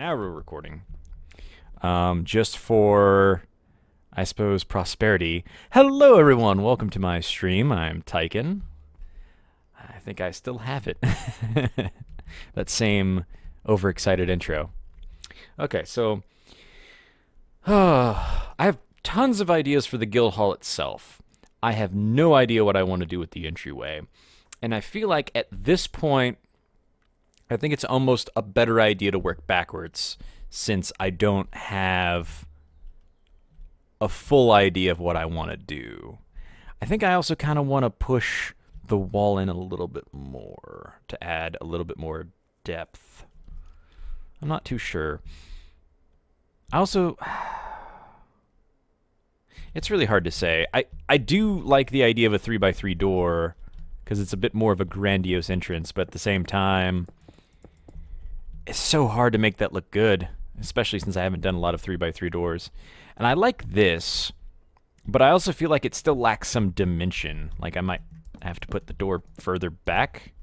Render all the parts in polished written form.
Now we're recording. Just for, I suppose, prosperity. Hello, everyone. Welcome to my stream. I'm Tyken. I think I still have it. That same overexcited intro. Okay, so I have tons of ideas for the guild hall itself. I have no idea what I want to do with the entryway. And I feel like at this point, I think it's almost a better idea to work backwards since I don't have a full idea of what I want to do. I think I also kind of want to push the wall in a little bit more to add a little bit more depth. I'm not too sure. I also... It's really hard to say. I do like the idea of a 3x3 door because it's a bit more of a grandiose entrance, but at the same time... It's so hard to make that look good, especially since I haven't done a lot of 3x3 doors. And I like this, but I also feel like it still lacks some dimension. Like I might have to put the door further back,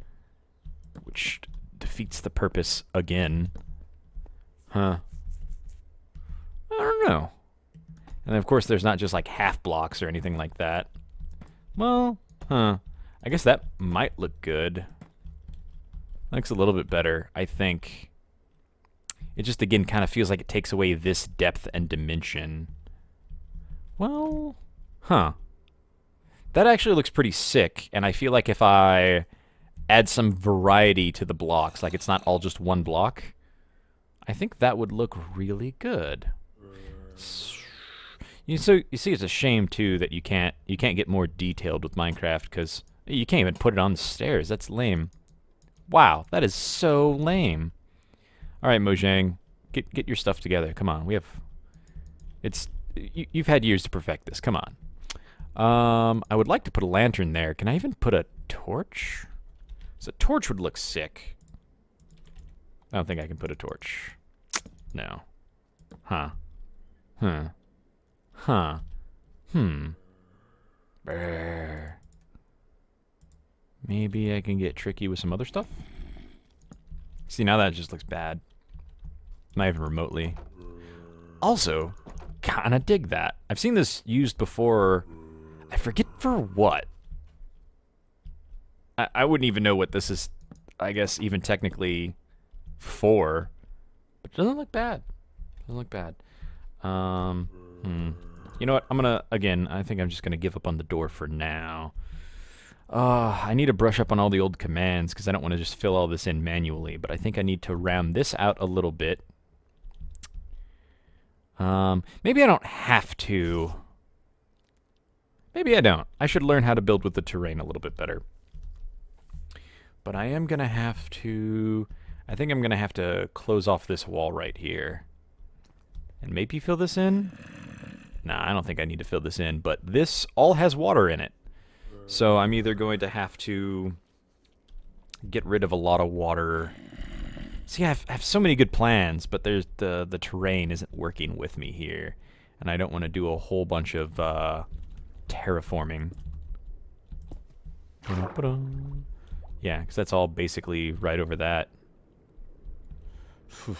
which defeats the purpose again. Huh. I don't know. And of course there's not just like half blocks or anything like that. Well, I guess that might look good. Looks a little bit better, I think. It just, again, kind of feels like it takes away this depth and dimension. Well, that actually looks pretty sick, and I feel like if I add some variety to the blocks, like it's not all just one block, I think that would look really good. You see, it's a shame, too, that you can't get more detailed with Minecraft, because you can't even put it on the stairs. That's lame. Wow, that is so lame. All right, Mojang, get your stuff together. Come on, you've had years to perfect this. Come on. I would like to put a lantern there. Can I even put a torch? So a torch would look sick. I don't think I can put a torch. No. Huh. Brr. Maybe I can get tricky with some other stuff? See, now that just looks bad. Not even remotely. Also, kinda dig that. I've seen this used before. I forget for what. I wouldn't even know what this is, I guess, even technically for. But it doesn't look bad. Doesn't look bad. You know what? I think I'm just gonna give up on the door for now. I need to brush up on all the old commands because I don't want to just fill all this in manually, but I think I need to round this out a little bit. Maybe I don't have to. Maybe I don't. I should learn how to build with the terrain a little bit better. But I am going to have to... I think I'm going to have to close off this wall right here. And maybe fill this in? Nah, I don't think I need to fill this in, but this all has water in it. So I'm either going to have to get rid of a lot of water. See, I have so many good plans, but there's the terrain isn't working with me here. And I don't want to do a whole bunch of terraforming. Yeah, because that's all basically right over that. You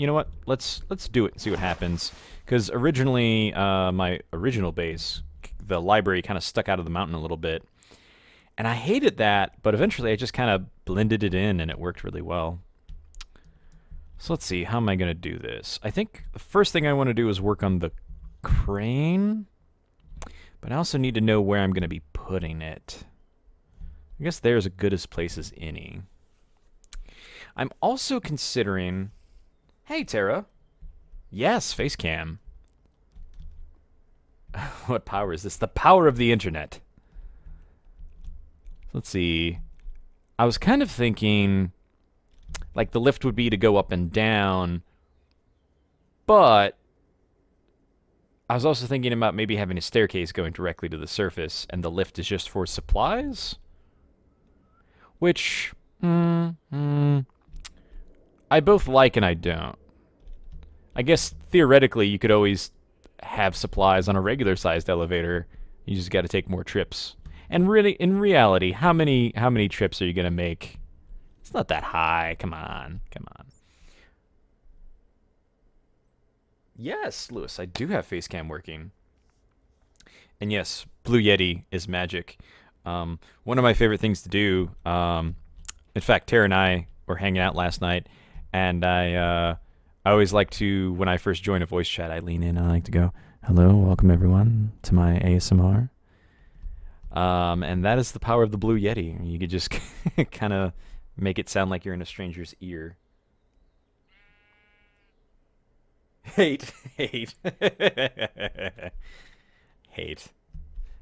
know what? Let's do it and see what happens. Because originally, my original base, the library kind of stuck out of the mountain a little bit. And I hated that, but eventually I just kind of blended it in and it worked really well. So let's see, how am I going to do this? I think the first thing I want to do is work on the crane. But I also need to know where I'm going to be putting it. I guess there's as good a place as any. I'm also considering... Hey, Tara. Yes, face cam. What power is this? The power of the internet. Let's see. I was kind of thinking, like, the lift would be to go up and down, but I was also thinking about maybe having a staircase going directly to the surface, and the lift is just for supplies? Which, I both like and I don't. I guess, theoretically, you could always have supplies on a regular-sized elevator. You just got to take more trips. And really, in reality, how many trips are you going to make It's not that high. Come on. Come on. Yes, Lewis, I do have face cam working. And yes, Blue Yeti is magic. One of my favorite things to do, in fact, Tara and I were hanging out last night, and I always like to, when I first join a voice chat, I lean in and I like to go, hello, welcome everyone to my ASMR. And that is the power of the Blue Yeti. You could just kind of make it sound like you're in a stranger's ear. Hate. Hate.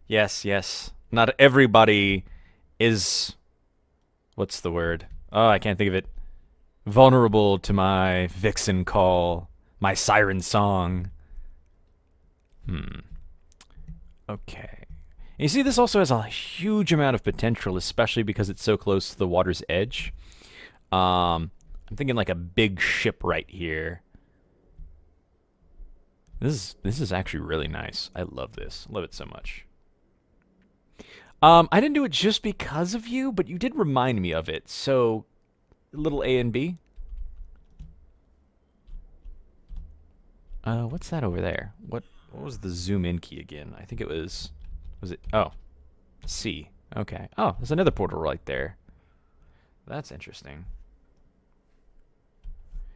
Yes, yes. Not everybody is... What's the word? Oh, I can't think of it. Vulnerable to my vixen call. My siren song. Okay. You see, this also has a huge amount of potential, especially because it's so close to the water's edge. I'm thinking like a big ship right here. This is actually really nice. I love this. Love it so much. I didn't do it just because of you, but you did remind me of it. So, little A and B. What's that over there? What was the zoom in key again? I think it was it? Oh, C. Okay. Oh, there's another portal right there. That's interesting.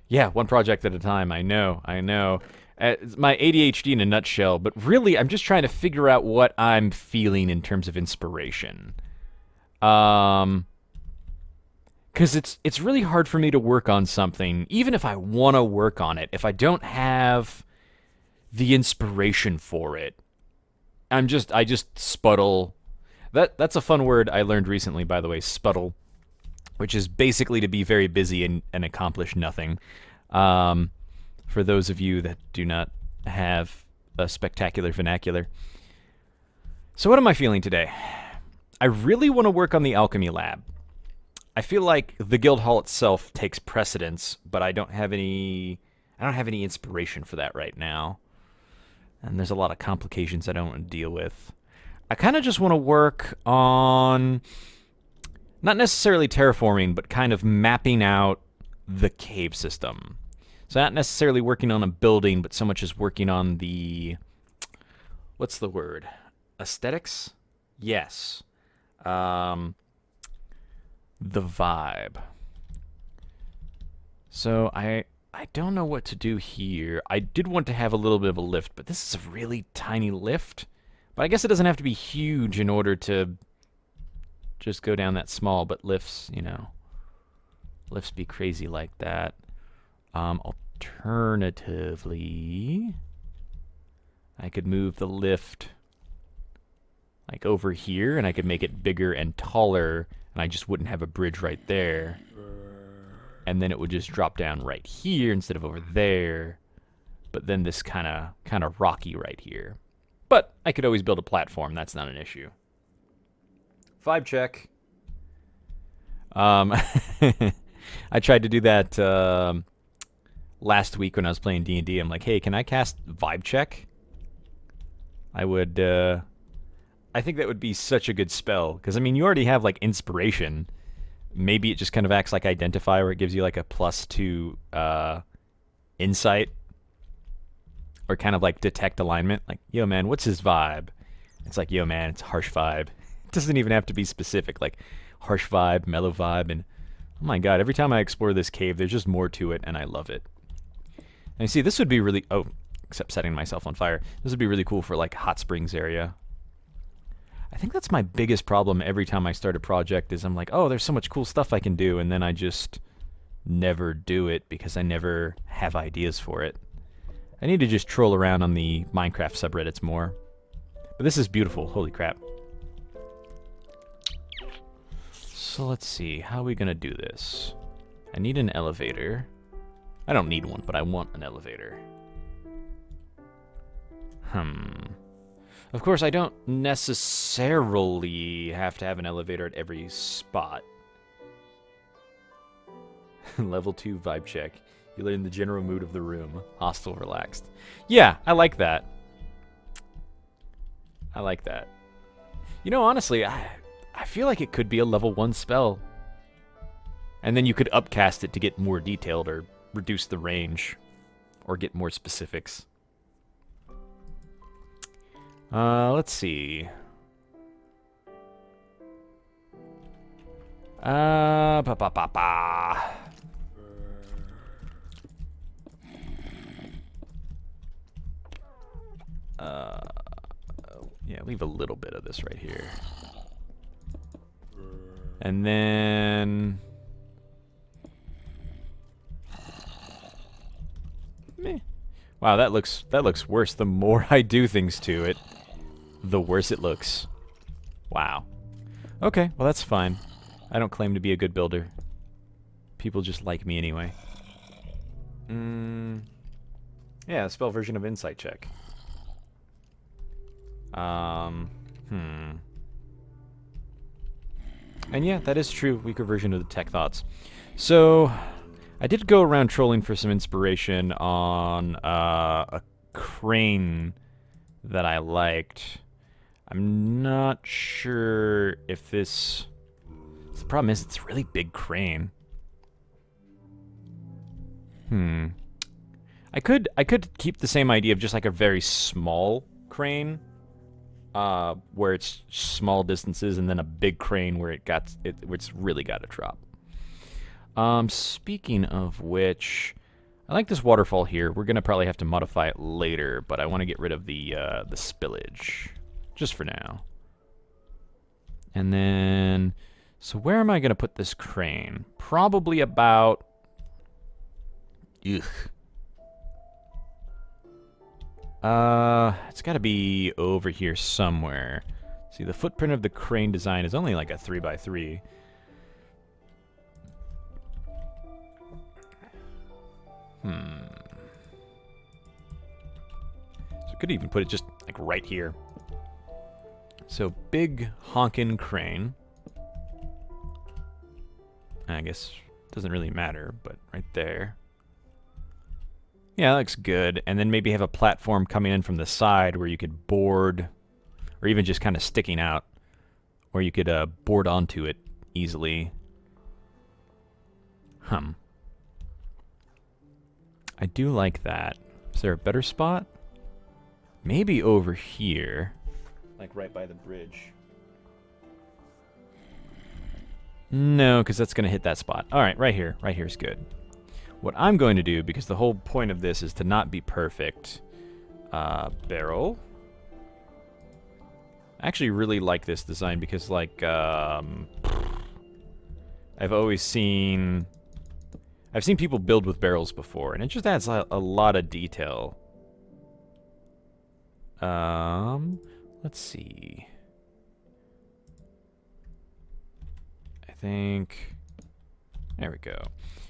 Yeah, one project at a time. I know. It's my ADHD in a nutshell, but really I'm just trying to figure out what I'm feeling in terms of inspiration. Because it's really hard for me to work on something, even if I want to work on it, if I don't have the inspiration for it. I just spuddle. That's a fun word I learned recently, by the way, spuddle, which is basically to be very busy and accomplish nothing. For those of you that do not have a spectacular vernacular. So what am I feeling today? I really want to work on the alchemy lab. I feel like the guild hall itself takes precedence, but I don't have any inspiration for that right now. And there's a lot of complications I don't want to deal with. I kind of just want to work on not necessarily terraforming, but kind of mapping out the cave system. So not necessarily working on a building, but so much as working on the, what's the word? Aesthetics? Yes. The vibe. So I don't know what to do here. I did want to have a little bit of a lift, but this is a really tiny lift. But I guess it doesn't have to be huge in order to just go down that small, but lifts, you know, lifts be crazy like that. Alternatively, I could move the lift like over here, and I could make it bigger and taller, and I just wouldn't have a bridge right there. And then it would just drop down right here instead of over there. But then this kind of rocky right here. But I could always build a platform. That's not an issue. Vibe check. I tried to do that last week when I was playing D&D. I'm like, hey, can I cast vibe check? I would. I think that would be such a good spell because I mean, you already have like inspiration. Maybe it just kind of acts like identify, where it gives you like a +2 insight, or kind of like detect alignment. Like, yo man, what's his vibe? It's like, yo man, it's harsh vibe. It doesn't even have to be specific, like harsh vibe, mellow vibe, and oh my god, every time I explore this cave, there's just more to it, and I love it. And you see, this would be really, oh, except setting myself on fire. This would be really cool for like hot springs area. I think that's my biggest problem every time I start a project is I'm like, oh, there's so much cool stuff I can do, and then I just never do it because I never have ideas for it. I need to just troll around on the Minecraft subreddits more. But this is beautiful, holy crap. So let's see, how are we gonna do this? I need an elevator. I don't need one, but I want an elevator. Of course, I don't necessarily have to have an elevator at every spot. Level 2 vibe check. You learn the general mood of the room. Hostile, relaxed. Yeah, I like that. I like that. You know, honestly, I feel like it could be a level 1 spell. And then you could upcast it to get more detailed or reduce the range or get more specifics. Let's see. Ba ba ba ba. Yeah, leave a little bit of this right here. And then... Meh. Wow, that looks worse. The more I do things to it, the worse it looks. Wow. Okay, well that's fine. I don't claim to be a good builder. People just like me anyway. Yeah, spell version of Insight check. And yeah, that is true. Weaker version of the tech thoughts. So, I did go around trolling for some inspiration on a crane that I liked. I'm not sure if this... The problem is, it's a really big crane. I could keep the same idea of just like a very small crane, where it's small distances, and then a big crane where it's really got to drop. Speaking of which, I like this waterfall here. We're gonna probably have to modify it later, but I want to get rid of the spillage, just for now. And then, so where am I gonna put this crane? Probably about... Ugh. It's got to be over here somewhere. See, the footprint of the crane design is only like a 3x3. So I could even put it just like right here. So big honkin' crane. I guess it doesn't really matter, but right there. Yeah, that looks good. And then maybe have a platform coming in from the side where you could board, or even just kind of sticking out, where you could board onto it easily. I do like that. Is there a better spot? Maybe over here. Like right by the bridge. No, because that's going to hit that spot. Alright, right here. Right here is good. What I'm going to do, because the whole point of this is to not be perfect, barrel. I actually really like this design because, like, I've seen people build with barrels before, and it just adds a lot of detail. Let's see. I think... There we go.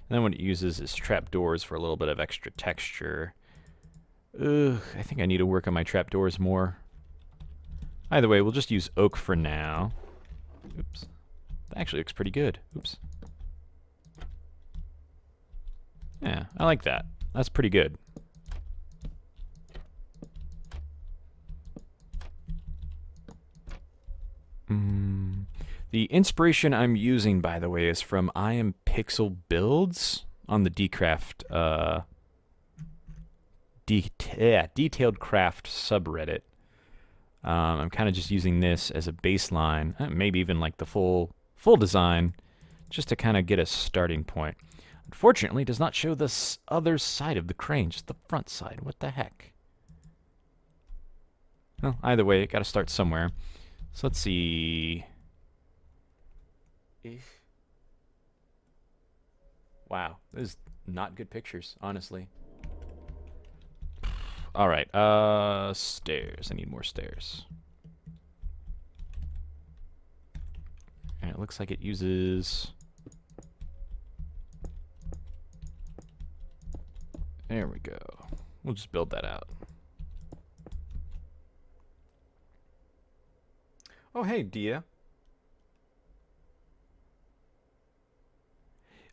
And then what it uses is trapdoors for a little bit of extra texture. Ugh, I think I need to work on my trapdoors more. Either way, we'll just use oak for now. Oops. That actually looks pretty good. Oops. Yeah, I like that. That's pretty good. The inspiration I'm using, by the way, is from I Am Pixel Builds on the Dcraft, Detailed Craft subreddit. I'm kind of just using this as a baseline, maybe even like the full design, just to kind of get a starting point. Unfortunately, it does not show the other side of the crane, just the front side. What the heck? Well, either way, it got to start somewhere. So let's see. Wow, those not good pictures, honestly. All right, stairs. I need more stairs. And it looks like it uses... There we go. We'll just build that out. Oh, hey, Dia.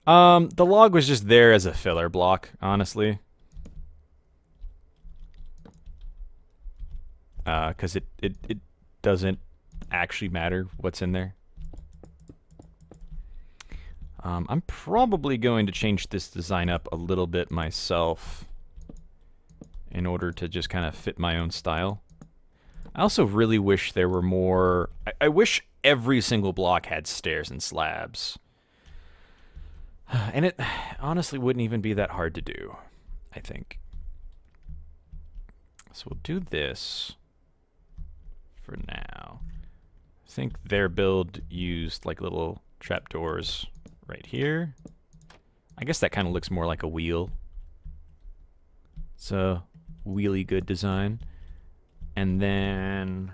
The log was just there as a filler block, honestly. Because it doesn't actually matter what's in there. I'm probably going to change this design up a little bit myself in order to just kind of fit my own style. I also really wish there were more... I wish every single block had stairs and slabs. And it honestly wouldn't even be that hard to do, I think. So we'll do this for now. I think their build used like little trapdoors right here. I guess that kind of looks more like a wheel. It's a wheelie good design. And then...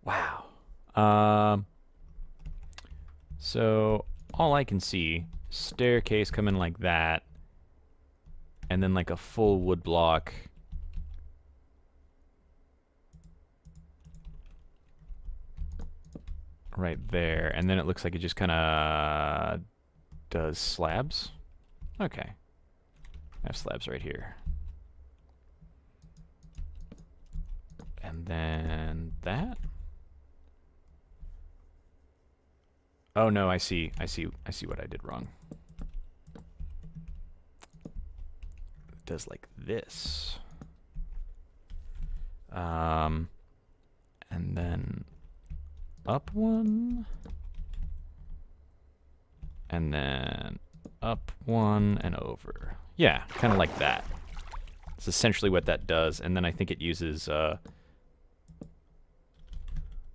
Wow. So all I can see, staircase coming like that, and then like a full wood block. Right there, and then it looks like it just kind of does slabs. Okay. I have slabs right here. And then that. Oh no, I see what I did wrong. It does like this. And then up one. And then up one and over. Yeah, kind of like that. It's essentially what that does, and then I think it uses,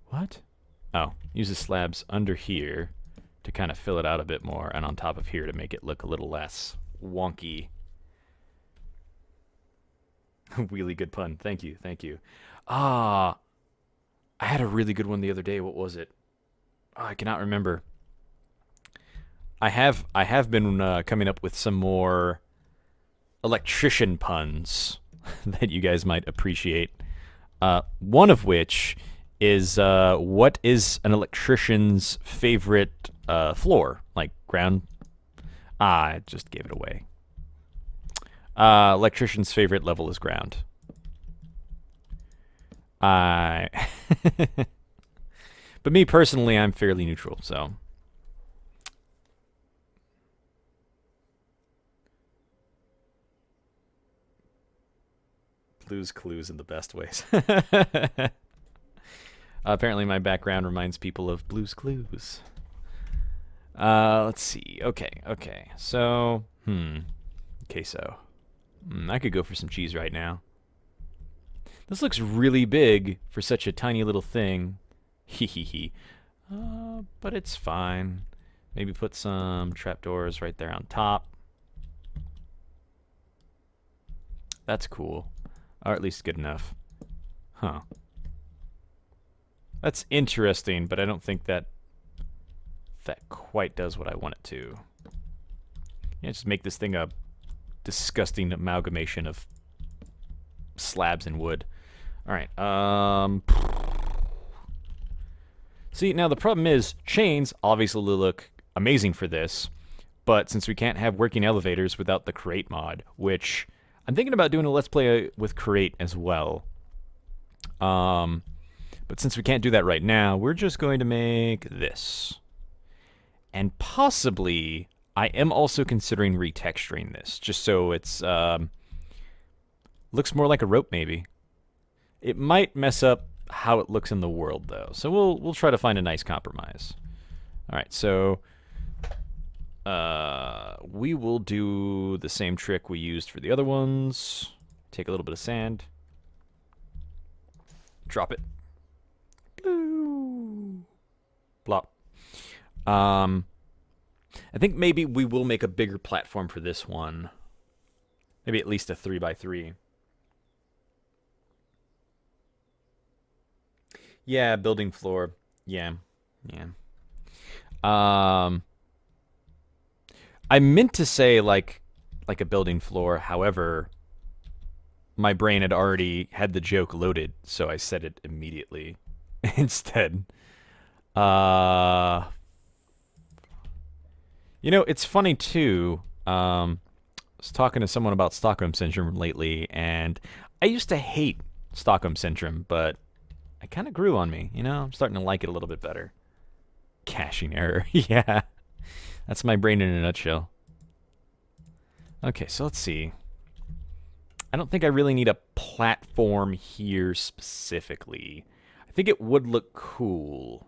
what? Oh, uses slabs under here to kind of fill it out a bit more, and on top of here to make it look a little less wonky. Really good pun. Thank you, thank you. Ah, I had a really good one the other day. What was it? Oh, I cannot remember. I have been coming up with some more electrician puns that you guys might appreciate. One of which is, what is an electrician's favorite floor? Like ground? Ah, I just gave it away. Electrician's favorite level is ground. But me personally, I'm fairly neutral, so... Blue's Clues in the best ways. Apparently my background reminds people of Blue's Clues. Let's see. Okay. So, queso. I could go for some cheese right now. This looks really big for such a tiny little thing. Hehehe. But it's fine. Maybe put some trapdoors right there on top. That's cool. Or at least good enough. Huh. That's interesting, but I don't think that quite does what I want it to. Yeah, just make this thing a disgusting amalgamation of slabs and wood. Alright, see, now the problem is, chains obviously look amazing for this, but since we can't have working elevators without the create mod, which... I'm thinking about doing a Let's Play with Create as well. But since we can't do that right now, we're just going to make this. And possibly, I am also considering retexturing this, just so it's, looks more like a rope, maybe. It might mess up how it looks in the world, though. So we'll try to find a nice compromise. Alright, so... we will do the same trick we used for the other ones. Take a little bit of sand. Drop it. Blue. Blop. I think maybe we will make a bigger platform for this one. Maybe at least a 3x3. Yeah, building floor. Yeah. I meant to say like a building floor, however, my brain had already had the joke loaded, so I said it immediately instead. You know, it's funny too. I was talking to someone about Stockholm Syndrome lately, and I used to hate Stockholm Syndrome, but it kind of grew on me, you know? I'm starting to like it a little bit better. Caching error. Yeah. That's my brain in a nutshell. Okay, so let's see. I don't think I really need a platform here specifically. I think it would look cool.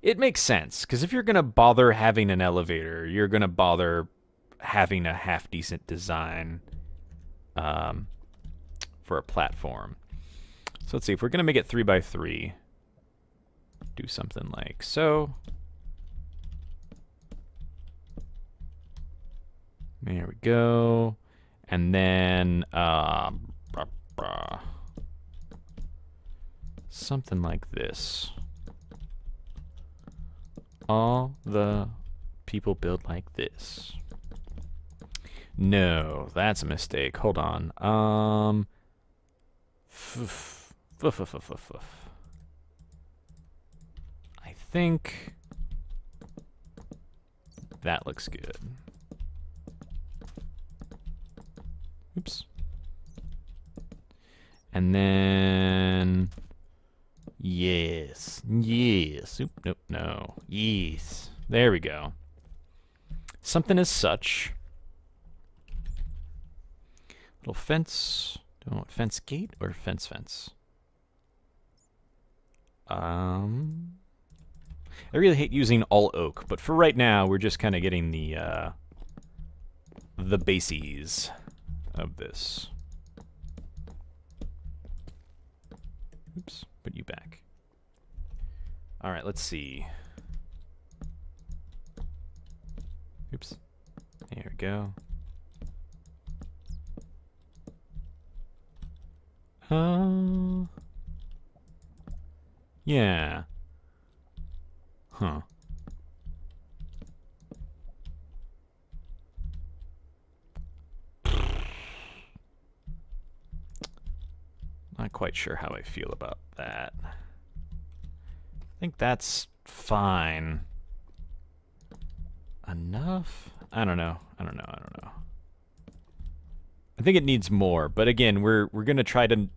It makes sense, because if you're going to bother having an elevator, you're going to bother having a half-decent design for a platform. So let's see, if we're going to make it 3x3, do something like so. There we go. And then something like this. All the people build like this. No, that's a mistake. Hold on. I think that looks good. Oops. And then yes. Oop, nope, no. Yes. There we go. Something as such. Little fence. Do I want fence gate or fence? I really hate using all oak, but for right now, we're just kind of getting the bases of this. Oops, put you back. All right, let's see. Oops. There we go. Yeah. Huh. Not quite sure how I feel about that. I think that's fine. Enough? I don't know. I think it needs more, but again, we're gonna try to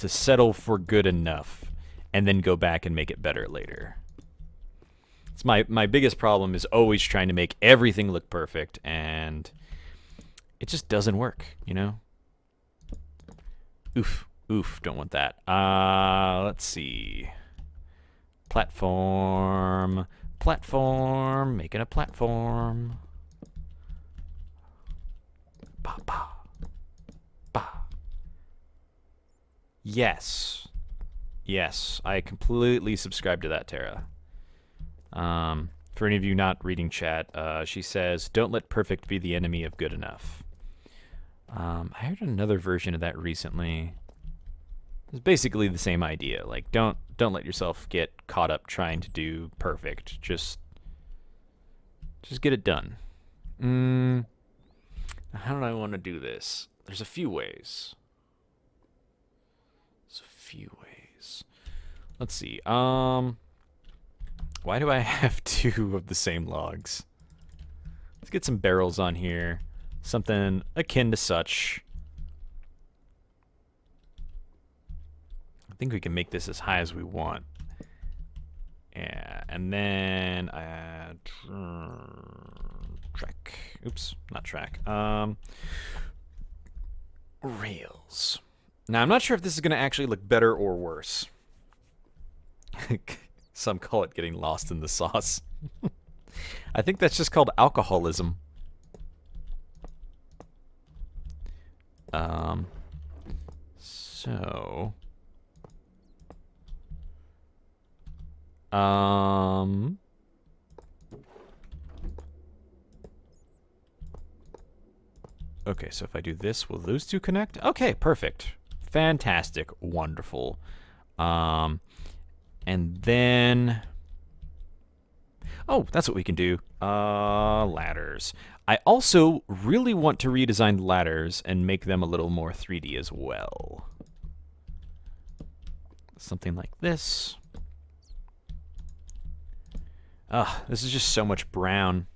settle for good enough, and then go back and make it better later. It's my biggest problem is always trying to make everything look perfect, and it just doesn't work, you know? Oof, don't want that. Let's see. Platform, making a platform. Ba, ba. Yes, I completely subscribe to that, Tara. For any of you not reading chat, she says, "Don't let perfect be the enemy of good enough." I heard another version of that recently. It's basically the same idea. Like, don't let yourself get caught up trying to do perfect. Just get it done. How do I want to do this? There's a few ways. Let's see. Why do I have two of the same logs? Let's get some barrels on here. Something akin to such. I think we can make this as high as we want. Yeah, and then track. Oops, not track. Rails. Now, I'm not sure if this is going to actually look better or worse. Some call it getting lost in the sauce. I think that's just called alcoholism. Okay, so if I do this, will those two connect? Okay, perfect. Fantastic. Wonderful. And then... Oh, that's what we can do. Ladders. I also really want to redesign ladders and make them a little more 3D as well. Something like this. This is just so much brown.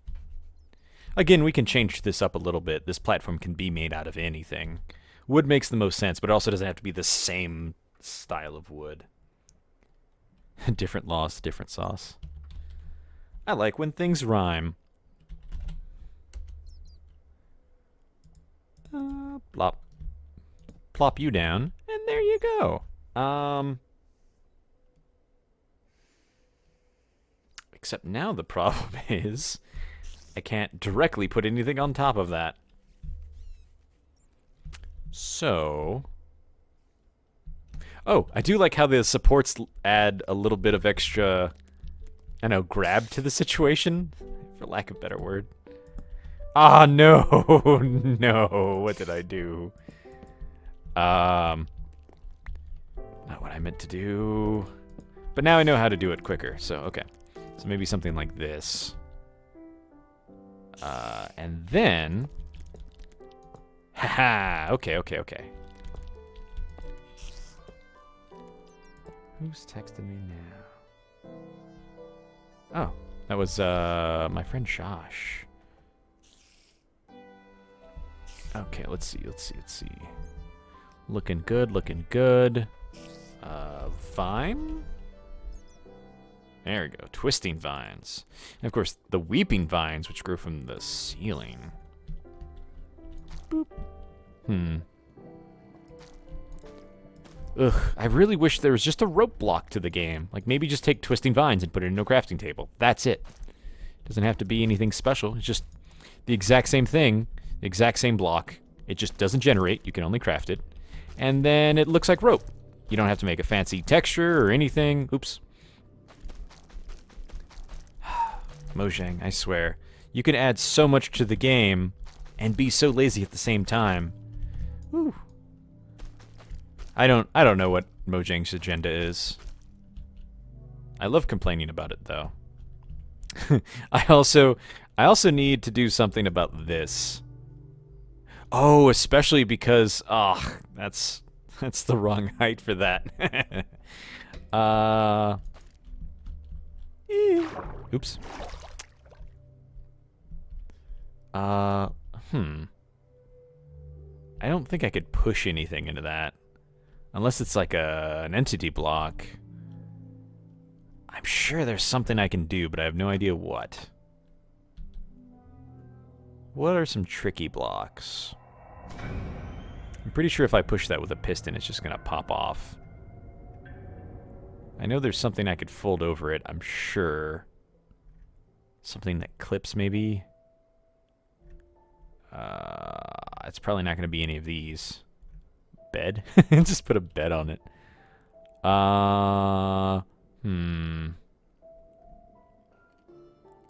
Again, we can change this up a little bit. This platform can be made out of anything. Wood makes the most sense, but it also doesn't have to be the same style of wood. Different loss, different sauce. I like when things rhyme. Plop. Plop you down, and there you go. Except now the problem is I can't directly put anything on top of that. So... Oh, I do like how the supports add a little bit of extra, I don't know, grab to the situation, for lack of a better word. Ah, no, no, what did I do? Not what I meant to do. But now I know how to do it quicker, so okay. So maybe something like this. And then... Haha, okay. Who's texting me now? Oh, that was my friend Josh. Okay, let's see. Looking good. Vine? There we go, twisting vines. And of course, the weeping vines, which grew from the ceiling. Boop. Ugh, I really wish there was just a rope block to the game. Like, maybe just take twisting vines and put it into a crafting table. That's it. Doesn't have to be anything special. It's just the exact same thing, the exact same block. It just doesn't generate. You can only craft it. And then it looks like rope. You don't have to make a fancy texture or anything. Oops. Mojang, I swear. You can add so much to the game and be so lazy at the same time. Whew. I don't know what Mojang's agenda is. I love complaining about it though. I also need to do something about this. Oh, especially because that's the wrong height for that. Oops. I don't think I could push anything into that. Unless it's like an entity block. I'm sure there's something I can do, but I have no idea what. What are some tricky blocks? I'm pretty sure if I push that with a piston, it's just gonna pop off. I know there's something I could fold over it, I'm sure. Something that clips, maybe? It's probably not gonna be any of these. Bed? Just put a bed on it.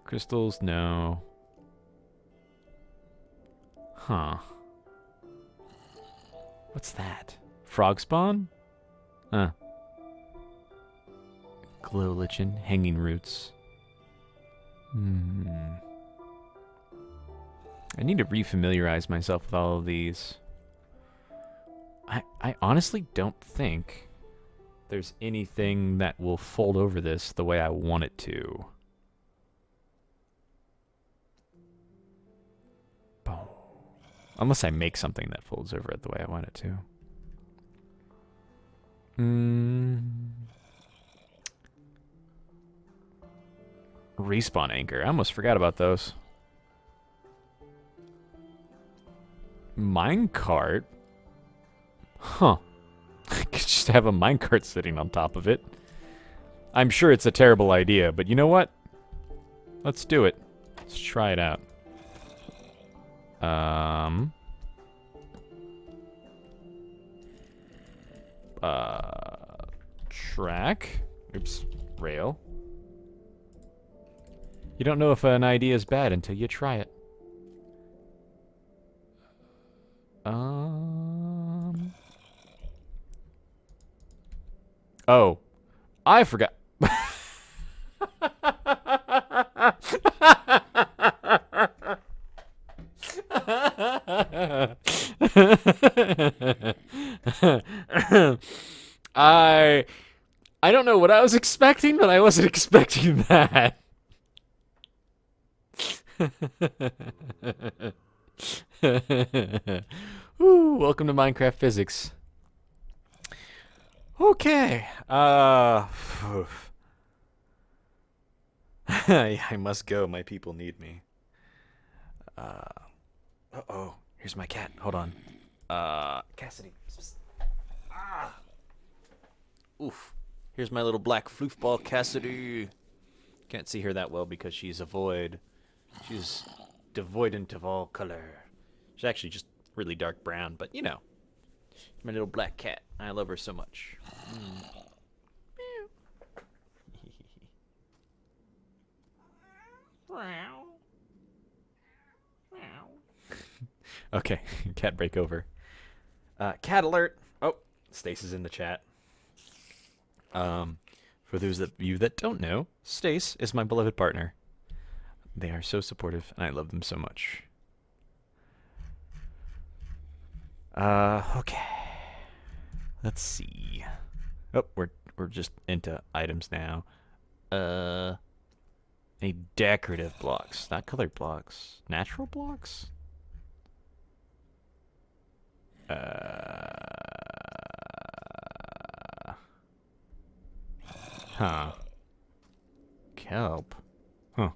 Crystals? No. Huh. What's that? Frog spawn? Huh. Glow lichen, hanging roots. I need to refamiliarize myself with all of these. I honestly don't think there's anything that will fold over this the way I want it to. Boom. Unless I make something that folds over it the way I want it to. Respawn anchor. I almost forgot about those. Minecart? Huh. I could just have a minecart sitting on top of it. I'm sure it's a terrible idea, but you know what? Let's do it. Let's try it out. Track. Oops. Rail. You don't know if an idea is bad until you try it. Oh. I forgot. I don't know what I was expecting, but I wasn't expecting that. Woo, welcome to Minecraft Physics. Okay. I must go. My people need me. Uh-oh. Here's my cat. Hold on. Cassidy. Ah. Oof. Here's my little black floofball Cassidy. Can't see her that well because she's a void. She's devoidant of all color. She's actually just really dark brown, but you know. My little black cat. I love her so much. Okay, cat break over. Cat alert! Oh, Stace is in the chat. For those of you that don't know, Stace is my beloved partner. They are so supportive, and I love them so much. Okay. Let's see. Oh, we're just into items now. Any decorative blocks, not colored blocks. Natural blocks? Huh. Kelp. Huh.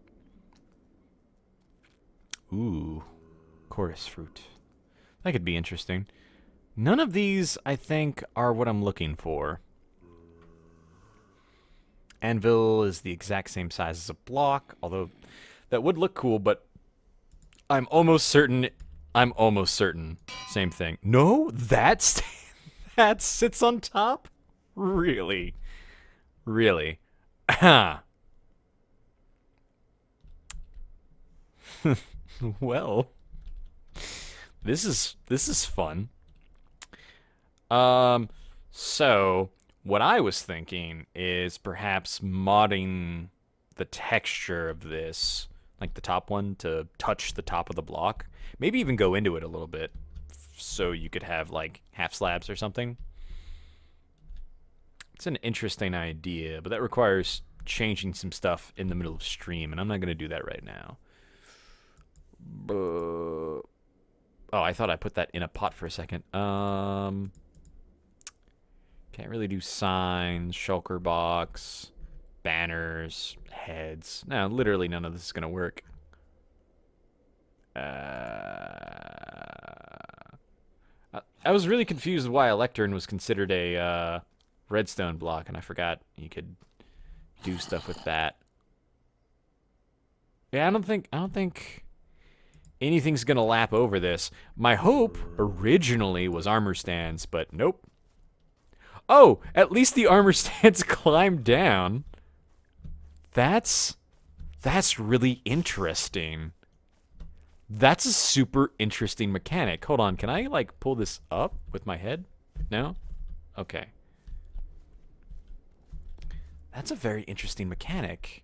Ooh. Chorus fruit. That could be interesting. None of these, I think, are what I'm looking for. Anvil is the exact same size as a block, although that would look cool, but I'm almost certain. Same thing. No, that sits on top? Really? Really? Well, this is fun. So what I was thinking is perhaps modding the texture of this, like the top one, to touch the top of the block. Maybe even go into it a little bit, so you could have like half slabs or something. It's an interesting idea, but that requires changing some stuff in the middle of stream, and I'm not going to do that right now. Oh, I thought I put that in a pot for a second. Can't really do signs, shulker box, banners, heads. No, literally none of this is going to work. I was really confused why a lectern was considered a redstone block, and I forgot you could do stuff with that. Yeah, I don't think anything's gonna lap over this. My hope originally was armor stands, but nope. Oh, at least the armor stands climb down. That's really interesting. That's a super interesting mechanic. Hold on, can I like pull this up with my head? No? Okay. That's a very interesting mechanic.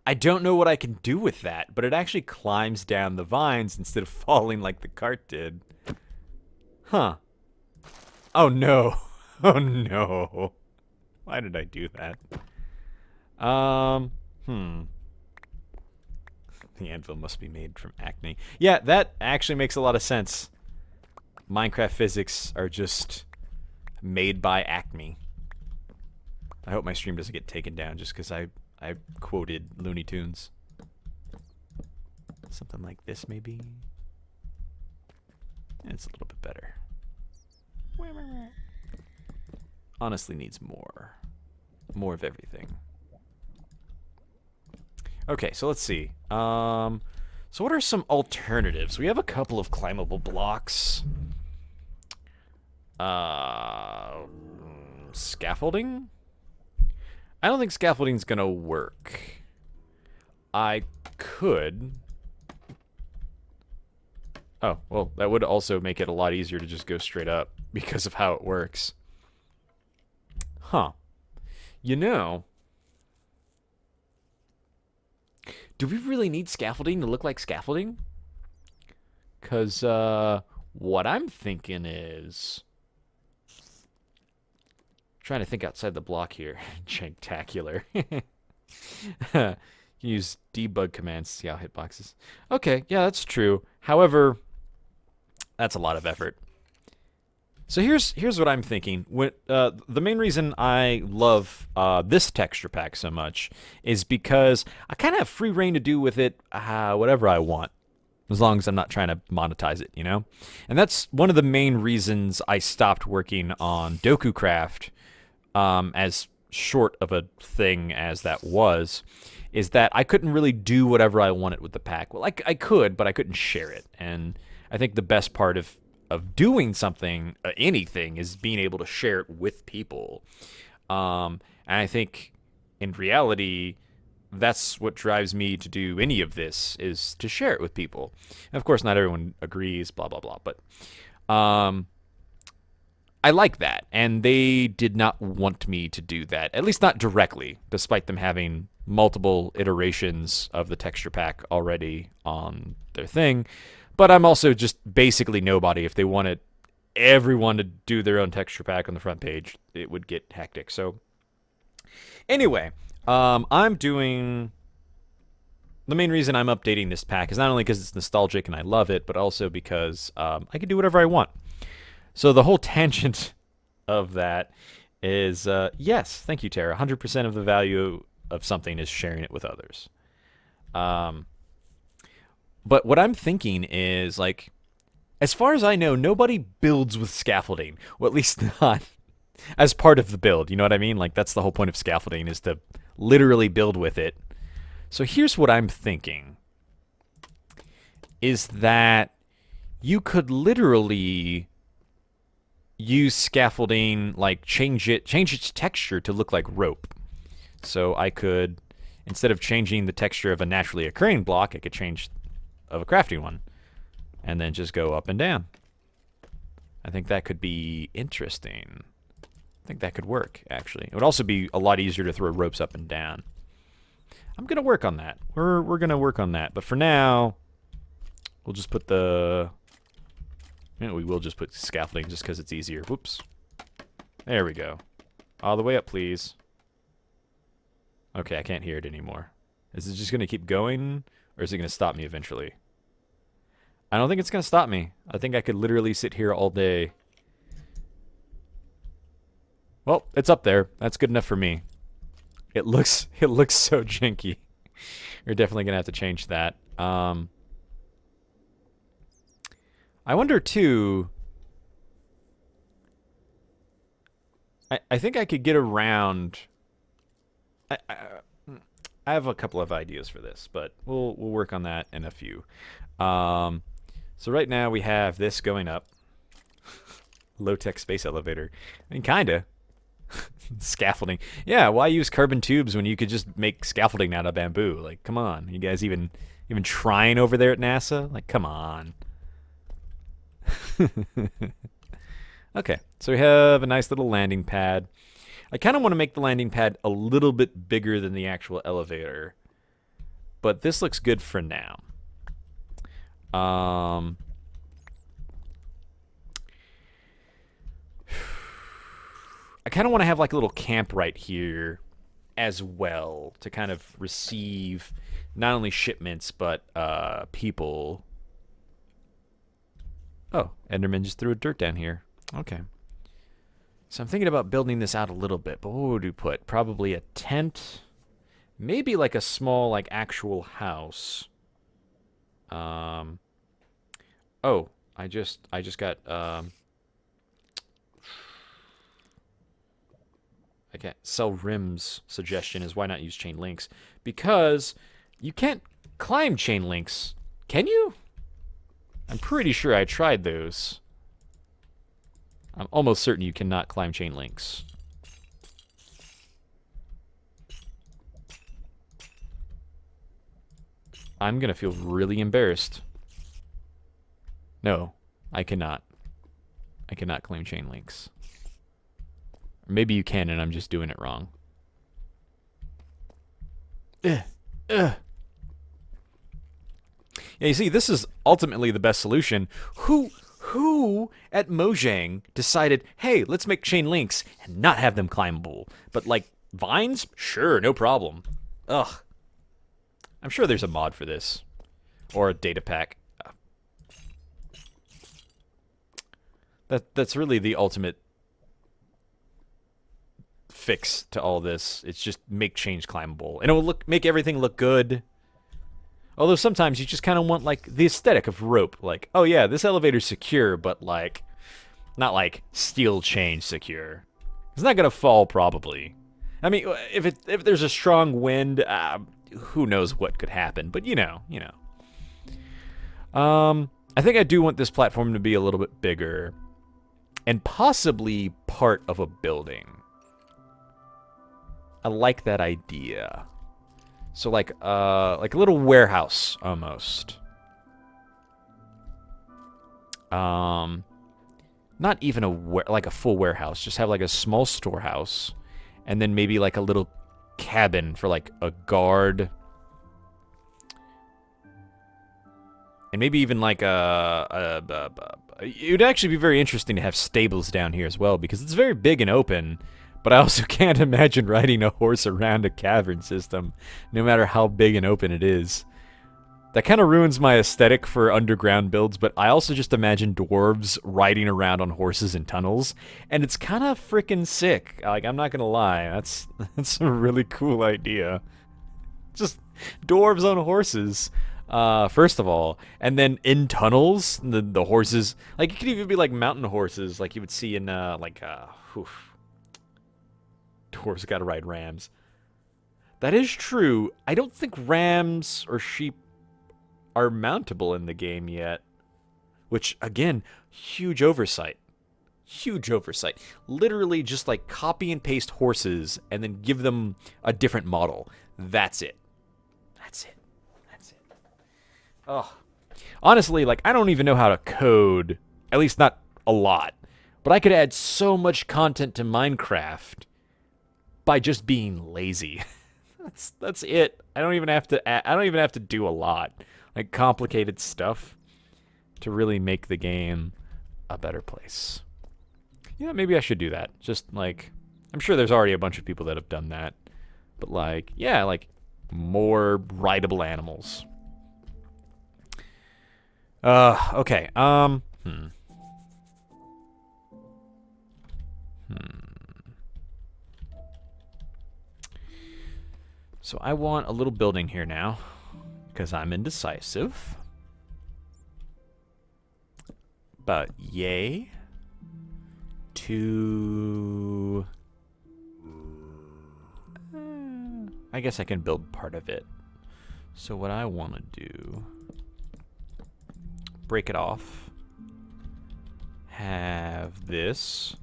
I don't know what I can do with that, but it actually climbs down the vines instead of falling like the cart did. Huh. Oh no. Oh no. Why did I do that? The anvil must be made from acne. Yeah, that actually makes a lot of sense. Minecraft physics are just made by acme. I hope my stream doesn't get taken down just because I quoted Looney Tunes. Something like this, maybe? It's a little bit better. Honestly needs more. More of everything. Okay, so let's see. So what are some alternatives? We have a couple of climbable blocks. Scaffolding? I don't think scaffolding's gonna work. I could... Oh, well, that would also make it a lot easier to just go straight up because of how it works. Huh. You know... Do we really need scaffolding to look like scaffolding? Because, what I'm thinking is... Trying to think outside the block here. Janktacular. Use debug commands to see how hitboxes. Okay, yeah, that's true. However, that's a lot of effort. So here's what I'm thinking. The main reason I love this texture pack so much is because I kind of have free reign to do with it whatever I want, as long as I'm not trying to monetize it, you know? And that's one of the main reasons I stopped working on DokuCraft, as short of a thing as that was, is that I couldn't really do whatever I wanted with the pack. Well, I could, but I couldn't share it. And I think the best part of doing something, anything, is being able to share it with people. And I think in reality, that's what drives me to do any of this, is to share it with people. And of course, not everyone agrees, blah, blah, blah. But I like that. And they did not want me to do that, at least not directly, despite them having multiple iterations of the texture pack already on their thing. But I'm also just basically nobody. If they wanted everyone to do their own texture pack on the front page, it would get hectic. So anyway, I'm doing... The main reason I'm updating this pack is not only because it's nostalgic and I love it, but also because I can do whatever I want. So the whole tangent of that is, yes, thank you, Tara. 100% of the value of something is sharing it with others. But what I'm thinking is, like, as far as I know, nobody builds with scaffolding. Well, at least not as part of the build. You know what I mean? Like, that's the whole point of scaffolding, is to literally build with it. So here's what I'm thinking. Is that you could literally use scaffolding, like change its texture to look like rope. So I could, instead of changing the texture of a naturally occurring block, I could change of a crafting one, and then just go up and down. I think that could be interesting. I think that could work, actually. It would also be a lot easier to throw ropes up and down. I'm gonna work on that. We're gonna work on that. But for now, we'll just put the... we will just put scaffolding just because it's easier. Whoops. There we go. All the way up, please. Okay, I can't hear it anymore. Is it just gonna keep going, or is it gonna stop me eventually? I don't think it's gonna stop me. I think I could literally sit here all day. Well, it's up there. That's good enough for me. It looks so janky. You're definitely gonna have to change that. I wonder too. I think I could get around. I have a couple of ideas for this, but we'll work on that in a few. So right now we have this going up. Low-tech space elevator. I mean, kinda. Scaffolding. Yeah, why use carbon tubes when you could just make scaffolding out of bamboo? Like, come on. You guys even trying over there at NASA? Like, come on. Okay, so we have a nice little landing pad. I kind of want to make the landing pad a little bit bigger than the actual elevator, but this looks good for now. I kind of want to have like a little camp right here as well to kind of receive not only shipments but people. Oh, Enderman just threw a dirt down here. Okay. So I'm thinking about building this out a little bit, but what would we put? Probably a tent. Maybe like a small, like, actual house. Oh, I just got, okay, Sell Rim's suggestion is why not use chain links? Because you can't climb chain links, can you? I'm pretty sure I tried those. I'm almost certain you cannot climb chain links. I'm gonna feel really embarrassed. No, I cannot. I cannot claim chain links. Or maybe you can and I'm just doing it wrong. Yeah, you see, this is ultimately the best solution. Who at Mojang decided, hey, let's make chain links and not have them climbable? But, like, vines? Sure, no problem. Ugh. I'm sure there's a mod for this. Or a data pack. That's really the ultimate fix to all this. It's just make change climbable, and it will make everything look good. Although sometimes you just kind of want like the aesthetic of rope, like, oh yeah, this elevator's secure, but like not like steel chain secure. It's not gonna fall probably. I mean, if there's a strong wind, who knows what could happen? But you know. I think I do want this platform to be a little bit bigger, and possibly part of a building. I like that idea. So like a little warehouse almost. Not even like a full warehouse. Just have like a small storehouse, and then maybe like a little cabin for like a guard, and maybe even like it would actually be very interesting to have stables down here as well, because it's very big and open. But I also can't imagine riding a horse around a cavern system, no matter how big and open it is. That kind of ruins my aesthetic for underground builds, but I also just imagine dwarves riding around on horses in tunnels, and it's kind of freaking sick. Like, I'm not gonna lie, that's a really cool idea. Just dwarves on horses, first of all, and then in tunnels, the horses, like, it could even be like mountain horses, like you would see in dwarves gotta ride rams. That is true. I don't think rams or sheep are mountable in the game yet. Which, again, huge oversight. Huge oversight. Literally just like copy and paste horses and then give them a different model. That's it. That's it. That's it. Oh. Honestly, like, I don't even know how to code. At least not a lot. But I could add so much content to Minecraft by just being lazy. That's it. I don't even have to do a lot, like complicated stuff, to really make the game a better place. Yeah, maybe I should do that. Just like, I'm sure there's already a bunch of people that have done that, but like, yeah, like more rideable animals. Okay. So I want a little building here now, because I'm indecisive. But yay to... I guess I can build part of it. So what I want to do... break it off. Have this...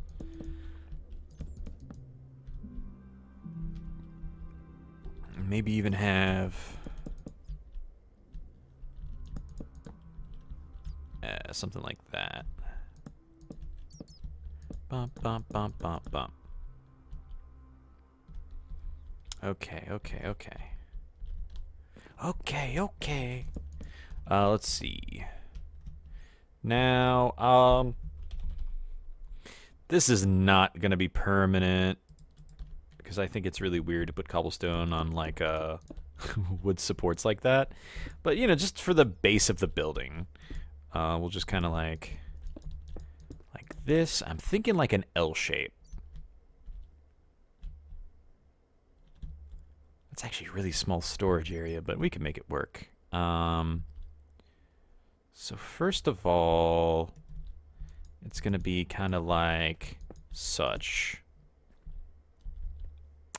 maybe even have something like that. Bump, bump, bump, bump, bump. Okay. Let's see. Now, this is not gonna be permanent, because I think it's really weird to put cobblestone on like wood supports like that. But you know, just for the base of the building, we'll just kind of like this. I'm thinking like an L shape. It's actually a really small storage area, but we can make it work. So first of all, it's gonna be kind of like such.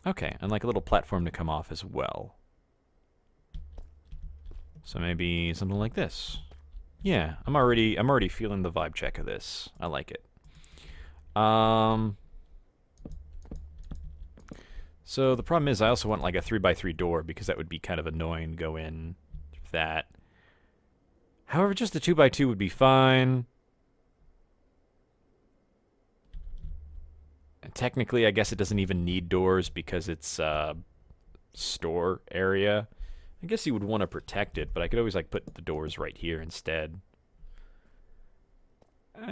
Okay, and like a little platform to come off as well. So maybe something like this. Yeah, I'm already feeling the vibe check of this. I like it. So the problem is I also want like a 3x3 door, because that would be kind of annoying to go in that. However, just a 2x2 would be fine. And technically, I guess it doesn't even need doors because it's store area. I guess you would want to protect it, but I could always like put the doors right here instead. I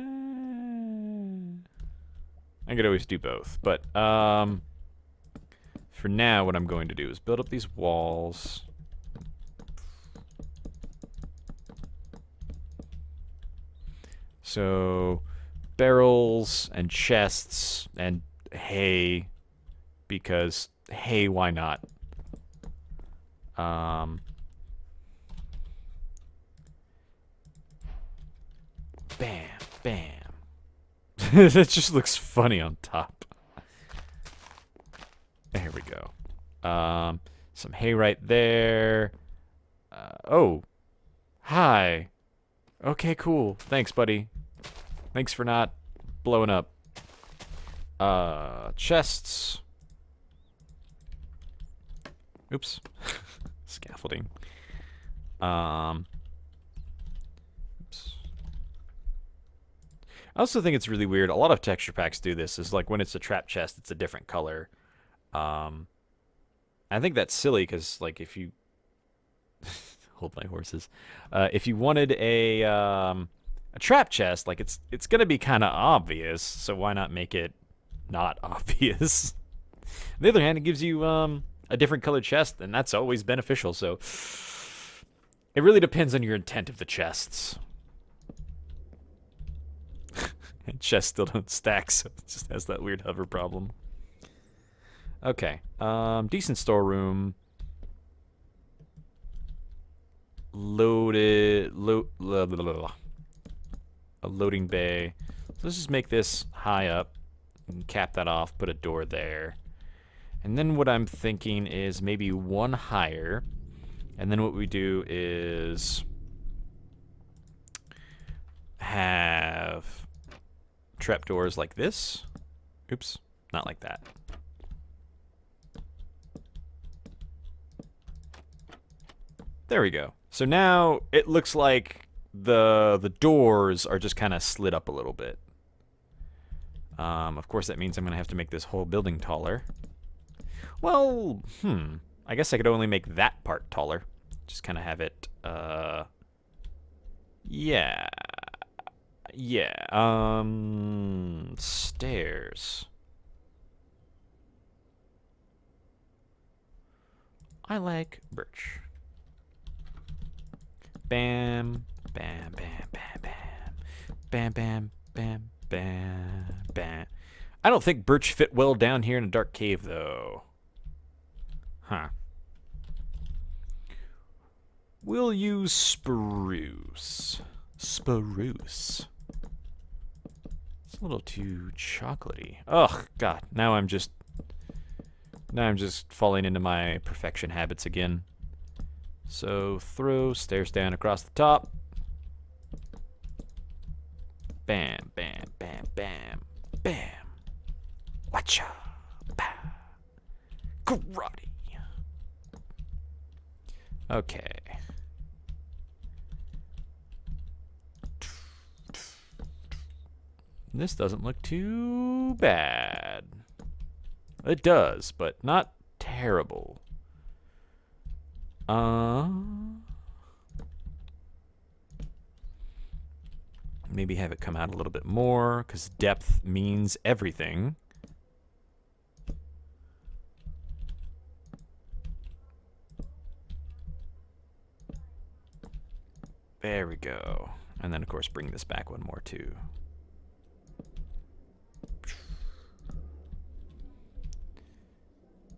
could always do both, but for now, what I'm going to do is build up these walls. So barrels and chests and hay, because hay, why not? Bam, bam. That just looks funny on top. There we go. Some hay right there. Oh. Hi. Okay, cool. Thanks, buddy. Thanks for not blowing up. Chests. Oops. Scaffolding. Oops. I also think it's really weird. A lot of texture packs do this. Is like when it's a trap chest, it's a different color. I think that's silly because, like, if you hold my horses, if you wanted a trap chest, like it's gonna be kind of obvious. So why not make it not obvious? On the other hand, it gives you a different colored chest, and that's always beneficial. So it really depends on your intent of the chests. And chests still don't stack, so it just has that weird hover problem. Okay, decent storeroom. A loading bay. So let's just make this high up and cap that off, put a door there. And then what I'm thinking is maybe one higher. And then what we do is have trapdoors like this. Oops, not like that. There we go. So now it looks like the doors are just kind of slid up a little bit. Of course, that means I'm going to have to make this whole building taller. Well, I guess I could only make that part taller. Just kind of have it, yeah. Yeah, stairs. I like birch. Bam, bam, bam, bam, bam. Bam, bam, bam, bam, bam. I don't think birch fit well down here in a dark cave, though. Huh. We'll use spruce. Spruce. It's a little too chocolatey. Ugh, God. Now I'm just falling into my perfection habits again. So throw stairs down across the top. Bam, bam, bam, bam, bam. Watcha. Bah. Karate. Okay. This doesn't look too bad. It does, but not terrible. Maybe have it come out a little bit more, because depth means everything. There we go. And then, of course, bring this back one more, too.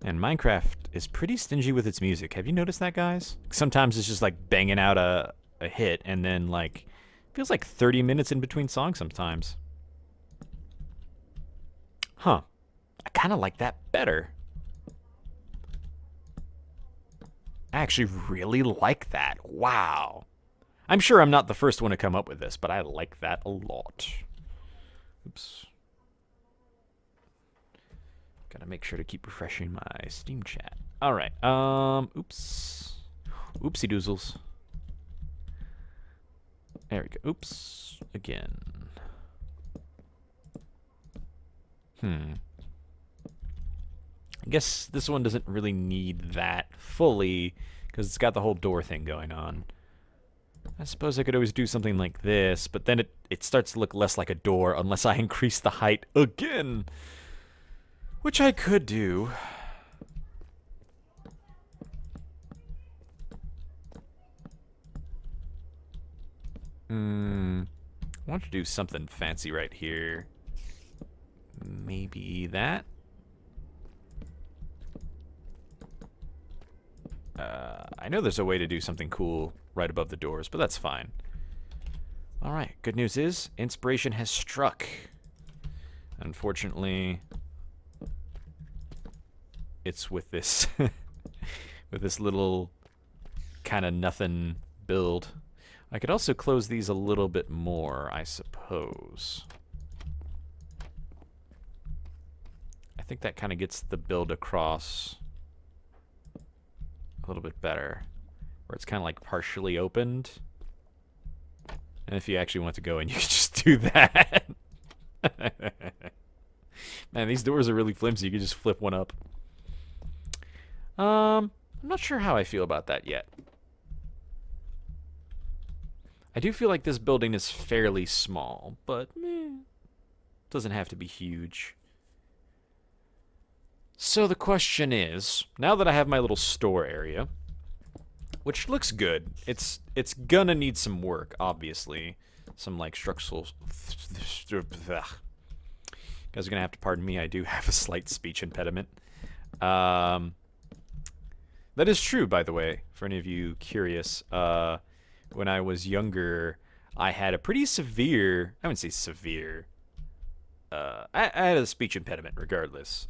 And Minecraft is pretty stingy with its music. Have you noticed that, guys? Sometimes it's just like banging out a hit, and then like feels like 30 minutes in between songs sometimes. Huh. I kind of like that better. I actually really like that. Wow. I'm sure I'm not the first one to come up with this, but I like that a lot. Oops. Gotta make sure to keep refreshing my Steam chat. Alright, oops. Oopsie doozles. There we go. Oops. Again. I guess this one doesn't really need that fully, because it's got the whole door thing going on. I suppose I could always do something like this, but then it starts to look less like a door unless I increase the height again. Which I could do. I want to do something fancy right here. Maybe that. I know there's a way to do something cool right above the doors, but that's fine. Alright, good news is, inspiration has struck. Unfortunately, it's with this with this little kind of nothing build. I could also close these a little bit more, I suppose. I think that kind of gets the build across a little bit better, where it's kind of like partially opened. And if you actually want to go in, you can just do that. Man, these doors are really flimsy. You can just flip one up. I'm not sure how I feel about that yet. I do feel like this building is fairly small, but doesn't have to be huge. So the question is, now that I have my little store area, which looks good, it's gonna need some work, obviously. Some like structural. You guys are gonna have to pardon me. I do have a slight speech impediment. That is true, by the way, for any of you curious. When I was younger, I had a pretty severe, I wouldn't say severe, I had a speech impediment regardless.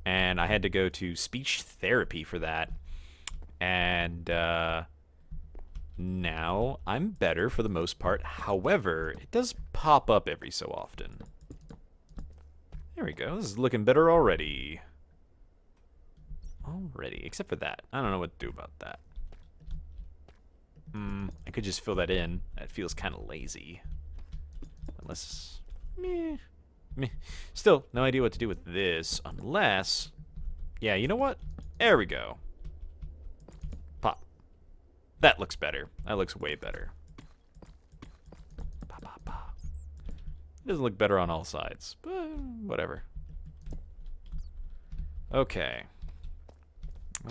And I had to go to speech therapy for that. And now I'm better for the most part. However, it does pop up every so often. There we go. This is looking better already. Except for that. I don't know what to do about that. I could just fill that in. That feels kind of lazy. Unless... meh. Still, no idea what to do with this. Unless... yeah, you know what? There we go. Pop. That looks better. That looks way better. Pop, pop, pop. It doesn't look better on all sides. But whatever. Okay.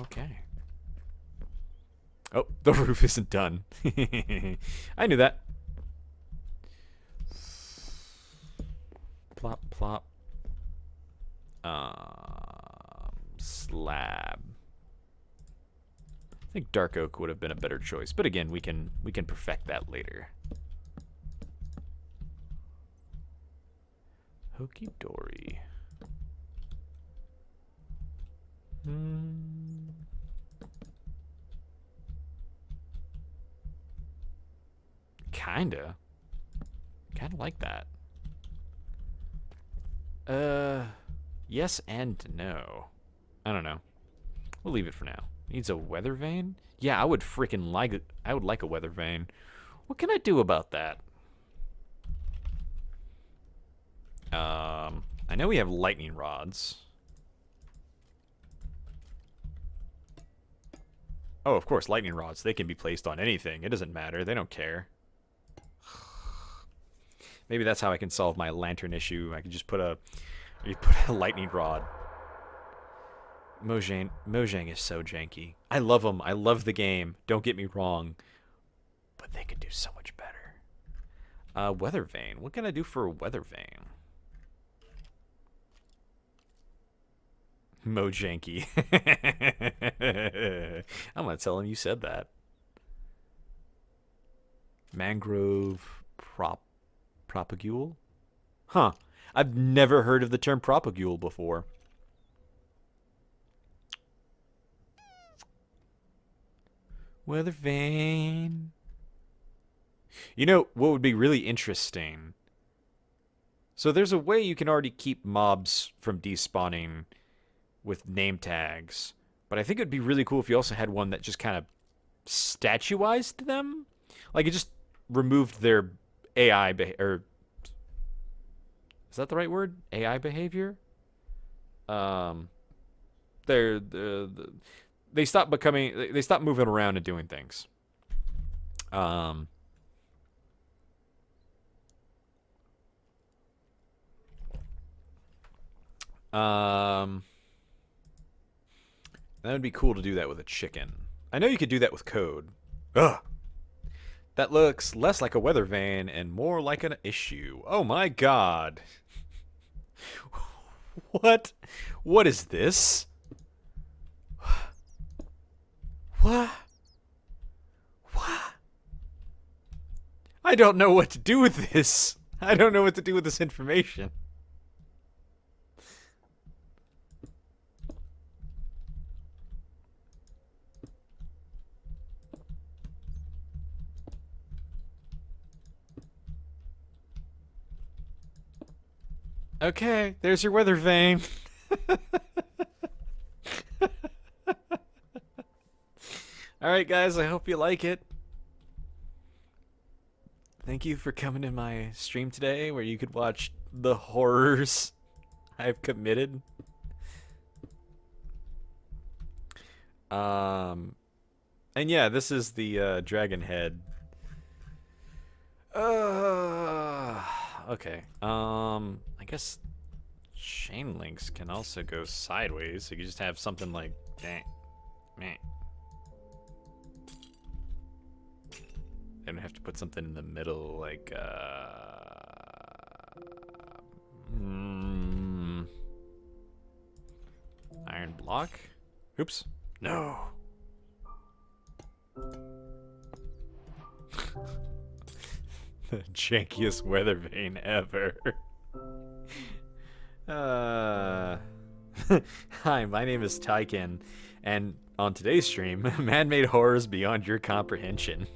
Okay. Oh, the roof isn't done. I knew that. Plop, plop. Slab. I think dark oak would have been a better choice, but again, we can perfect that later. Hokey dory. Kinda like that. Yes and no. I don't know. We'll leave it for now. Needs a weather vane? Yeah, I would freaking like it. I would like a weather vane. What can I do about that? I know we have lightning rods. Oh, of course, lightning rods. They can be placed on anything. It doesn't matter. They don't care. Maybe that's how I can solve my lantern issue. I can just put a lightning rod. Mojang is so janky. I love them. I love the game. Don't get me wrong. But they could do so much better. Weather vane. What can I do for a weather vane? Mojanky. I'm gonna tell him you said that. Mangrove propagule? Huh. I've never heard of the term propagule before. Weather vane. You know what would be really interesting? So there's a way you can already keep mobs from despawning with name tags, but I think it'd be really cool if you also had one that just kind of statuized them. Like it just removed their AI or is that the right word? AI behavior? They stop becoming, they stop moving around and doing things. That would be cool to do that with a chicken. I know you could do that with code. Ugh. That looks less like a weather vane and more like an issue. Oh my god. What? What is this? What? What? I don't know what to do with this. I don't know what to do with this information. Okay, there's your weather vane. Alright guys, I hope you like it. Thank you for coming to my stream today where you could watch the horrors I've committed. And yeah, this is the dragon head. Okay. I guess chain links can also go sideways. So you just have something like meh. And have to put something in the middle, like iron block. Oops. No. The jankiest weather vane ever. Hi, my name is Tyken, and on today's stream, man-made horrors beyond your comprehension.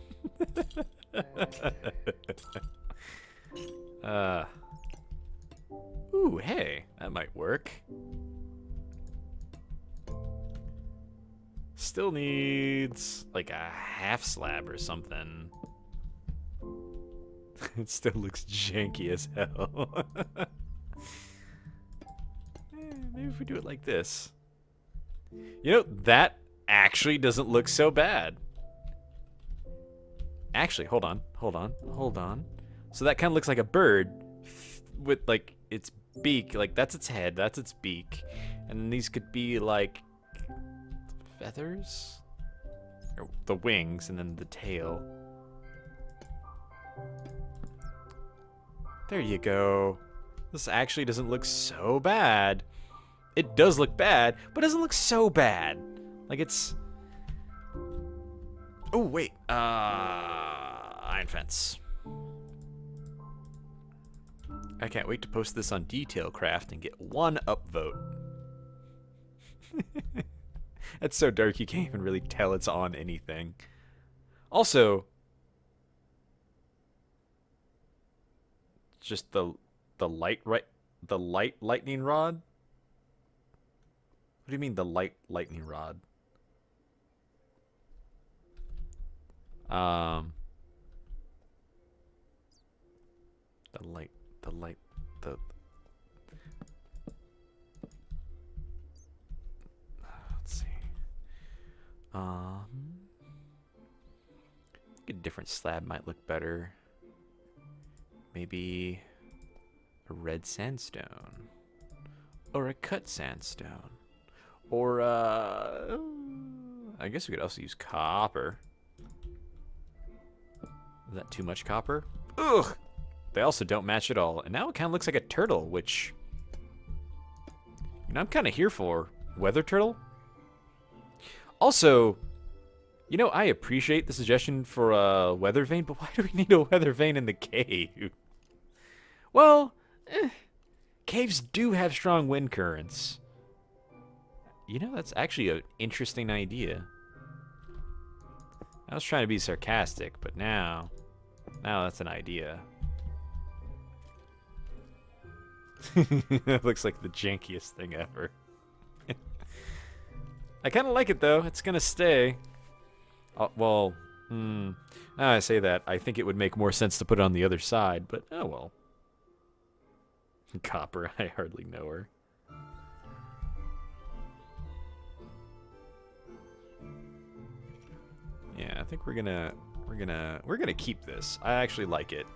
Ooh, hey, that might work. Still needs like a half slab or something. It still looks janky as hell. Maybe if we do it like this. You know, that actually doesn't look so bad. Actually, hold on. So that kind of looks like a bird with like its beak. Like that's its head, that's its beak. And then these could be like feathers? Or the wings and then the tail. There you go. This actually doesn't look so bad. It does look bad, but it doesn't look so bad. Like it's... Oh, wait. Iron fence. I can't wait to post this on Detail Craft and get 1 upvote. It's so dark you can't even really tell it's on anything. Also, just the lightning rod? What do you mean the lightning rod? Let's see. A different slab might look better. Maybe a red sandstone. Or a cut sandstone. Or, I guess we could also use copper. Is that too much copper? Ugh! They also don't match at all. And now it kind of looks like a turtle, which... You know, I'm kind of here for. Weather turtle? Also, you know, I appreciate the suggestion for a weather vane, but why do we need a weather vane in the cave? Well, caves do have strong wind currents. You know, that's actually an interesting idea. I was trying to be sarcastic, but now that's an idea. That looks like the jankiest thing ever. I kind of like it, though. It's going to stay. Well, now I say that, I think it would make more sense to put it on the other side, but oh well. Copper, I hardly know her. Yeah, I think we're gonna keep this. I actually like it.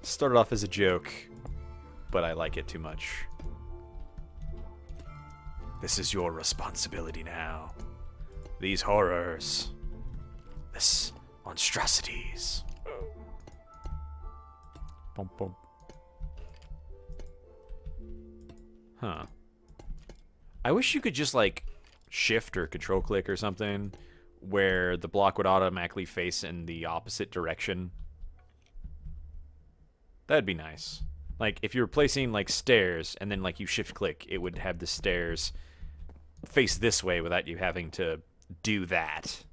Started off as a joke, but I like it too much. This is your responsibility now. These horrors. Monstrosities. Bum, bum. Huh. I wish you could just, like, shift or control click or something where the block would automatically face in the opposite direction. That'd be nice. Like, if you were placing, like, stairs and then, like, you shift click, it would have the stairs face this way without you having to do that.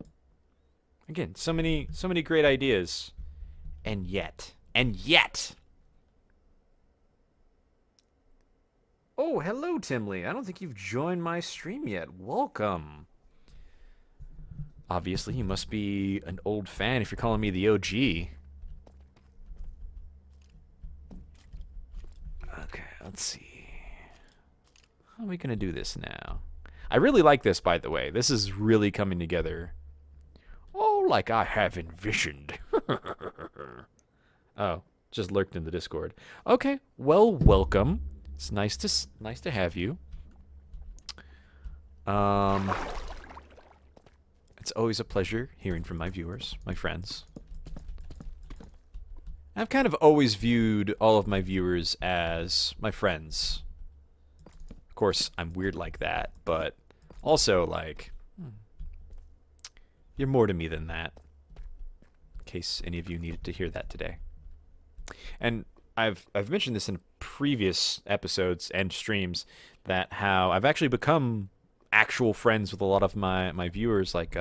Again, so many great ideas. And yet. Oh, hello, Timley. I don't think you've joined my stream yet. Welcome. Obviously, you must be an old fan if you're calling me the OG. Okay, let's see. How are we going to do this now? I really like this, by the way. This is really coming together. Oh, like I have envisioned. Oh, just lurked in the Discord. Okay, well, welcome. It's nice to have you. It's always a pleasure hearing from my viewers, my friends. I've kind of always viewed all of my viewers as my friends. Of course, I'm weird like that, but also, like, you're more to me than that. In case any of you needed to hear that today. And I've mentioned this in previous episodes and streams that how I've actually become actual friends with a lot of my viewers, like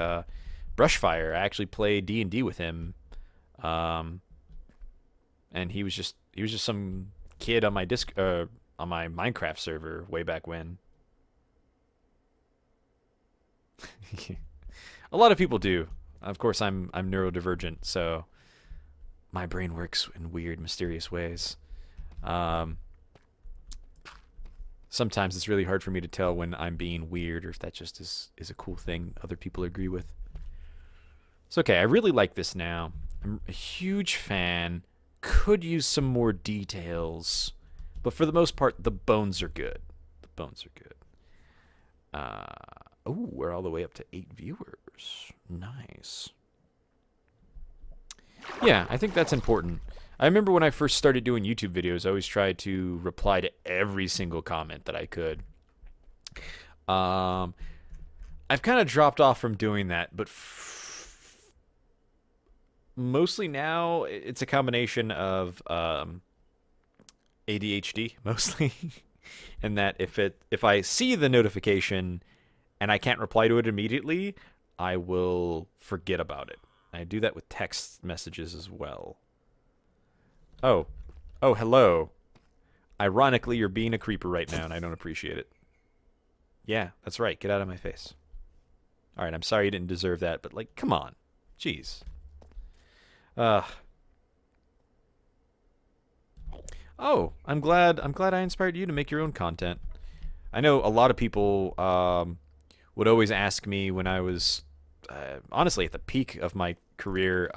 Brushfire. I actually played D&D with him. And he was just some kid on my on my Minecraft server way back when. A lot of people do. Of course, I'm neurodivergent, so my brain works in weird, mysterious ways. Sometimes it's really hard for me to tell when I'm being weird or if that just is a cool thing other people agree with. It's okay. I really like this now. I'm a huge fan. Could use some more details, but for the most part, the bones are good. The bones are good. Oh, we're all the way up to 8 viewers. Nice. Yeah, I think that's important. I remember when I first started doing YouTube videos, I always tried to reply to every single comment that I could. I've kind of dropped off from doing that, but mostly now it's a combination of ADHD, mostly. And that if I see the notification and I can't reply to it immediately, I will forget about it. I do that with text messages as well. Oh, hello. Ironically, you're being a creeper right now, and I don't appreciate it. Yeah, that's right. Get out of my face. All right, I'm sorry you didn't deserve that, but, like, come on. Jeez. Oh, I'm glad I inspired you to make your own content. I know a lot of people would always ask me when I was honestly at the peak of my career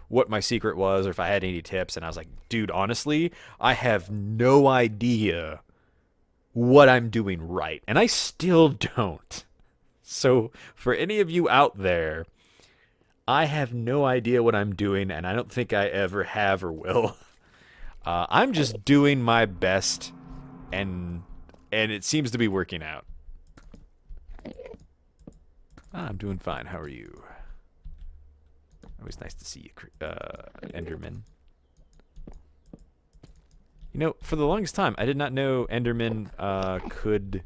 what my secret was or if I had any tips, and I was like, dude, honestly, I have no idea what I'm doing right, and I still don't. So for any of you out there, I have no idea what I'm doing, and I don't think I ever have or will. I'm just doing my best, and it seems to be working out. I'm doing fine. How are you? Always nice to see you, Enderman. You know, for the longest time, I did not know Endermen could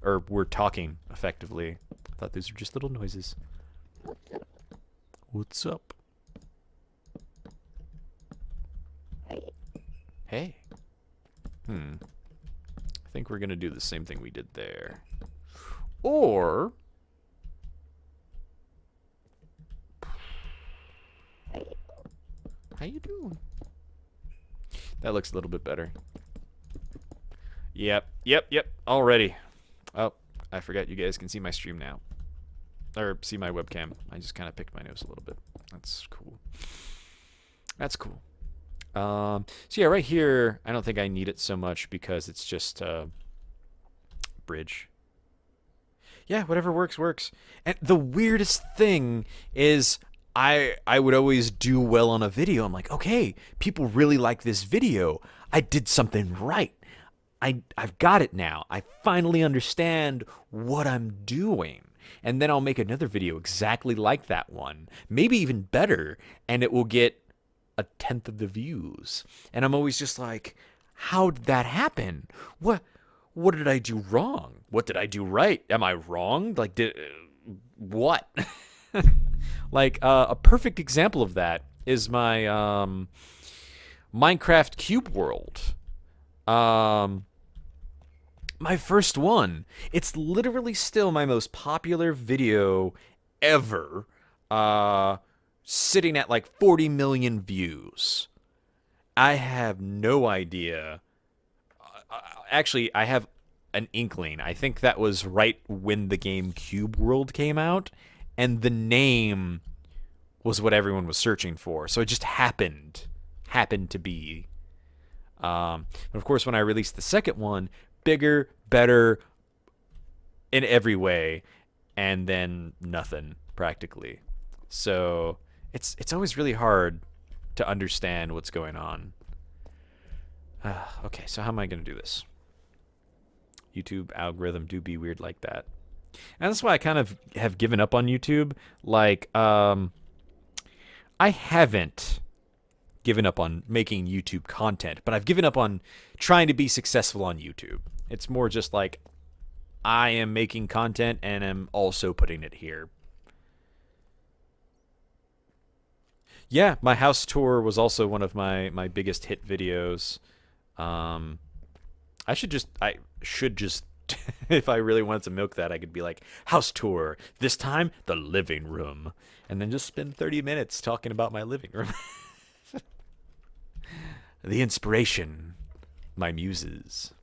or were talking effectively. I thought these were just little noises. What's up? Hey. I think we're gonna do the same thing we did there. Or how you doing? That looks a little bit better. Yep. Already. Oh, I forgot you guys can see my stream now. Or see my webcam. I just kind of picked my nose a little bit. That's cool. That's cool. So yeah, right here, I don't think I need it so much because it's just bridge. Yeah, whatever works, works. And the weirdest thing is I would always do well on a video. I'm like, okay, people really like this video. I did something right. I've got it now. I finally understand what I'm doing. And then I'll make another video exactly like that one, maybe even better, and it will get a tenth of the views. And I'm always just like, how did that happen? What did I do wrong? What did I do right? Am I wrong? Like, what? Like, a perfect example of that is my Minecraft Cube World. My first one. It's literally still my most popular video ever. Sitting at like 40 million views. I have no idea. Actually, I have an inkling. I think that was right when the game Cube World came out, and the name was what everyone was searching for. So it just happened to be. But of course, when I released the second one, bigger, better in every way, and then nothing practically. So it's always really hard to understand what's going on. Okay, so how am I going to do this? YouTube algorithm do be weird like that. And that's why I kind of have given up on YouTube. Like, I haven't given up on making YouTube content, but I've given up on trying to be successful on YouTube. It's more just like, I am making content and am also putting it here. Yeah, my house tour was also one of my biggest hit videos. I should just if I really wanted to milk that, I could be like, house tour, this time the living room, and then just spend 30 minutes talking about my living room. The inspiration, my muses.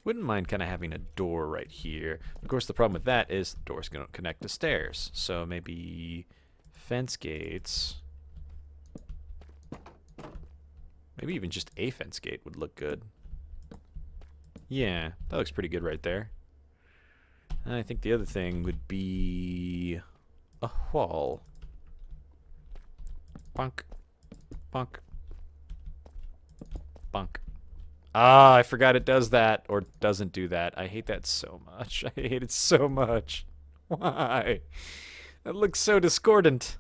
Wouldn't mind kind of having a door right here. Of course, the problem with that is the door's going to connect to stairs. So maybe fence gates. Maybe even just a fence gate would look good. Yeah, that looks pretty good right there. And I think the other thing would be a wall. Bonk. Bonk. Bonk. Ah, I forgot it does that, or doesn't do that. I hate that so much. I hate it so much. Why? That looks so discordant.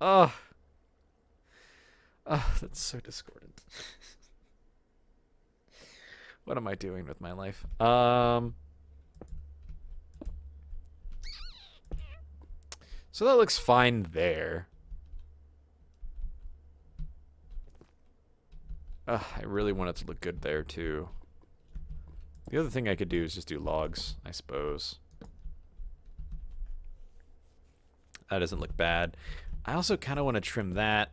Oh. Oh, that's so discordant. What am I doing with my life? So that looks fine there. I really want it to look good there, too. The other thing I could do is just do logs, I suppose. That doesn't look bad. I also kind of want to trim that.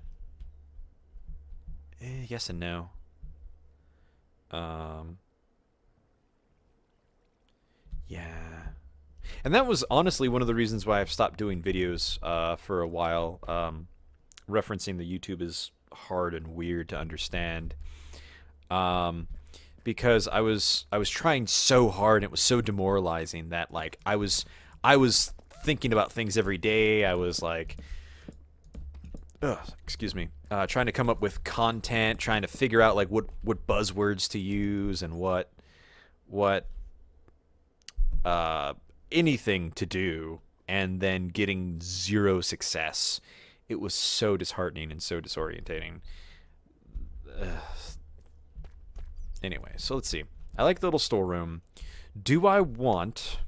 Yes and no. Yeah. And that was honestly one of the reasons why I've stopped doing videos for a while. Referencing the YouTube is hard and weird to understand. Because I was trying so hard and it was so demoralizing that like I was thinking about things every day. I was like, excuse me, trying to come up with content, trying to figure out like what buzzwords to use and what anything to do, and then getting zero success. It was so disheartening and so disorientating. Anyway, so let's see. I like the little storeroom. Do I want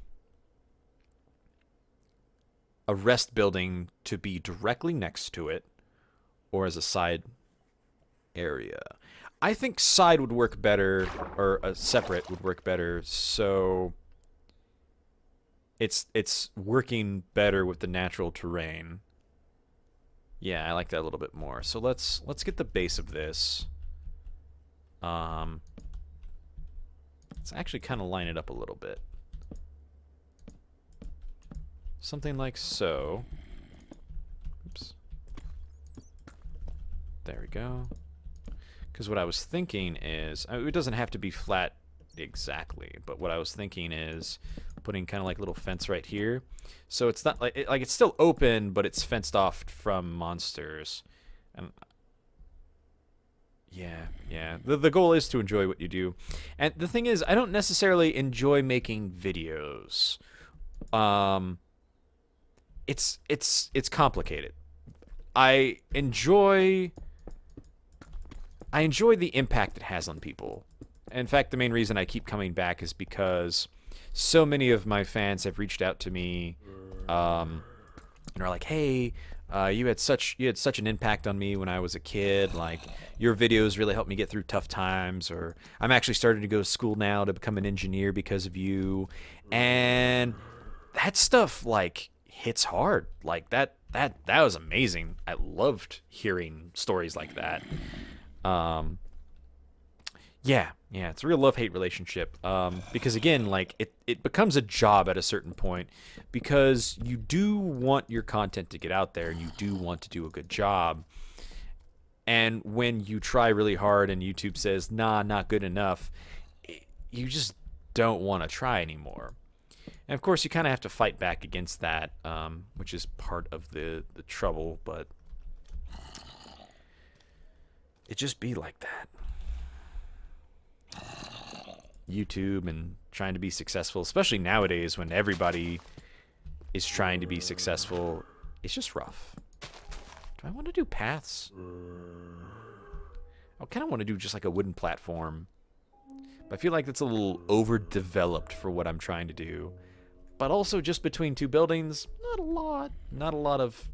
a rest building to be directly next to it or as a side area? I think side would work better, or a separate would work better, so it's working better with the natural terrain. Yeah, I like that a little bit more. So let's get the base of this. Let's actually kind of line it up a little bit. Something like so. Oops. There we go. Because what I was thinking is, it doesn't have to be flat exactly. But what I was thinking is putting kind of like a little fence right here, so it's not like it's still open, but it's fenced off from monsters. And yeah. The goal is to enjoy what you do, and the thing is, I don't necessarily enjoy making videos. Um, it's complicated. I enjoy the impact it has on people. In fact, the main reason I keep coming back is because so many of my fans have reached out to me, and are like, "Hey, you had such an impact on me when I was a kid. Like, your videos really helped me get through tough times. Or I'm actually starting to go to school now to become an engineer because of you." And that stuff like hits hard. Like that was amazing. I loved hearing stories like that. Um, yeah, it's a real love-hate relationship. Because again, like it becomes a job at a certain point, because you do want your content to get out there and you do want to do a good job. And when you try really hard and YouTube says, "Nah, not good enough," you just don't want to try anymore. And of course, you kind of have to fight back against that, which is part of the trouble. But it just be like that. YouTube and trying to be successful, especially nowadays when everybody is trying to be successful, it's just rough. Do I want to do paths? I kind of want to do just like a wooden platform. But I feel like that's a little overdeveloped for what I'm trying to do. But also just between two buildings, not a lot of,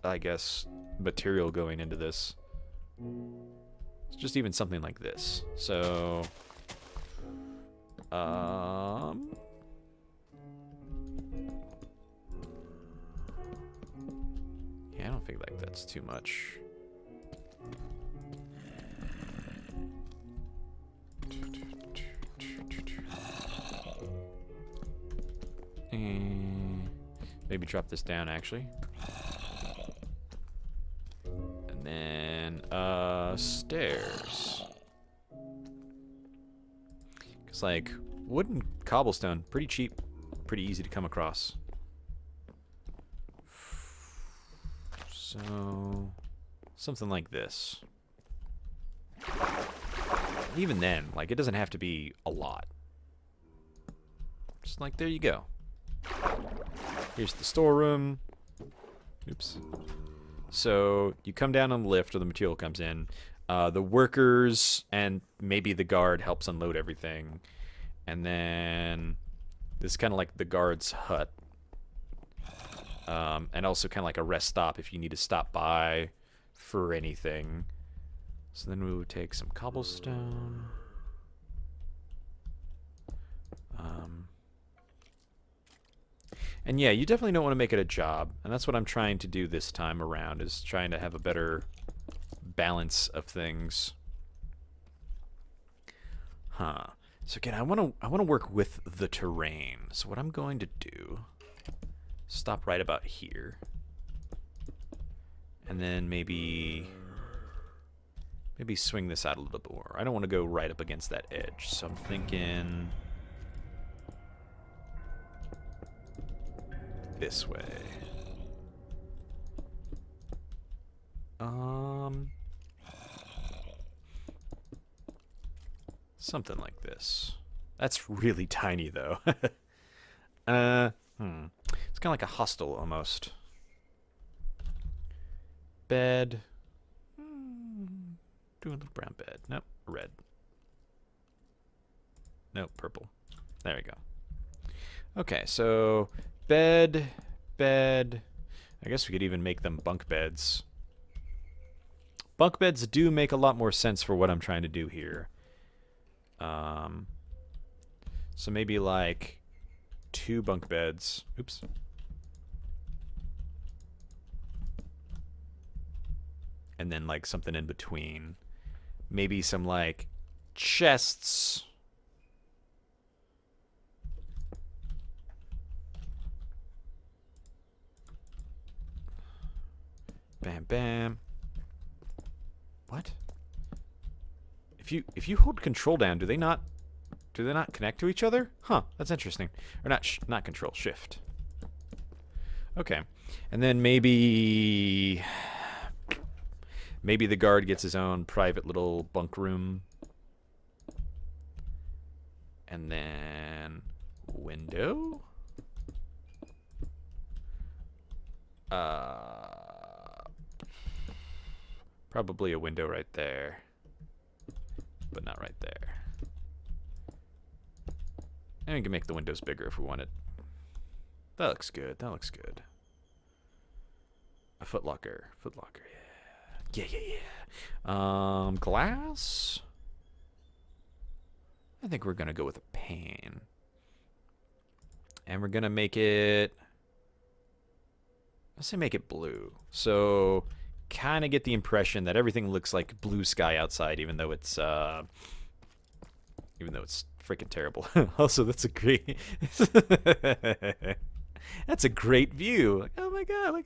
I guess, material going into this. It's just even something like this. So, yeah, I don't think like that's too much. And maybe drop this down actually. And then stairs. Cause like wooden cobblestone, pretty cheap, pretty easy to come across. So something like this. Even then, like it doesn't have to be a lot. Just like there you go. Here's the storeroom. Oops. So you come down on the lift where the material comes in. The workers and maybe the guard helps unload everything. And then this is kind of like the guard's hut. And also kind of like a rest stop if you need to stop by for anything. So then we would take some cobblestone. And yeah, you definitely don't want to make it a job. And that's what I'm trying to do this time around, is trying to have a better balance of things. Huh. So again, I want to work with the terrain. So what I'm going to do, stop right about here. And then maybe swing this out a little bit more. I don't want to go right up against that edge. So I'm thinking this way. Something like this. That's really tiny though. It's kind of like a hostel almost. Bed. Do a little brown bed. Nope, red. Nope, purple. There we go. Okay, so bed. I guess we could even make them bunk beds. Bunk beds do make a lot more sense for what I'm trying to do here. So maybe like 2 bunk beds. Oops. And then like something in between. Maybe some like chests. Bam, bam. What? If you hold control down, do they not connect to each other? Huh, that's interesting. Or not control, shift. Okay. And then maybe the guard gets his own private little bunk room. And then window. Probably a window right there. But not right there. And we can make the windows bigger if we want it. That looks good. That looks good. A footlocker. Footlocker, yeah. Yeah. Glass? I think we're going to go with a pane. And we're going to make it... Let's say make it blue. So, kind of get the impression that everything looks like blue sky outside, even though it's freaking terrible. Also, that's a great... That's a great view. Like, oh my god, look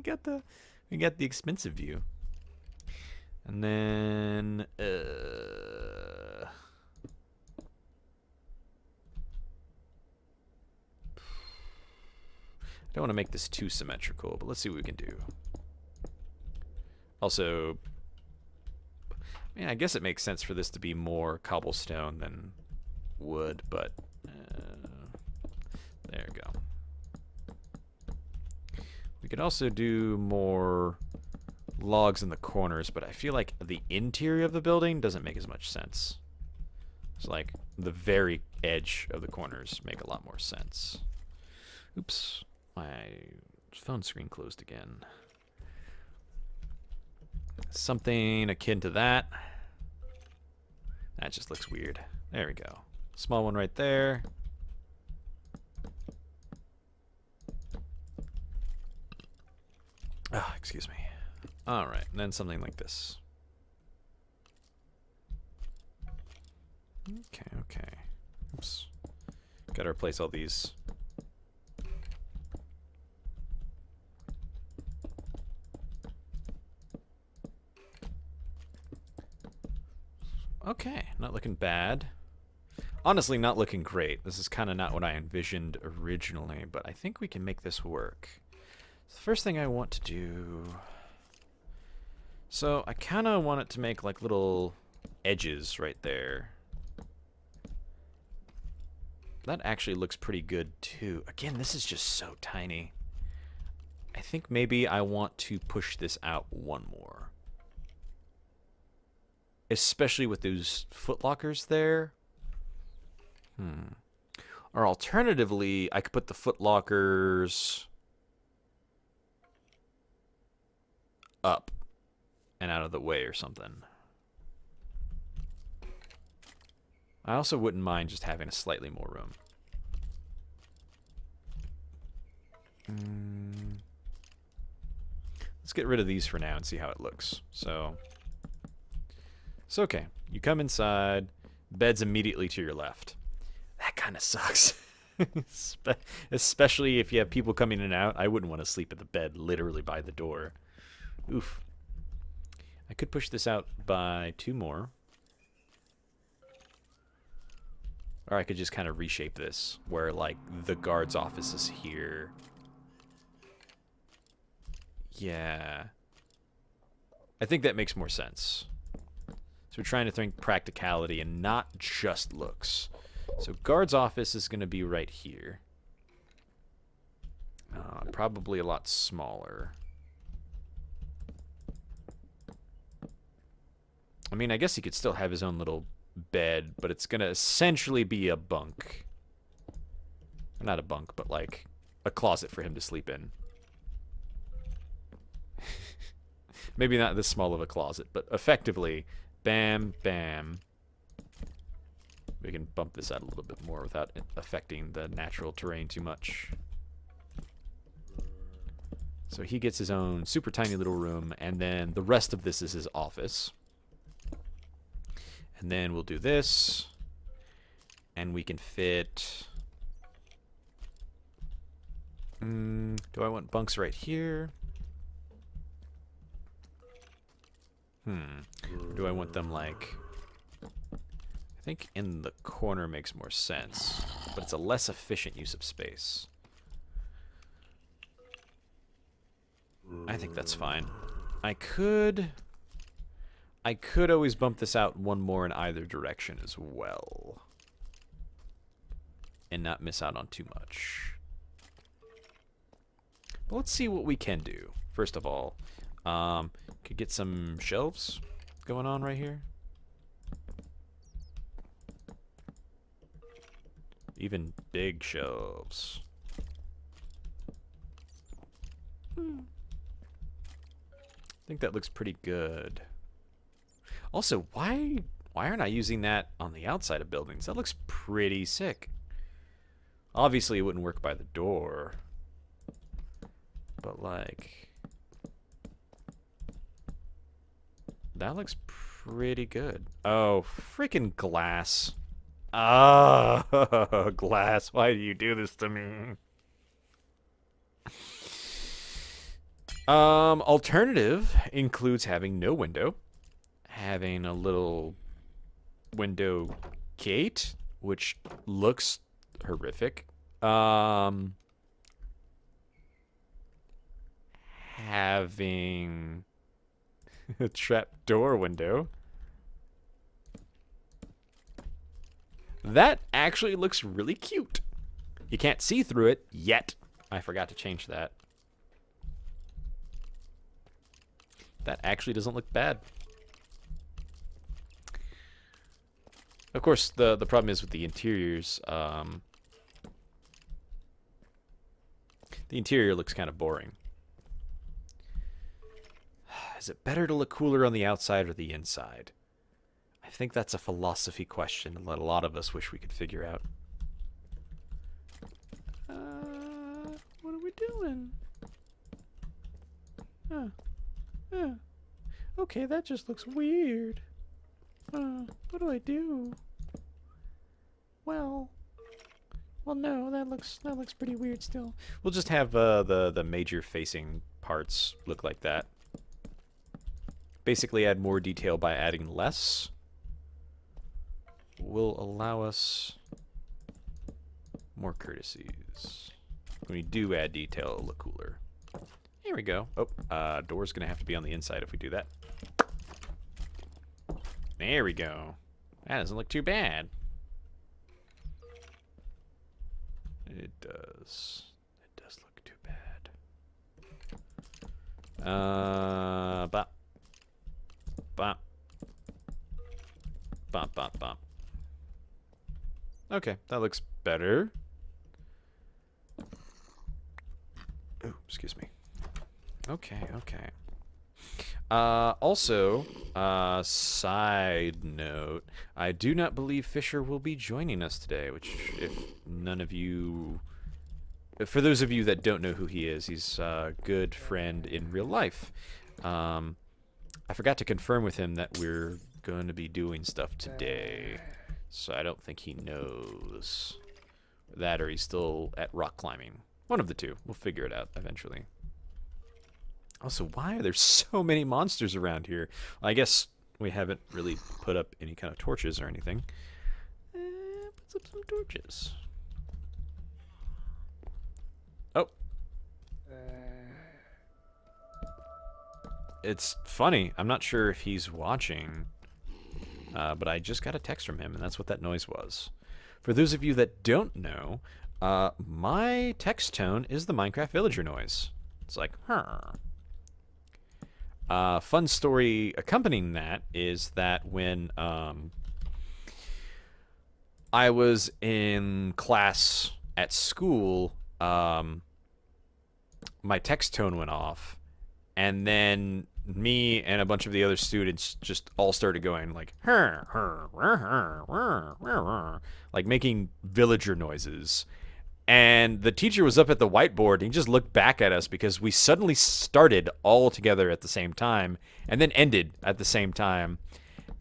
at that. We got the expensive view. And then I don't want to make this too symmetrical, but let's see what we can do. Also, I mean, I guess it makes sense for this to be more cobblestone than wood, but there we go. We could also do more logs in the corners, but I feel like the interior of the building doesn't make as much sense. It's like the very edge of the corners make a lot more sense. Oops, my phone screen closed again. Something akin to that. That just looks weird. There we go. Small one right there. Oh, excuse me. All right, and then something like this. Okay. Oops. Gotta replace all these. Okay, not looking bad. Honestly, not looking great. This is kind of not what I envisioned originally, but I think we can make this work. So the first thing I want to do... So, I kind of want it to make like little edges right there. That actually looks pretty good too. Again, this is just so tiny. I think maybe I want to push this out one more. Especially with those footlockers there. Or alternatively, I could put the footlockers up and out of the way or something. I also wouldn't mind just having a slightly more room. Let's get rid of these for now and see how it looks. So, it's okay. You come inside, bed's immediately to your left. That kind of sucks. Especially if you have people coming in and out. I wouldn't want to sleep at the bed literally by the door. Oof. I could push this out by 2 more. Or I could just kind of reshape this, where like the guard's office is here. Yeah. I think that makes more sense. So we're trying to think practicality and not just looks. So guard's office is going to be right here. Probably a lot smaller. I mean, I guess he could still have his own little bed, but it's going to essentially be a bunk. Not a bunk, but like a closet for him to sleep in. Maybe not this small of a closet, but effectively, bam, bam. We can bump this out a little bit more without affecting the natural terrain too much. So he gets his own super tiny little room, and then the rest of this is his office. And then we'll do this, and we can fit... do I want bunks right here? Or do I want them like... I think in the corner makes more sense, but it's a less efficient use of space. I think that's fine. I could always bump this out one more in either direction as well. And not miss out on too much. But let's see what we can do. First of all, could get some shelves going on right here. Even big shelves. I think that looks pretty good. Also, why aren't I using that on the outside of buildings? That looks pretty sick. Obviously, it wouldn't work by the door. But, like... that looks pretty good. Oh, freaking glass. Ah, glass. Why do you do this to me? Alternative includes having no window. Having a little window gate, which looks horrific. Having a trap door window. That actually looks really cute. You can't see through it yet. I forgot to change that. That actually doesn't look bad. Of course, the problem is with the interiors. The interior looks kind of boring. Is it better to look cooler on the outside or the inside? I think that's a philosophy question that a lot of us wish we could figure out. What are we doing? Okay, that just looks weird. What do I do? Well, no, that looks pretty weird still. We'll just have the major facing parts look like that. Basically, add more detail by adding less. Will allow us more courtesies. When we do add detail, it'll look cooler. Here we go. Oh, door's gonna have to be on the inside if we do that. There we go. That doesn't look too bad. It does. It does look too bad. Bop. Bop. Bop, bop, bop. Okay, that looks better. Oh, excuse me. Okay, okay. Also, side note, I do not believe Fisher will be joining us today, which, if none of you... For those of you that don't know who he is, he's a good friend in real life. I forgot to confirm with him that we're going to be doing stuff today, so I don't think he knows that, or he's still at rock climbing. One of the two. We'll figure it out eventually. Also, why are there so many monsters around here? Well, I guess we haven't really put up any kind of torches or anything. Put up some torches. Oh. It's funny. I'm not sure if he's watching, but I just got a text from him, and that's what that noise was. For those of you that don't know, my text tone is the Minecraft villager noise. It's like, fun story accompanying that is that when I was in class at school, my text tone went off, and then me and a bunch of the other students just all started going like, like making villager noises. And the teacher was up at the whiteboard, and he just looked back at us because we suddenly started all together at the same time and then ended at the same time.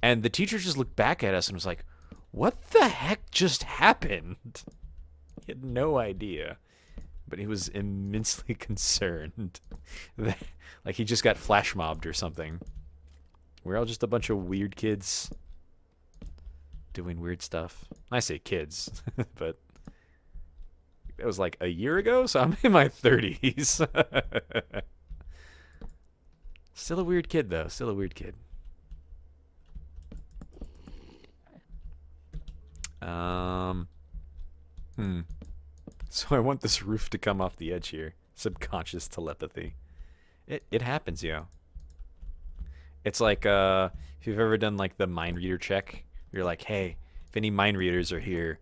And the teacher just looked back at us and was like, what the heck just happened? He had no idea. But he was immensely concerned. Like he just got flash mobbed or something. We're all just a bunch of weird kids doing weird stuff. I say kids, but it was like a year ago, so I'm in my 30s. Still a weird kid, though. Still a weird kid. So I want this roof to come off the edge here. Subconscious telepathy. It happens, yo. It's like if you've ever done like the mind reader check, you're like, hey, if any mind readers are here,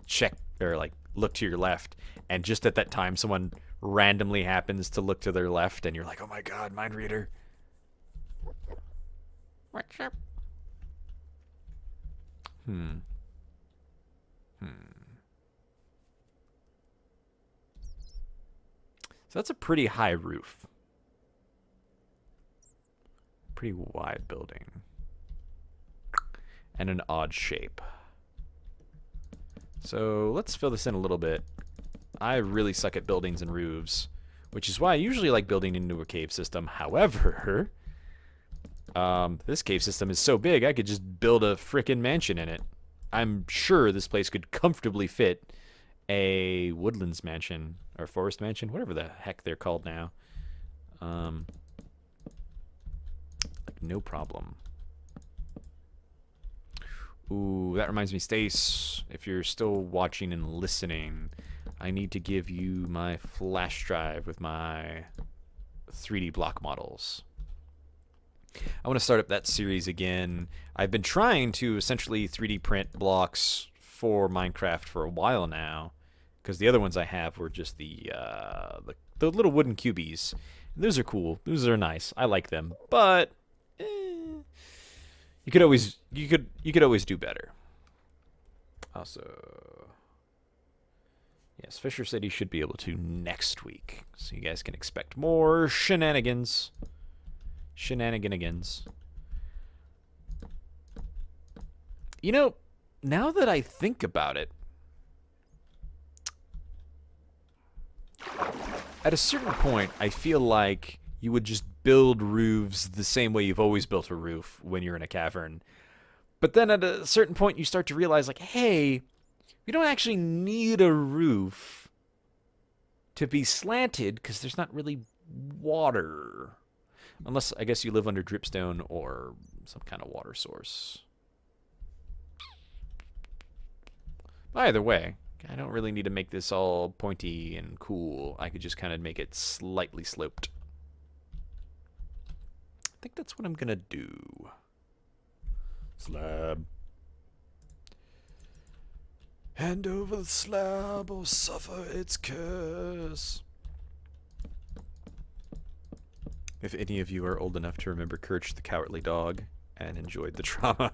check or like look to your left, and just at that time someone randomly happens to look to their left, and you're like, oh my god, mind reader. What's up? So that's a pretty high roof. Pretty wide building. And an odd shape. So let's fill this in a little bit. I really suck at buildings and roofs, which is why I usually like building into a cave system. However, this cave system is so big I could just build a frickin' mansion in it. I'm sure this place could comfortably fit a woodlands mansion or forest mansion, whatever the heck they're called now. Like no problem. Ooh, that reminds me, Stace, if you're still watching and listening, I need to give you my flash drive with my 3D block models. I want to start up that series again. I've been trying to essentially 3D print blocks for Minecraft for a while now, because the other ones I have were just the little wooden cubies. And those are cool. Those are nice. I like them, but you could always do better. Also, yes, Fisher said he should be able to next week, so you guys can expect more shenanigans. Shenaniganigans. You know, now that I think about it, at a certain point, I feel like you would just build roofs the same way you've always built a roof when you're in a cavern. But then at a certain point, you start to realize, like, hey, we don't actually need a roof to be slanted because there's not really water. Unless, I guess, you live under dripstone or some kind of water source. Either way, I don't really need to make this all pointy and cool. I could just kind of make it slightly sloped. I think that's what I'm going to do. Slab. Hand over the slab or suffer its curse. If any of you are old enough to remember Courage the Cowardly Dog and enjoyed the trauma.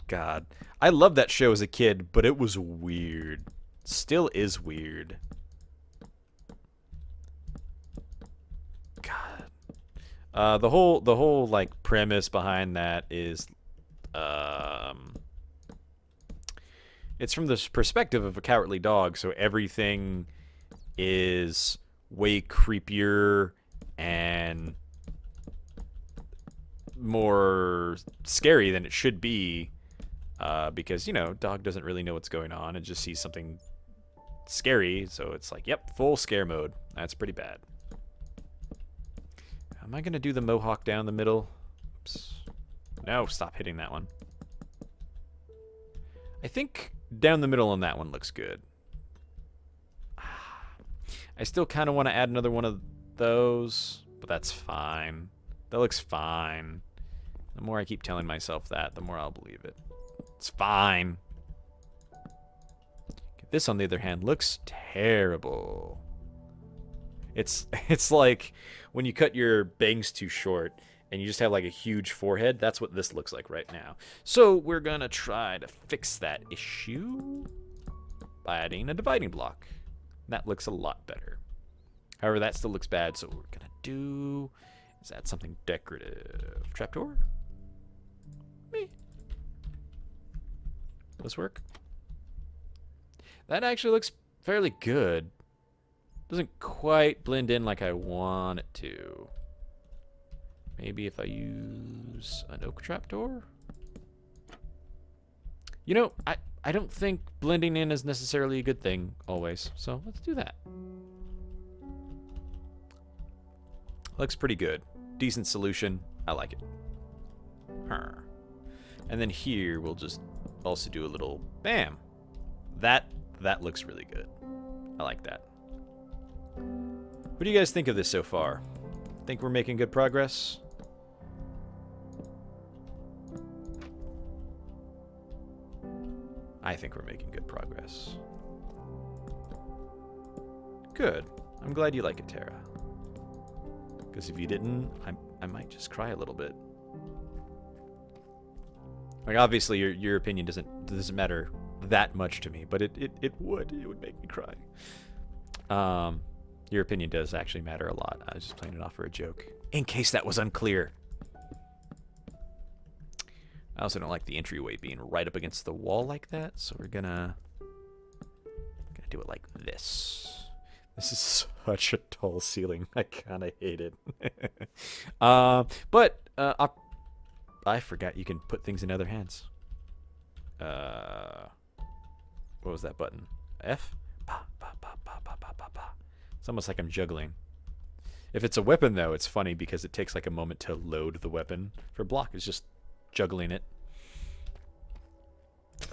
God. I loved that show as a kid, but it was weird. Still is weird. God. The whole like premise behind that is it's from the perspective of a cowardly dog, so everything is way creepier and more scary than it should be, because, you know, dog doesn't really know what's going on and just sees something scary, so it's like, yep, full scare mode. That's pretty bad. Am I gonna do the mohawk down the middle? Oops. No, stop hitting that one. I think down the middle on that one looks good. I still kind of want to add another one of those, but that's fine. That looks fine. The more I keep telling myself that, the more I'll believe it. It's fine. This, on the other hand, looks terrible. It's like when you cut your bangs too short and you just have like a huge forehead. That's what this looks like right now. So we're gonna try to fix that issue by adding a dividing block. That looks a lot better. However, that still looks bad, so what we're gonna do is add something decorative. Trapdoor? Me. Will this work? That actually looks fairly good. Doesn't quite blend in like I want it to. Maybe if I use an oak trapdoor? You know, I don't think blending in is necessarily a good thing always. So let's do that. Looks pretty good. Decent solution. I like it. And then here we'll just also do a little bam. That looks really good. I like that. What do you guys think of this so far? Think we're making good progress? I think we're making good progress. Good. I'm glad you like it, Tara. Because if you didn't, I might just cry a little bit. Like, obviously, your opinion doesn't matter that much to me, but it would make me cry. Your opinion does actually matter a lot. I was just playing it off for a joke, in case that was unclear. I also don't like the entryway being right up against the wall like that, so we're gonna do it like this. This is such a tall ceiling. I kind of hate it. But I forgot you can put things in other hands. What was that button? F? It's almost like I'm juggling. If it's a weapon, though, it's funny because it takes like a moment to load the weapon. For block, it's just juggling it.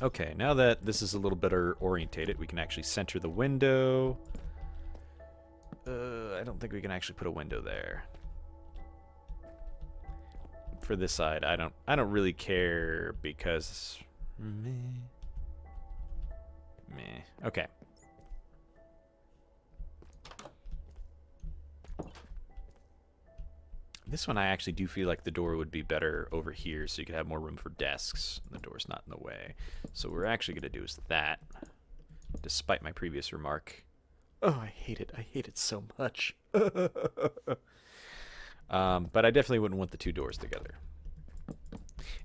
Okay, now that this is a little better orientated, we can actually center the window. I don't think we can actually put a window there. For this side, I don't really care because meh. Okay. This one I actually do feel like the door would be better over here so you could have more room for desks. And the door's not in the way. So what we're actually going to do is that, despite my previous remark. Oh, I hate it. I hate it so much. But I definitely wouldn't want the two doors together.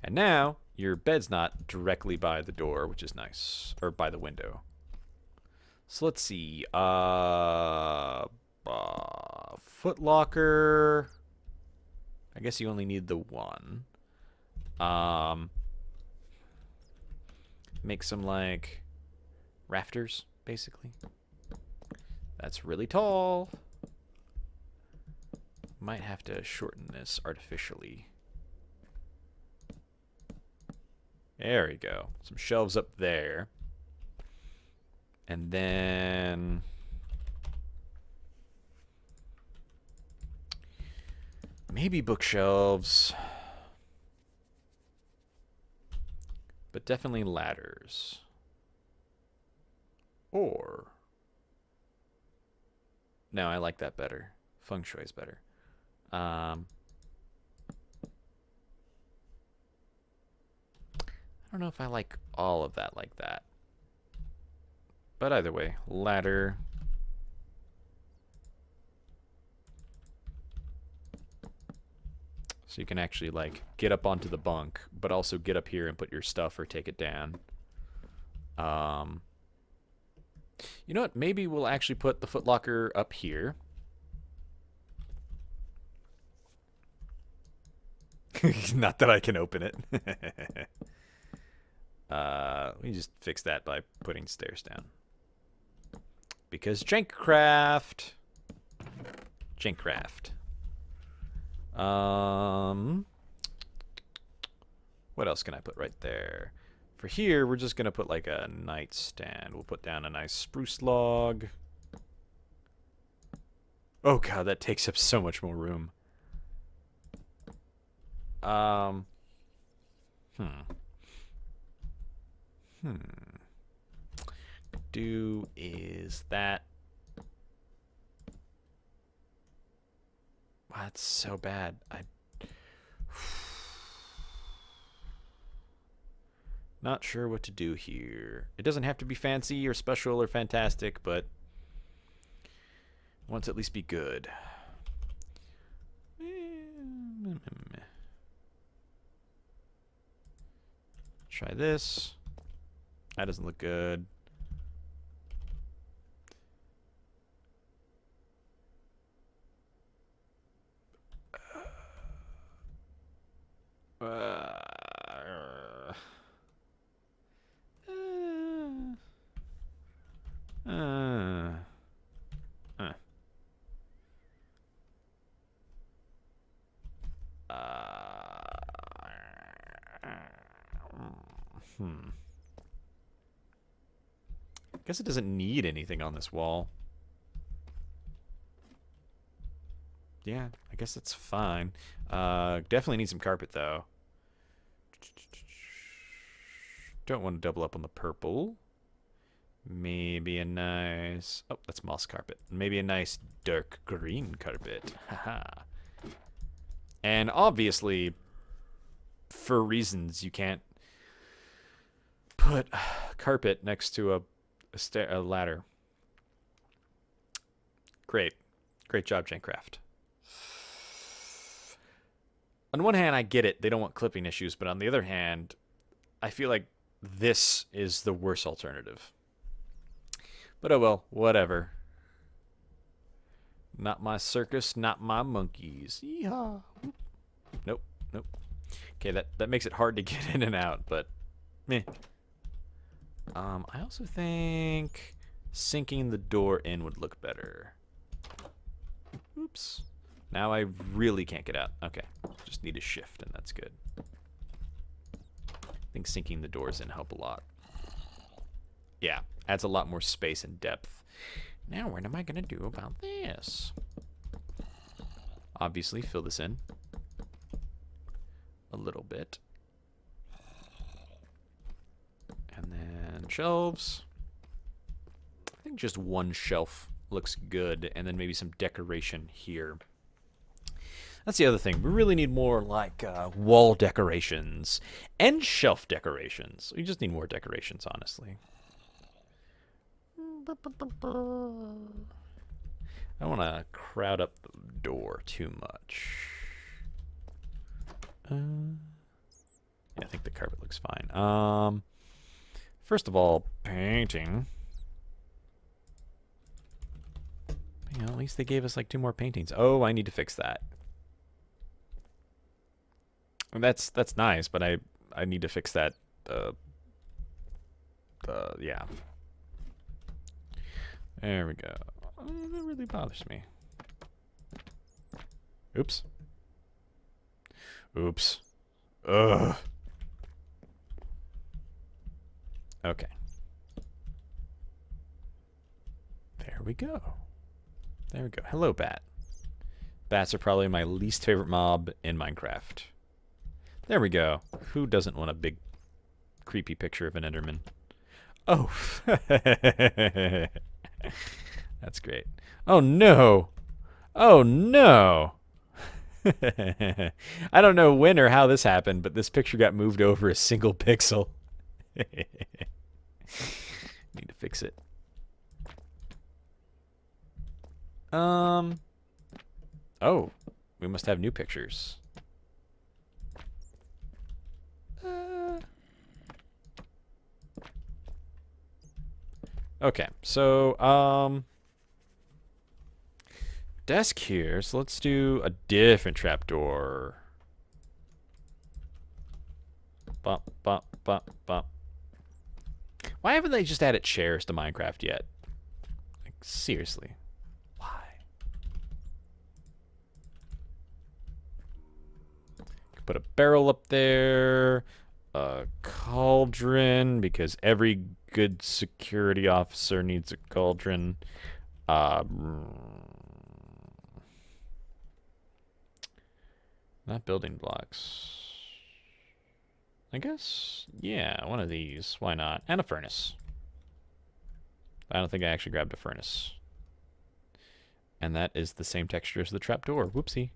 And now, your bed's not directly by the door, which is nice. Or by the window. So let's see. Foot locker. I guess you only need the one. Make some, like, rafters, basically. That's really tall. Might have to shorten this artificially. There we go. Some shelves up there. And then maybe bookshelves. But definitely ladders. Or no, I like that better. Feng Shui is better. I don't know if I like all of that like that. But either way, ladder. So you can actually, like, get up onto the bunk, but also get up here and put your stuff or take it down. You know what? Maybe we'll actually put the footlocker up here. Not that I can open it. Let me just fix that by putting stairs down. Because Jankcraft. What else can I put right there? For here, we're just going to put like a nightstand. We'll put down a nice spruce log. Oh god, that takes up so much more room. Do is that. Wow, that's so bad. Not sure what to do here. It doesn't have to be fancy or special or fantastic, but wants at least be good. Try this. That doesn't look good. Uh, uh, uh, uh. Guess it doesn't need anything on this wall. Yeah, I guess that's fine. Definitely need some carpet though. Don't want to double up on the purple. Maybe a nice... Oh, that's moss carpet. Maybe a nice dark green carpet. Haha. And obviously, for reasons, you can't put carpet next to a ladder. Great. Great job, Gencraft. On one hand, I get it. They don't want clipping issues. But on the other hand, I feel like this is the worst alternative. But oh well, whatever. Not my circus, not my monkeys. Yeehaw. Nope, nope. Okay, that makes it hard to get in and out, but meh. I also think sinking the door in would look better. Oops. Now I really can't get out. Okay, just need a shift, and that's good. I think sinking the doors in help a lot. Yeah, adds a lot more space and depth. Now, what am I going to do about this? Obviously, fill this in a little bit. And then shelves. I think just one shelf looks good, and then maybe some decoration here. That's the other thing. We really need more, like, wall decorations and shelf decorations. We just need more decorations, honestly. I don't want to crowd up the door too much. Yeah, I think the carpet looks fine. First of all, painting. You know, at least they gave us like 2 more paintings. Oh, I need to fix that. And that's nice, but I need to fix that. Yeah. There we go. That really bothers me. Oops. Oops. Ugh. Okay. There we go. There we go. Hello, bat. Bats are probably my least favorite mob in Minecraft. There we go. Who doesn't want a big, creepy picture of an Enderman? Oh. That's great. Oh, no. Oh, no. I don't know when or how this happened, but this picture got moved over a single pixel. Need to fix it. Oh, we must have new pictures. Okay, so, desk here, so let's do a different trapdoor. Bump, bump, bump, bump. Why haven't they just added chairs to Minecraft yet? Like, seriously. Why? Put a barrel up there. A cauldron, because every good security officer needs a cauldron. Not building blocks. I guess, yeah, one of these. Why not? And a furnace. I don't think I actually grabbed a furnace. And that is the same texture as the trapdoor. Whoopsie.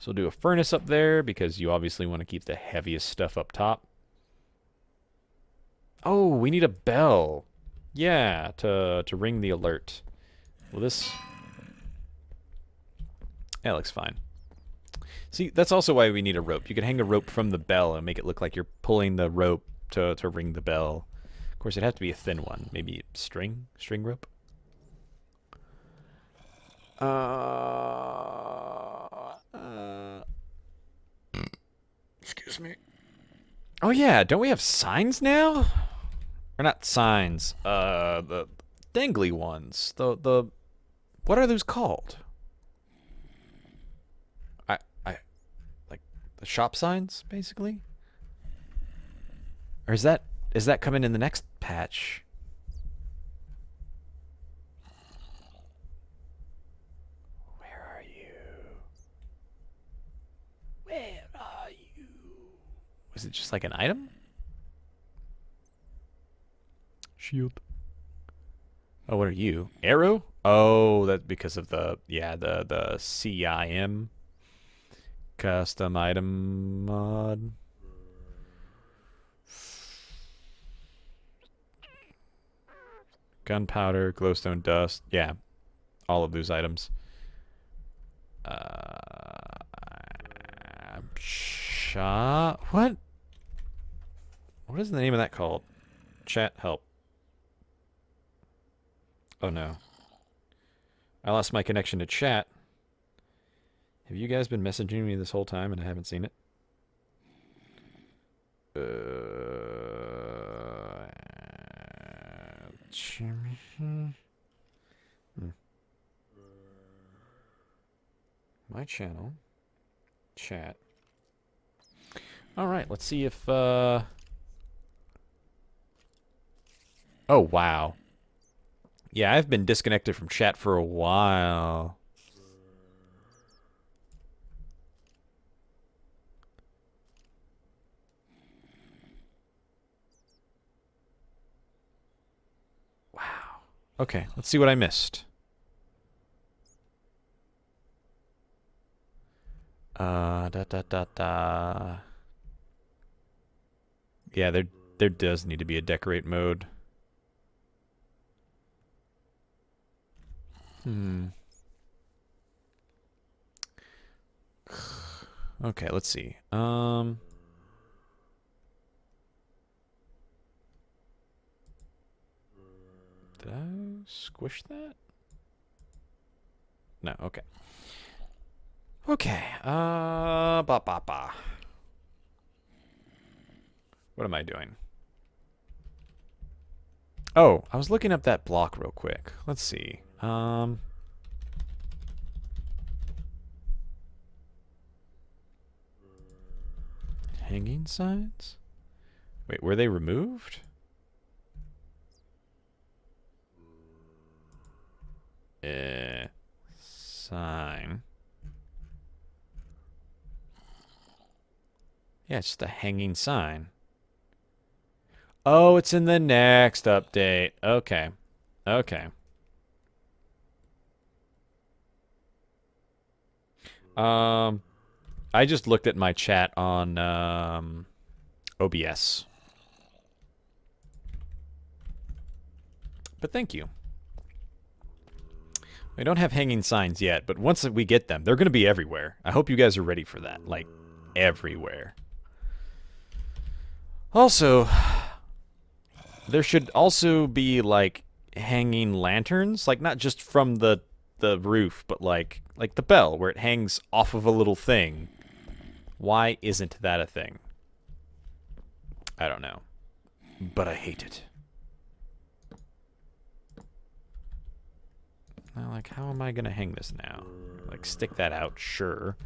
So we'll do a furnace up there, because you obviously want to keep the heaviest stuff up top. Oh, we need a bell. Yeah, to ring the alert. Well, this... Yeah, it looks fine. See, that's also why we need a rope. You can hang a rope from the bell and make it look like you're pulling the rope to ring the bell. Of course, it'd have to be a thin one. Maybe string rope? Excuse me. Oh yeah, don't we have signs now? Or not signs, the dangly ones. The what are those called? I like the shop signs, basically? Or is that coming in the next patch? Where are you? Where are you? Was it just like an item? Shield. Oh, what are you? Arrow? Oh, that's because of the CIM custom item mod. Gunpowder, glowstone dust. Yeah, all of those items. What? What is the name of that called? Chat, help. Oh no. I lost my connection to chat. Have you guys been messaging me this whole time and I haven't seen it? My channel. Chat. Alright, let's see if, Oh, wow. Yeah, I've been disconnected from chat for a while. Wow. Okay, let's see what I missed. Yeah, there does need to be a decorate mode. Okay, let's see. Did I squish that? No, okay. Okay, What am I doing? Oh, I was looking up that block real quick. Let's see. Hanging signs? Wait, were they removed? Sign. Yeah, it's just a hanging sign. Oh, it's in the next update. Okay. Okay. I just looked at my chat on OBS. But thank you. We don't have hanging signs yet, but once we get them, they're going to be everywhere. I hope you guys are ready for that. Like, everywhere. Also, there should also be, like, hanging lanterns. Like, not just from the roof, but like the bell, where it hangs off of a little thing. Why isn't that a thing? I don't know. But I hate it. Now, like, how am I gonna hang this now? Like, stick that out, sure.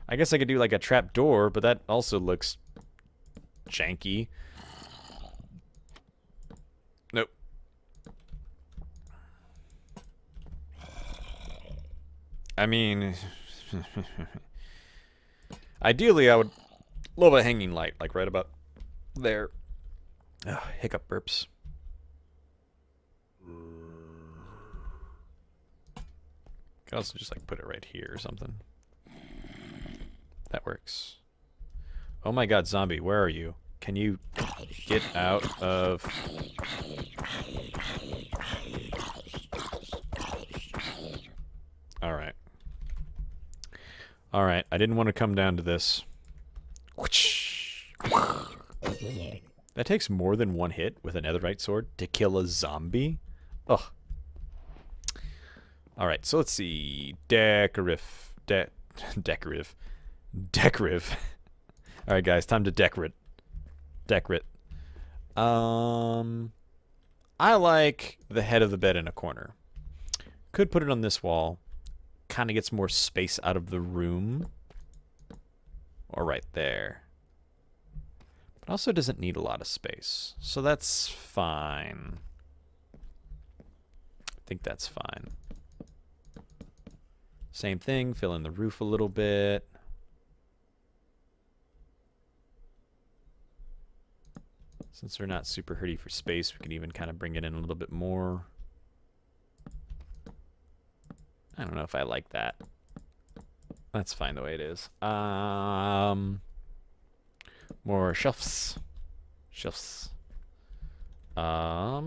I guess I could do, like, a trap door, but that also looks janky. Nope. I mean... ideally, I would love a hanging light, like, right about there. Ugh, hiccup burps. Could also just, like, put it right here or something. That works. Oh my god, zombie, where are you? Can you get out of... Alright. Alright, I didn't want to come down to this. That takes more than one hit with a netherite sword to kill a zombie? Ugh. Alright, so let's see. Decorative. All right, guys, time to decorate. Decorate. I like the head of the bed in a corner. Could put it on this wall. Kind of gets more space out of the room. Or right there. But also doesn't need a lot of space. So that's fine. I think that's fine. Same thing, fill in the roof a little bit. Since we're not super hurty for space, we can even kind of bring it in a little bit more. I don't know if I like that. That's fine the way it is. More shelves. Shelves. I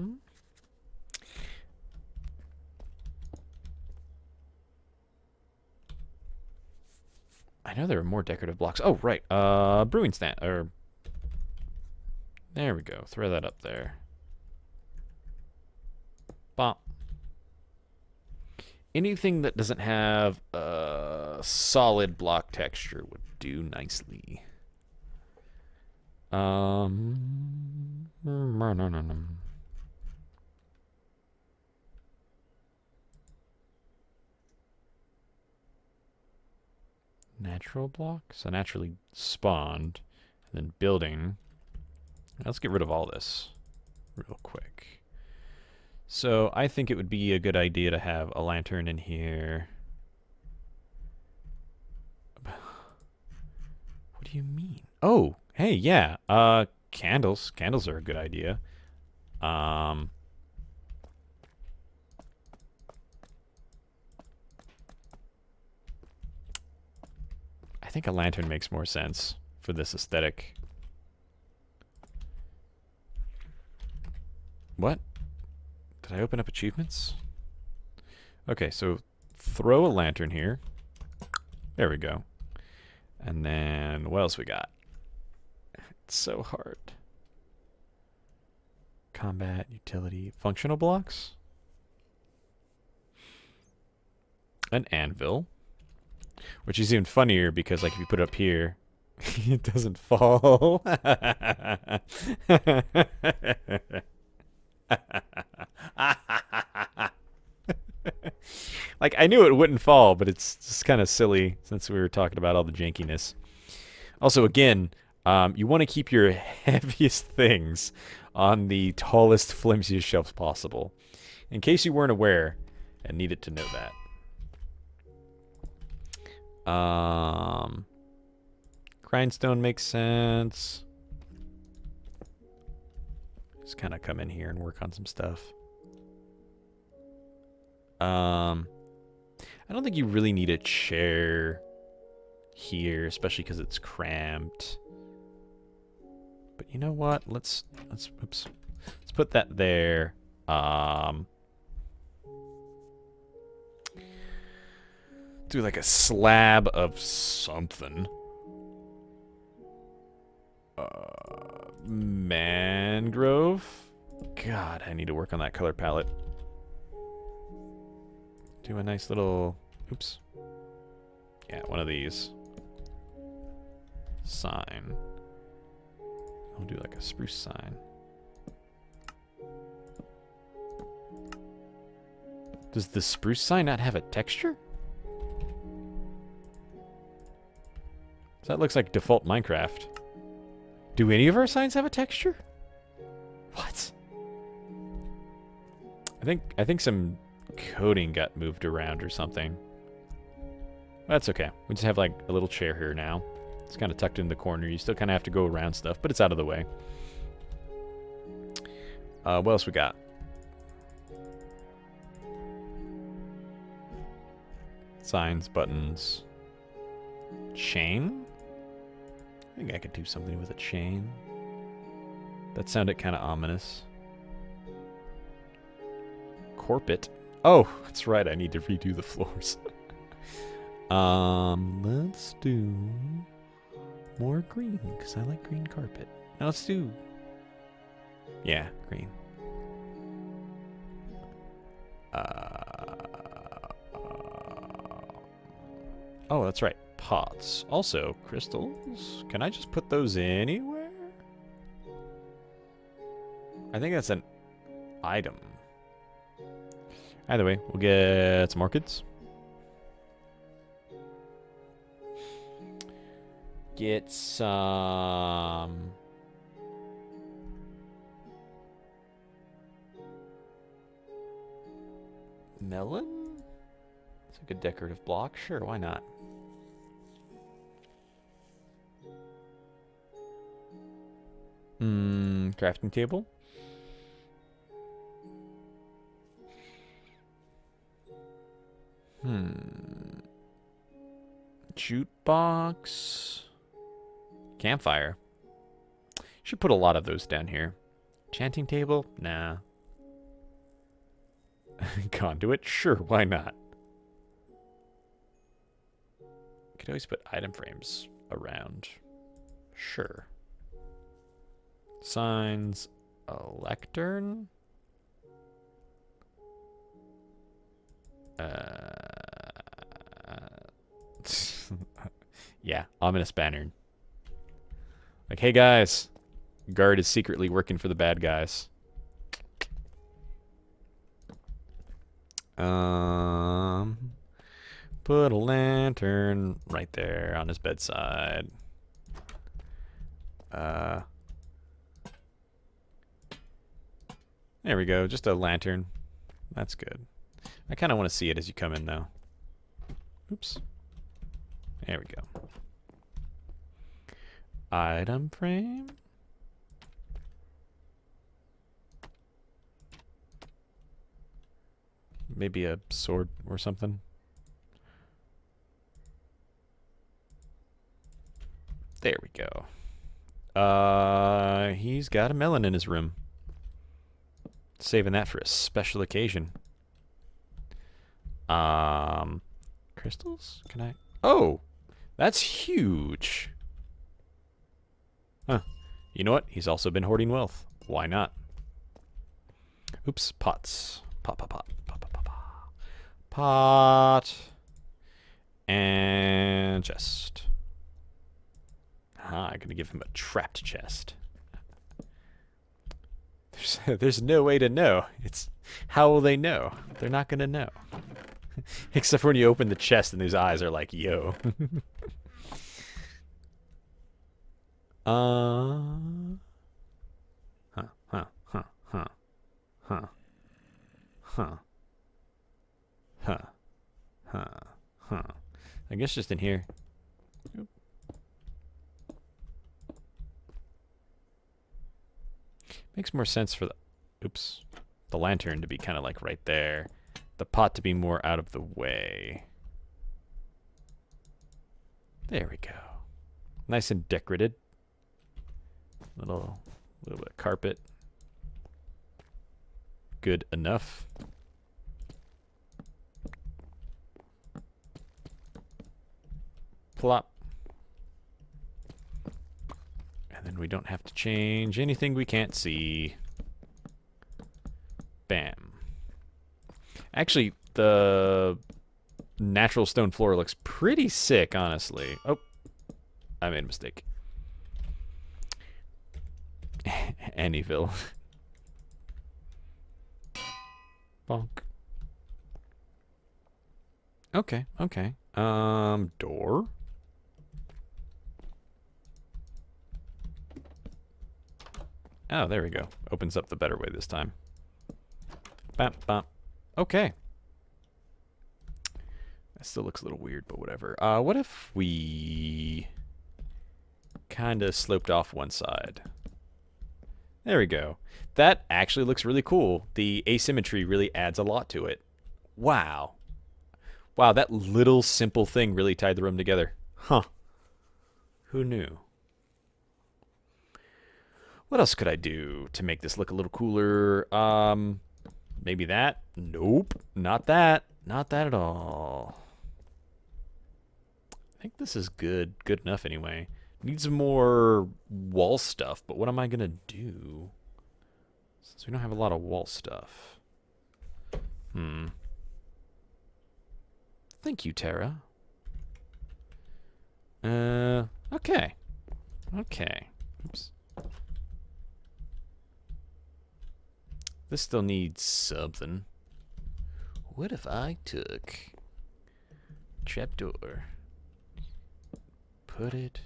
know there are more decorative blocks. Oh, right. Brewing stand. There we go. Throw that up there. Bop. Anything that doesn't have a solid block texture would do nicely. Natural block? So naturally spawned. And then building. Let's get rid of all this real quick. So I think it would be a good idea to have a lantern in here. What do you mean? Oh, hey, yeah. Candles. Candles are a good idea. I think a lantern makes more sense for this aesthetic. What? Did I open up achievements? Okay, so throw a lantern here. There we go. And then what else we got? It's so hard. Combat, utility, functional blocks. An anvil. Which is even funnier because like if you put it up here, it doesn't fall. Like, I knew it wouldn't fall, but it's just kind of silly since we were talking about all the jankiness. Also, again, you want to keep your heaviest things on the tallest, flimsiest shelves possible. In case you weren't aware and needed to know that. Grindstone makes sense. Just kind of come in here and work on some stuff. I don't think you really need a chair here, especially because it's cramped. But you know what? Let's put that there. Do like a slab of something. Mangrove? God, I need to work on that color palette. Do a nice little... Oops. Yeah, one of these. Sign. I'll do like a spruce sign. Does the spruce sign not have a texture? That looks like default Minecraft. Do any of our signs have a texture? What? I think some coding got moved around or something. That's okay. We just have like a little chair here now. It's kind of tucked in the corner. You still kind of have to go around stuff, but it's out of the way. What else we got? Signs, buttons. Chain? I think I could do something with a chain. That sounded kind of ominous. Carpet. Oh, that's right. I need to redo the floors. Let's do more green because I like green carpet. Now let's do, yeah, green. Oh, that's right. pots. Also, crystals. Can I just put those anywhere? I think that's an item. Either way, we'll get some orchids. Get some... melon? It's a good decorative block. Sure, why not? Crafting table. Jukebox. Campfire. Should put a lot of those down here. Chanting table? Nah. Conduit? Sure, why not? Could always put item frames around. Sure. Signs. A lectern? Yeah, ominous banner. Like, hey guys, guard is secretly working for the bad guys. Put a lantern right there on his bedside. There we go, just a lantern. That's good. I kind of want to see it as you come in, though. Oops. There we go. Item frame. Maybe a sword or something. There we go. He's got a melon in his room. Saving that for a special occasion. Crystals? Can I? Oh, that's huge. Huh. You know what? He's also been hoarding wealth. Why not? Oops. Pots. Pot, pot, pot. Pot, pot, pot, pot. Pot. And chest. I'm gonna give him a trapped chest. There's no way to know. It's how will they know? They're not gonna know. Except for when you open the chest and those eyes are like, yo. Huh, huh, huh, huh, huh, huh, huh, huh, huh. I guess just in here. Oop. Makes more sense for the, oops, the lantern to be kind of like right there. The pot to be more out of the way. There we go. Nice and decorated. Little bit of carpet. Good enough. Plop. And then we don't have to change anything we can't see. Bam. Actually, the natural stone floor looks pretty sick, honestly. Oh, I made a mistake. Annieville. Bonk. Okay, okay. Door. Oh, there we go. Opens up the better way this time. Bam, bam. Okay. That still looks a little weird, but whatever. What if we kind of sloped off one side? There we go. That actually looks really cool. The asymmetry really adds a lot to it. Wow. Wow, that little simple thing really tied the room together. Huh. Who knew? What else could I do to make this look a little cooler? Maybe that? Nope. Not that. Not that at all. I think this is good. Good enough anyway. Need some more wall stuff, but what am I going to do? Since we don't have a lot of wall stuff. Thank you, Tara. Okay. Okay. Oops. This still needs something. What if I took trapdoor, put it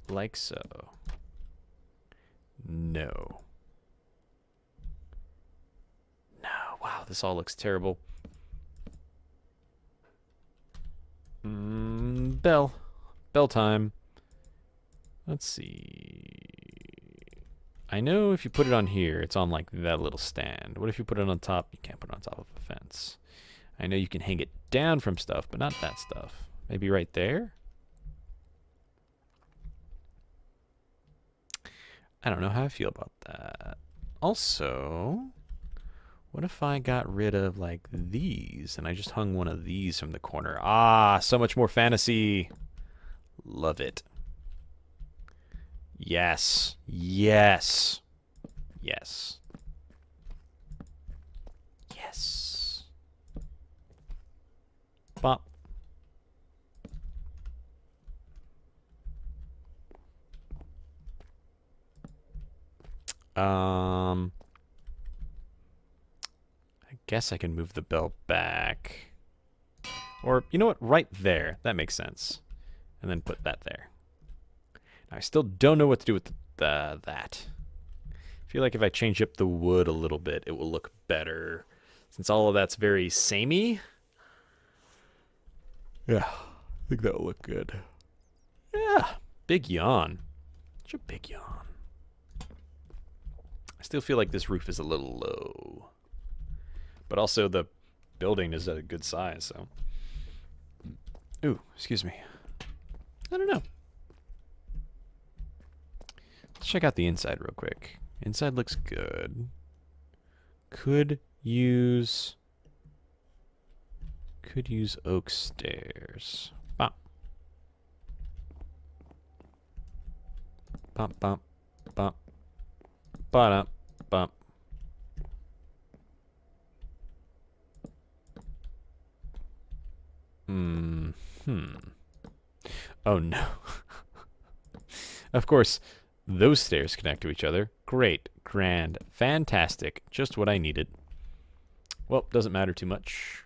like so? No. No. Wow, this all looks terrible. Bell. Bell time. Let's see. I know if you put it on here, it's on like that little stand. What if you put it on top? You can't put it on top of a fence. I know you can hang it down from stuff, but not that stuff. Maybe right there? I don't know how I feel about that. Also, what if I got rid of like these and I just hung one of these from the corner? Ah, so much more fantasy. Love it. Yes. Yes. Yes. Yes. Bop. I guess I can move the bell back. Or, you know what? Right there. That makes sense. And then put that there. Now, I still don't know what to do with that. I feel like if I change up the wood a little bit, it will look better. Since all of that's very samey. Yeah, I think that will look good. Yeah, big yawn. Such a big yawn. I still feel like this roof is a little low. But also the building is at a good size, so. Ooh, excuse me. I don't know. Let's check out the inside real quick. Inside looks good. Could use oak stairs. Bop. Bump, bump, bump. Bump, bump. Oh no. Of course, those stairs connect to each other. Great, grand, fantastic. Just what I needed. Well, doesn't matter too much.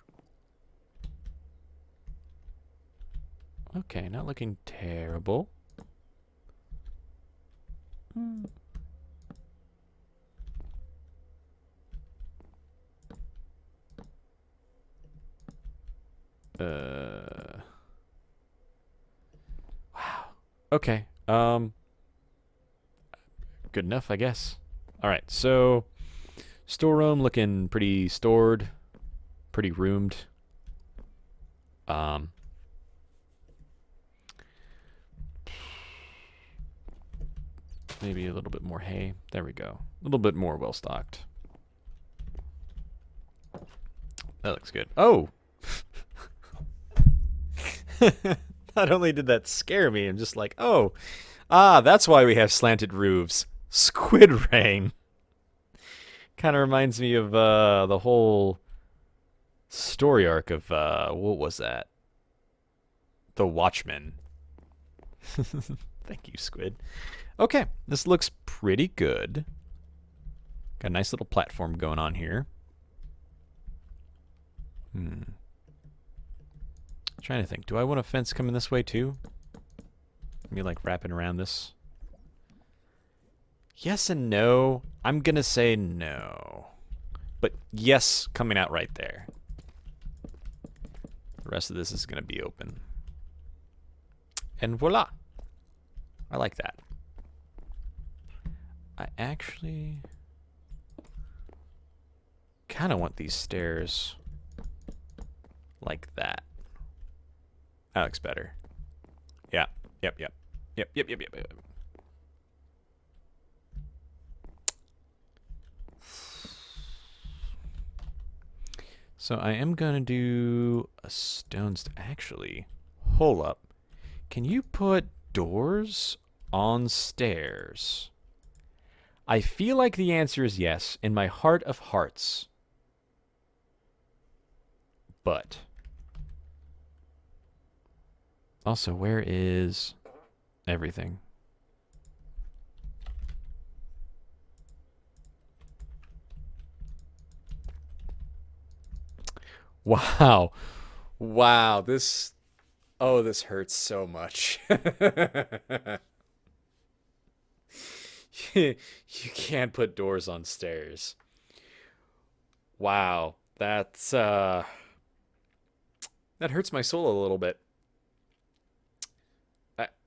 Okay, not looking terrible. Wow. Okay. Good enough, I guess. All right. So, storeroom looking pretty stored, pretty roomed. Maybe a little bit more hay. There we go. A little bit more well stocked. That looks good. Oh. Not only did that scare me, I'm just like, oh, that's why we have slanted roofs. Squid rain. Kind of reminds me of the whole story arc of what was that? The Watchmen. Thank you, Squid. Okay, this looks pretty good. Got a nice little platform going on here. Trying to think. Do I want a fence coming this way too? Maybe like wrapping around this. Yes and no. I'm gonna say no. But yes, coming out right there. The rest of this is gonna be open. And voila. I like that. I actually kind of want these stairs like that. That looks better. Yeah. Yep. So I am going to do a stone... Actually, hold up. Can you put doors on stairs? I feel like the answer is yes, in my heart of hearts. But Also, where is everything? Wow. Wow, this... Oh, this hurts so much. You can't put doors on stairs. Wow, that's that hurts my soul a little bit.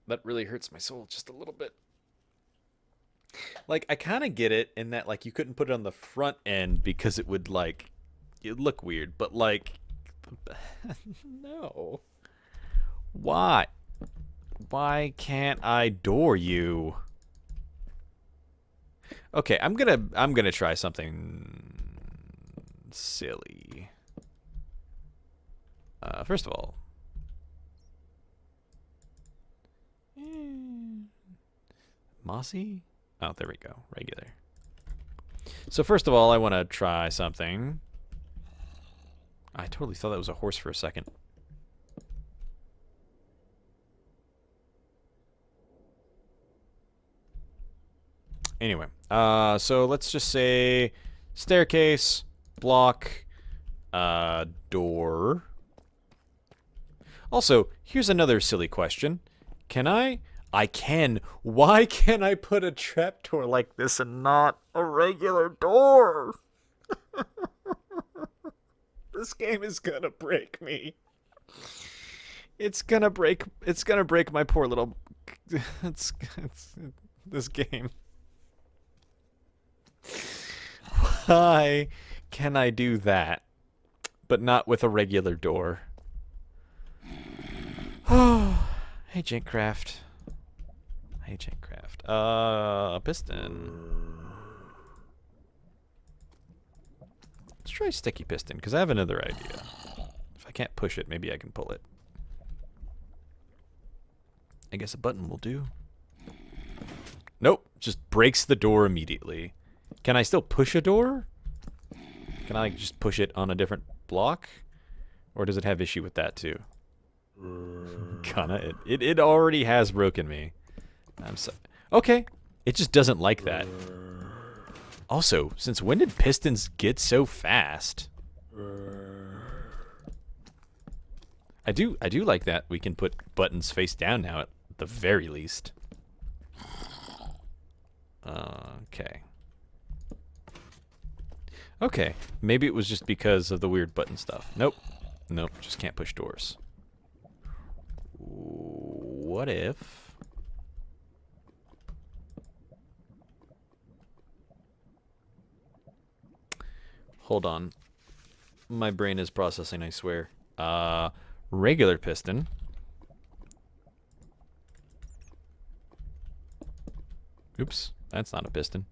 That really hurts my soul just a little bit. Like, I kind of get it in that, like, you couldn't put it on the front end because it would, like, it'd look weird, but, like, no. Why? Why can't I door you? Okay, I'm gonna try something silly. First of all, mossy? Oh, there we go. Regular. So first of all, I want to try something. I totally thought that was a horse for a second. Anyway, so let's just say staircase, block, door. Also, here's another silly question. Can I? I can. Why can't I put a trapdoor like this and not a regular door? This game is gonna break me. It's gonna break my poor little it's this game. Why can I do that but not with a regular door? Oh, hey Jinkcraft. Hey Jinkcraft. Piston. Let's try sticky piston, because I have another idea. If I can't push it, maybe I can pull it. I guess a button will do. Nope, just breaks the door immediately. Can I still push a door? Can I just push it on a different block? Or does it have issue with that too? Kinda. It already has broken me. I'm so... Okay. It just doesn't like that. Also, since when did pistons get so fast? I do like that we can put buttons face down now at the very least. Okay. Okay, maybe it was just because of the weird button stuff. Nope. Nope, just can't push doors. What if... Hold on. My brain is processing, I swear. Regular piston. Oops, that's not a piston.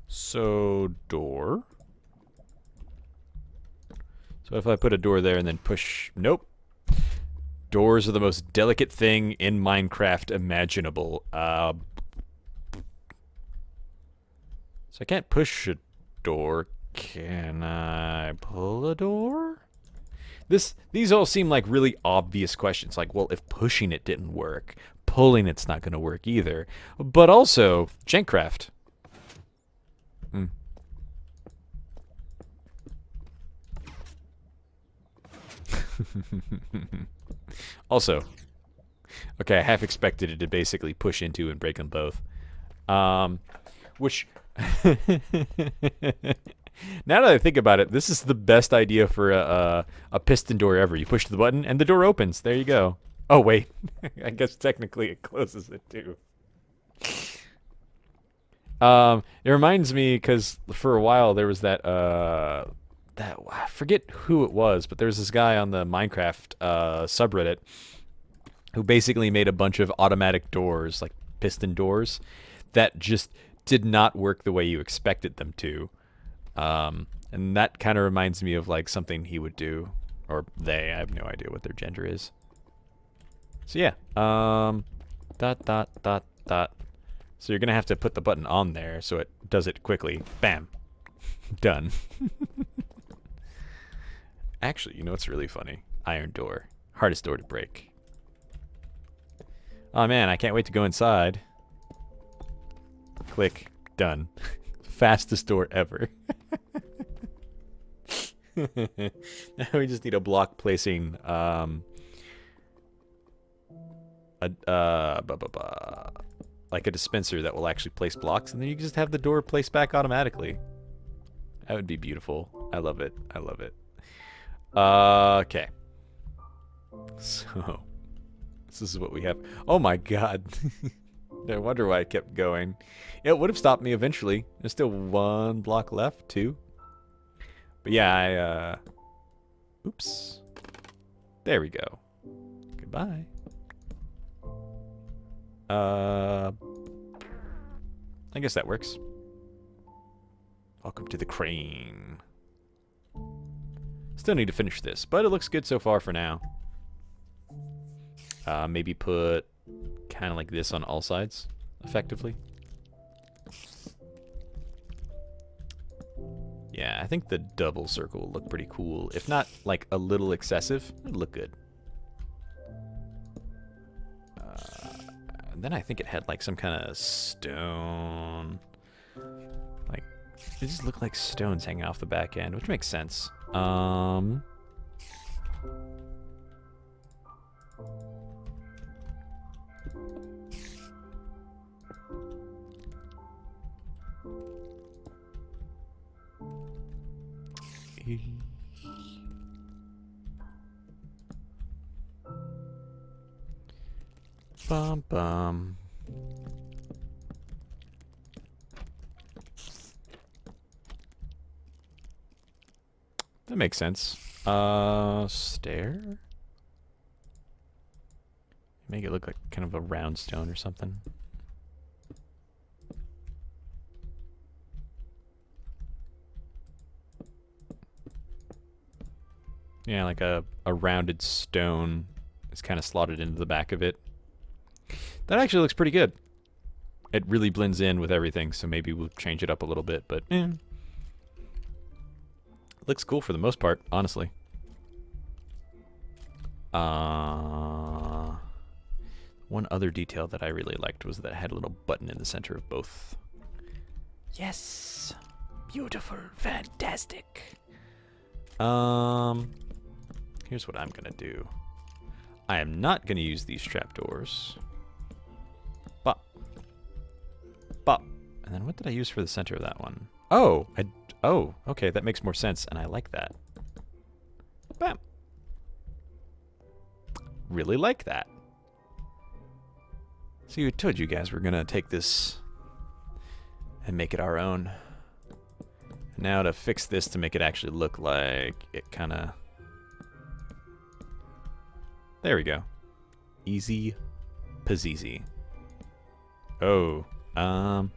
So, door. So if I put a door there and then push... Nope. Doors are the most delicate thing in Minecraft imaginable. So I can't push a door. Can I pull a door? These all seem like really obvious questions. Like, well, if pushing it didn't work, pulling it's not going to work either. But also, Jinkcraft. Also, okay, I half expected it to basically push into and break them both. Which, now that I think about it, this is the best idea for a piston door ever. You push the button and the door opens. There you go. Oh, wait. I guess technically it closes it too. It reminds me, because for a while there was that I forget who it was, but there was this guy on the Minecraft subreddit who basically made a bunch of automatic doors, like piston doors, that just did not work the way you expected them to. And that kind of reminds me of like something he would do, or they. I have no idea what their gender is. So yeah, dot dot dot dot. So you're gonna have to put the button on there so it does it quickly. Bam, done. Actually, you know what's really funny? Iron door. Hardest door to break. Oh man, I can't wait to go inside. Click. Done. Fastest door ever. Now we just need a block placing like a dispenser that will actually place blocks, and then you can just have the door placed back automatically. That would be beautiful. I love it. I love it. Okay. So this is what we have. Oh my god. No wonder why I kept going. It would have stopped me eventually. There's still one block left, two. But yeah, oops. There we go. Goodbye. I guess that works. Welcome to the crane. Still need to finish this, but it looks good so far for now. Maybe put kind of like this on all sides, effectively. Yeah, I think the double circle will look pretty cool. If not, like, a little excessive, it'd look good. Then I think it had, like, some kind of stone. Like, it just looked like stones hanging off the back end, which makes sense. Bum bum. That makes sense. Stair? Make it look like kind of a round stone or something. Yeah, like a rounded stone is kind of slotted into the back of it. That actually looks pretty good. It really blends in with everything, so maybe we'll change it up a little bit, but looks cool for the most part, honestly. One other detail that I really liked was that it had a little button in the center of both. Yes! Beautiful, fantastic. Here's what I'm gonna do. I am not gonna use these trapdoors. Bop. Bop. And then what did I use for the center of that one? Oh, oh, okay, that makes more sense, and I like that. Bam. Really like that. See, I told you guys we're gonna take this and make it our own. Now to fix this to make it actually look like it kinda... There we go. Easy peasy. Oh, That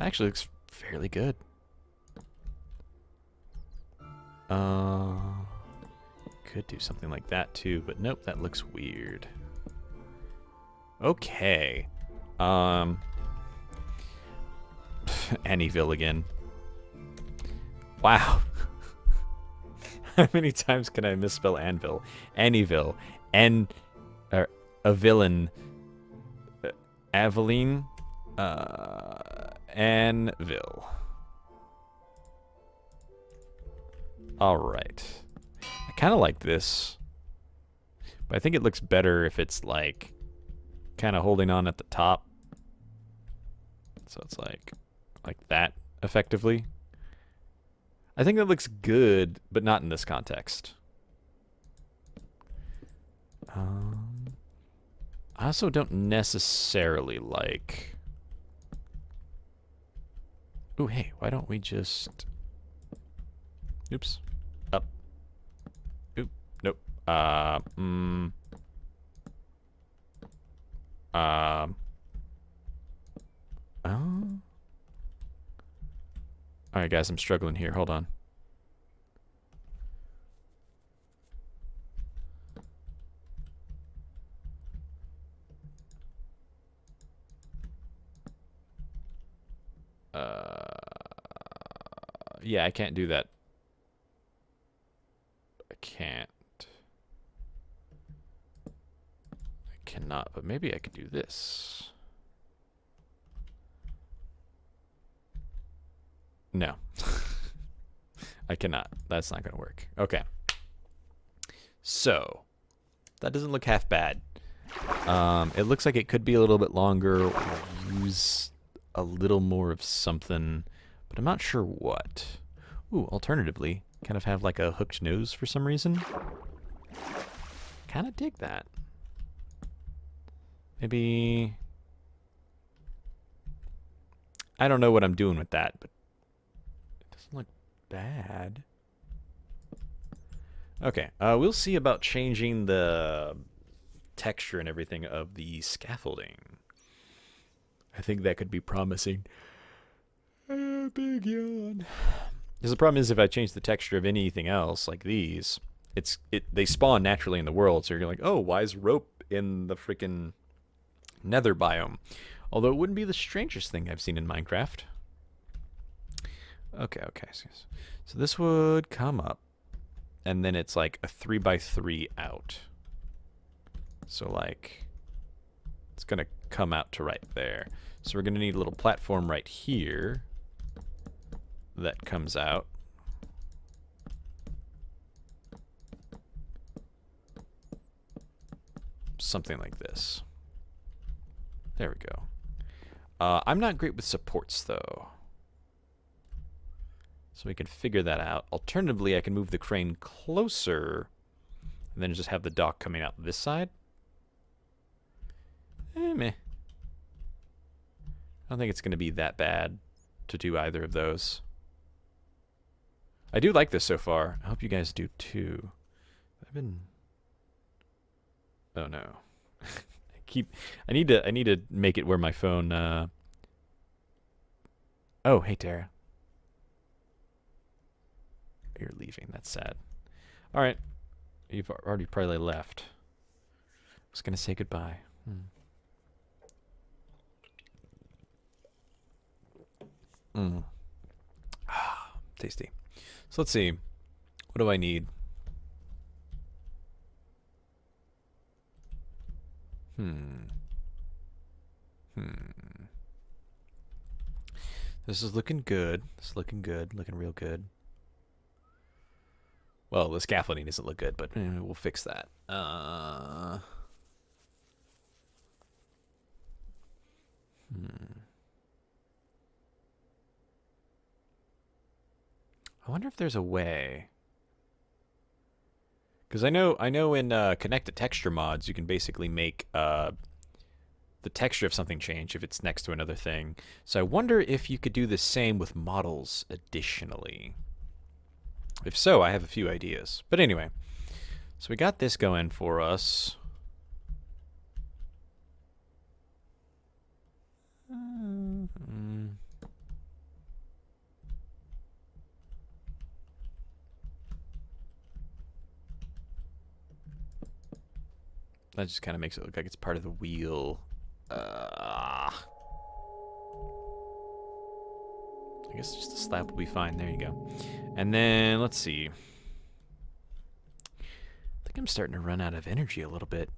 actually looks fairly good. Could do something like that too, but nope, that looks weird. Okay. Annieville again. Wow. How many times can I misspell anvil? Annieville. A villain. Aveline. Anvil. Alright. I kind of like this. But I think it looks better if it's like kind of holding on at the top. So it's like that, effectively. I think that looks good, but not in this context. I also don't necessarily like... Ooh, hey, why don't we just... Oops. Up. Oop. Nope. Alright, guys, I'm struggling here. Hold on. Yeah, I can't do that. maybe I could do this. No. I cannot. That's not going to work. Okay. So, that doesn't look half bad. It looks like it could be a little bit longer, or use a little more of something, but I'm not sure what. Ooh, alternatively, kind of have like a hooked nose for some reason. Kind of dig that. Maybe... I don't know what I'm doing with that, but it doesn't look bad. Okay, we'll see about changing the texture and everything of the scaffolding. I think that could be promising. Big yawn. Because the problem is, if I change the texture of anything else, like these, they spawn naturally in the world, so you're like, oh, why is rope in the freaking nether biome? Although it wouldn't be the strangest thing I've seen in Minecraft. Okay. So this would come up, and then it's like a 3x3 out. So like, it's gonna come out to right there. So we're gonna need a little platform right here that comes out. Something like this. There we go. I'm not great with supports though, so we can figure that out. Alternatively, I can move the crane closer and then just have the dock coming out this side. Meh. I don't think it's going to be that bad to do either of those. I do like this so far. I hope you guys do too. Oh no. I need to make it where my phone Oh, hey Tara. You're leaving. That's sad. All right. You've already probably left. I was going to say goodbye. Tasty. So let's see. What do I need? This is looking good. It's looking good. Looking real good. Well, the scaffolding doesn't look good, but we'll fix that. I wonder if there's a way. Because I know in connected texture mods you can basically make the texture of something change if it's next to another thing. So I wonder if you could do the same with models additionally. If so, I have a few ideas. But anyway, so we got this going for us. That just kind of makes it look like it's part of the wheel. I guess just a slab will be fine. There you go. And then, let's see. I think I'm starting to run out of energy a little bit.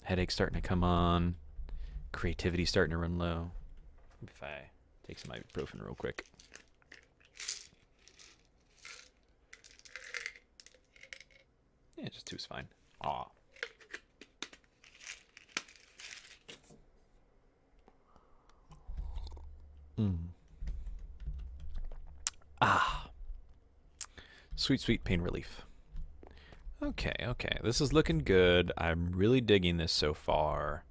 Headache's starting to come on. Creativity starting to run low. If I take some ibuprofen real quick. Yeah, just 2 is fine. Aw. Sweet, sweet pain relief. Okay. This is looking good. I'm really digging this so far.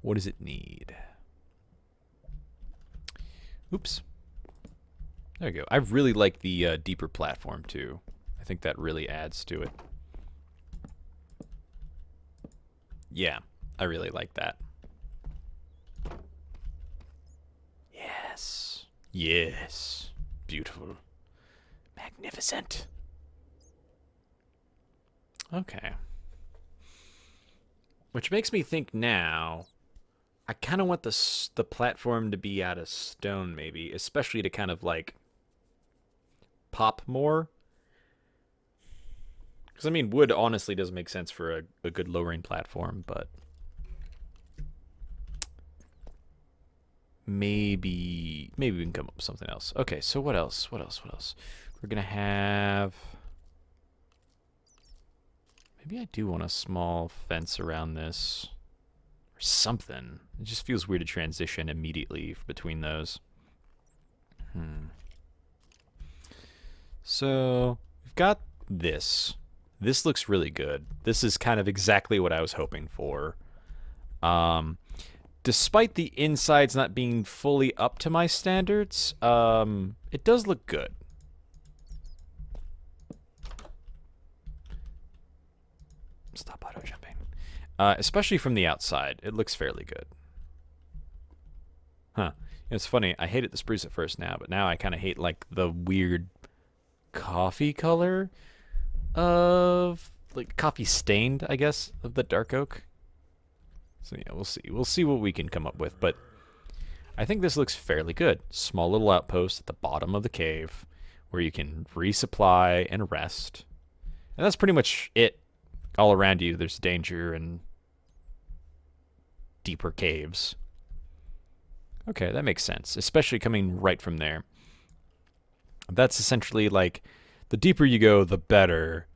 What does it need? Oops. There you go. I really like the deeper platform too. I think that really adds to it. Yeah, I really like that. Yes. Beautiful. Magnificent. Okay. Which makes me think now, I kind of want the platform to be out of stone maybe, especially to kind of like pop more. Because I mean, wood honestly does make sense for a good lowering platform, but maybe we can come up with something else. Okay, so what else? What else? What else? We're gonna have. Maybe I do want a small fence around this, or something. It just feels weird to transition immediately between those. So we've got this. This looks really good. This is kind of exactly what I was hoping for. Despite the insides not being fully up to my standards, it does look good. Stop auto jumping. Especially from the outside, it looks fairly good. Huh. It's funny, I hated the spruce at first now, but now I kind of hate like the weird coffee color of, like, coffee stained, I guess, of the dark oak. So yeah, we'll see. We'll see what we can come up with, but I think this looks fairly good. Small little outpost at the bottom of the cave where you can resupply and rest. And that's pretty much it. All around you, there's danger and deeper caves. Okay, that makes sense, especially coming right from there. That's essentially like, the deeper you go, the better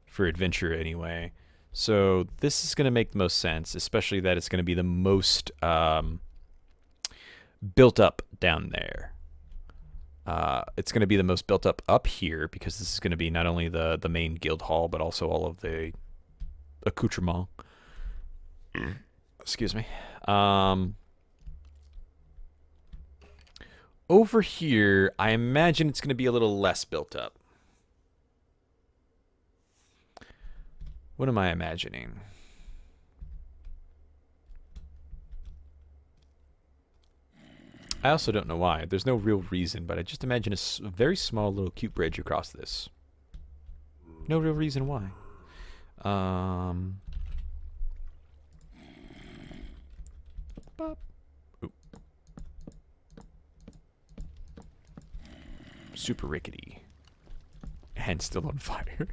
for adventure anyway. So this is going to make the most sense, especially that it's going to be the most built up down there. It's going to be the most built up here, because this is going to be not only the main guild hall, but also all of the accoutrement. Excuse me. Over here, I imagine it's going to be a little less built up. What am I imagining? I also don't know why. There's no real reason, but I just imagine a very small little cute bridge across this. No real reason why. Bop. Oop. Super rickety. And still on fire.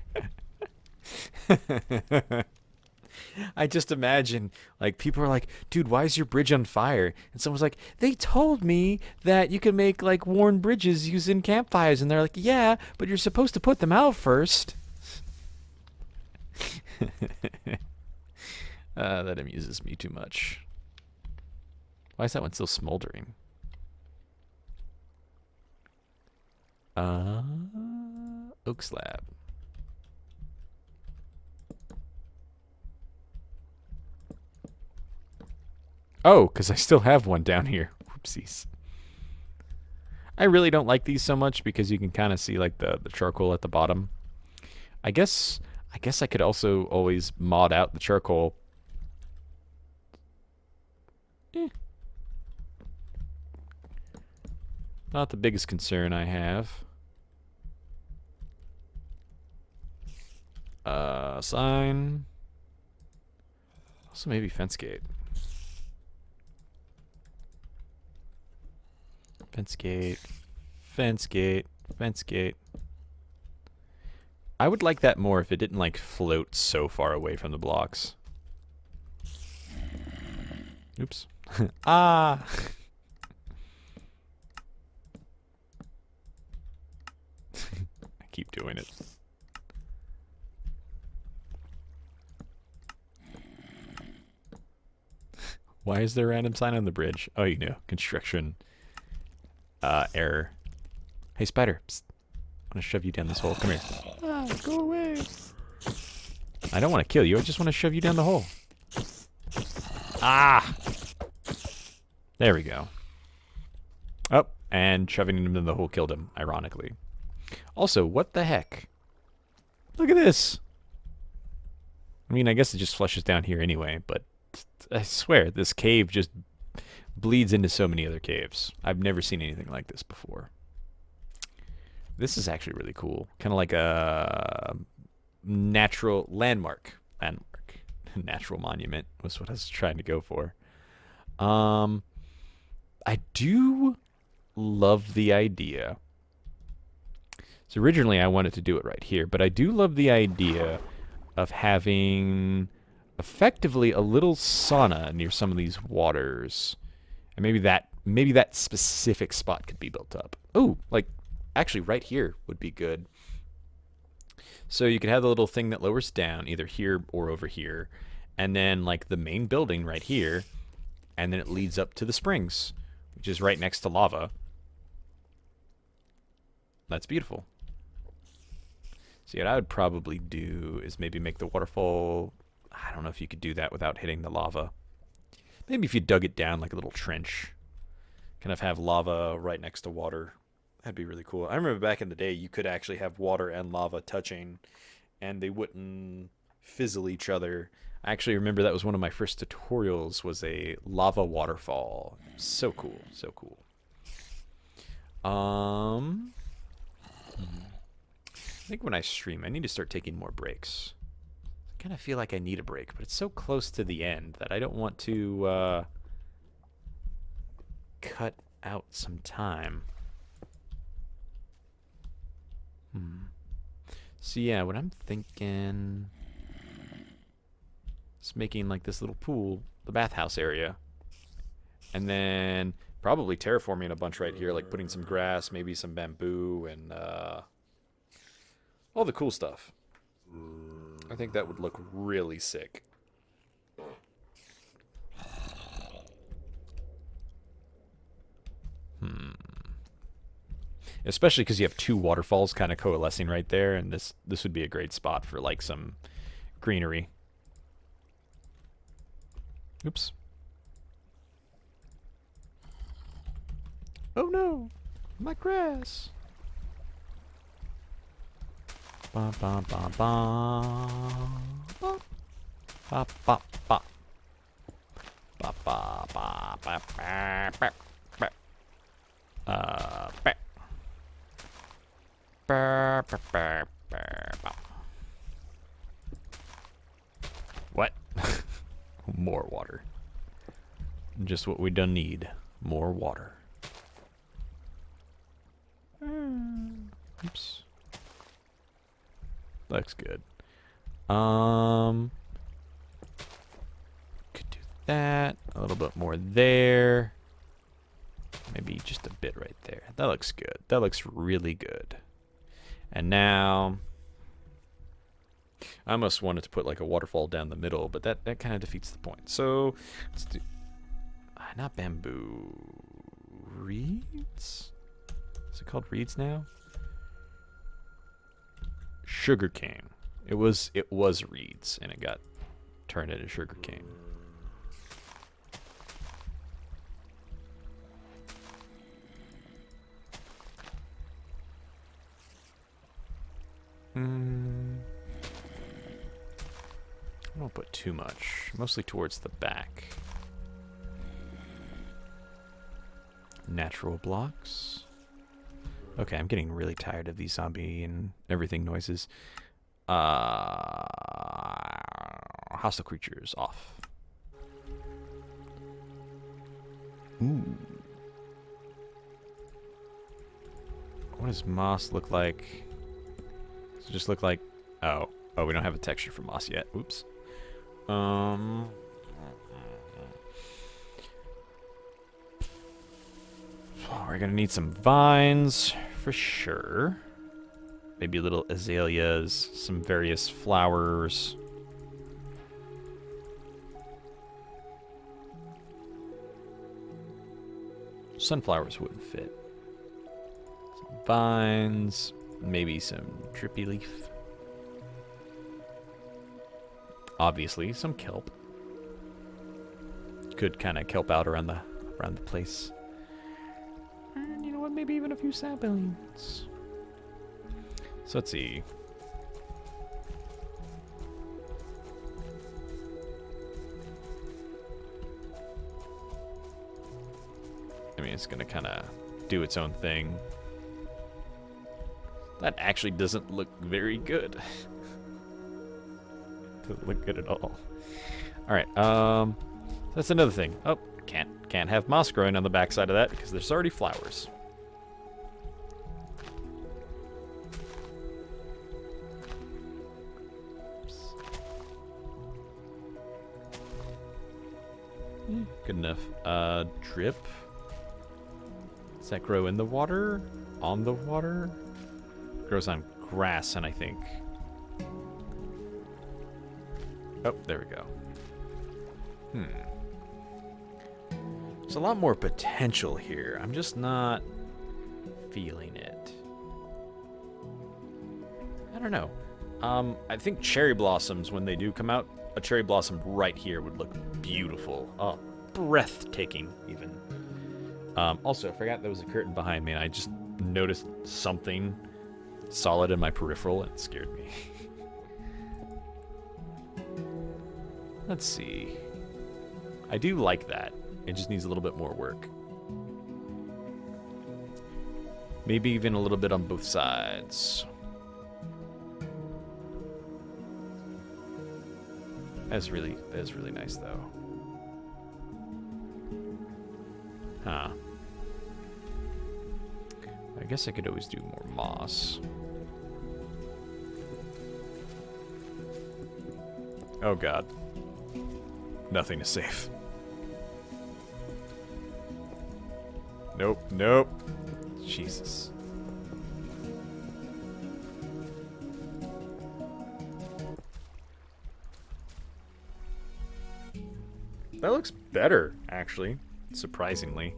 I just imagine, like, people are like, dude, why is your bridge on fire? And someone's like, they told me that you can make, like, worn bridges using campfires. And they're like, yeah, but you're supposed to put them out first. That amuses me too much. Why is that one still smoldering? Oak slab. Oh, because I still have one down here. Whoopsies. I really don't like these so much because you can kind of see like the charcoal at the bottom. I guess I could also always mod out the charcoal. Not the biggest concern I have. Sign. Also maybe fence gate. Fence gate. Fence gate. Fence gate. I would like that more if it didn't like float so far away from the blocks. Oops. Ah! I keep doing it. Why is there a random sign on the bridge? Oh, you know, construction error. Hey, spider. Psst. I want to shove you down this hole. Come here. Ah, go away. I don't want to kill you. I just want to shove you down the hole. Ah! There we go. Oh, and shoving him in the hole killed him, ironically. Also, what the heck? Look at this! I mean, I guess it just flushes down here anyway, but I swear, this cave just bleeds into so many other caves. I've never seen anything like this before. This is actually really cool. Kind of like a natural landmark. Natural monument was what I was trying to go for. I do love the idea. So originally I wanted to do it right here, but I do love the idea of having effectively a little sauna near some of these waters. And maybe that specific spot could be built up. Oh, like actually right here would be good. So you could have the little thing that lowers down either here or over here, and then like the main building right here, and then it leads up to the springs, which is right next to lava. That's beautiful. See, what I would probably do is maybe make the waterfall. I don't know if you could do that without hitting the lava. Maybe if you dug it down like a little trench, kind of have lava right next to water. That'd be really cool. I remember back in the day, you could actually have water and lava touching, and they wouldn't fizzle each other. I actually remember that was one of my first tutorials, was a lava waterfall. So cool, so cool. I think when I stream, I need to start taking more breaks. I kind of feel like I need a break, but it's so close to the end that I don't want to cut out some time. So yeah, what I'm thinking is making like this little pool, the bathhouse area, and then probably terraforming a bunch right here, like putting some grass, maybe some bamboo, and all the cool stuff. I think that would look really sick. Especially because you have two waterfalls kind of coalescing right there, and this would be a great spot for like some greenery. Oops. Oh no, my grass. Ba ba ba ba ba ba ba ba ba ba ba ba ba ba. What? More water. Just what we done need. More water. Oops. Looks good. Could do that. A little bit more there. Maybe just a bit right there. That looks good. That looks really good. And now, I almost wanted to put like a waterfall down the middle, but that kind of defeats the point. So, let's do, not bamboo, reeds? Is it called reeds now? Sugarcane. It was reeds, and it got turned into sugarcane. I won't put too much. Mostly towards the back. Natural blocks. Okay, I'm getting really tired of these zombie and everything noises. Hostile creatures off. Ooh. What does moss look like? Does it just look like... Oh, we don't have a texture for moss yet. Oops. We're gonna need some vines for sure. Maybe little azaleas, some various flowers. Sunflowers wouldn't fit. Some vines, maybe some drippy leaf. Obviously, some kelp. Could kind of kelp out around the place. And you know what? Maybe even a few saplings. So let's see. I mean, it's gonna kind of do its own thing. That actually doesn't look very good. Doesn't look good at all. All right, that's another thing. Oh, can't have moss growing on the backside of that because there's already flowers. Oops. Good enough. Drip. Does that grow in the water? On the water? Grows on grass, and I think. Oh, there we go. There's a lot more potential here. I'm just not feeling it. I don't know. I think cherry blossoms, when they do come out, a cherry blossom right here would look beautiful. Oh, breathtaking, even. Also, I forgot there was a curtain behind me, and I just noticed something solid in my peripheral, and it scared me. Let's see. I do like that. It just needs a little bit more work. Maybe even a little bit on both sides. That's really nice, though. Huh. I guess I could always do more moss. Oh god. Nothing is safe. Nope, nope. Jesus. That looks better, actually. Surprisingly.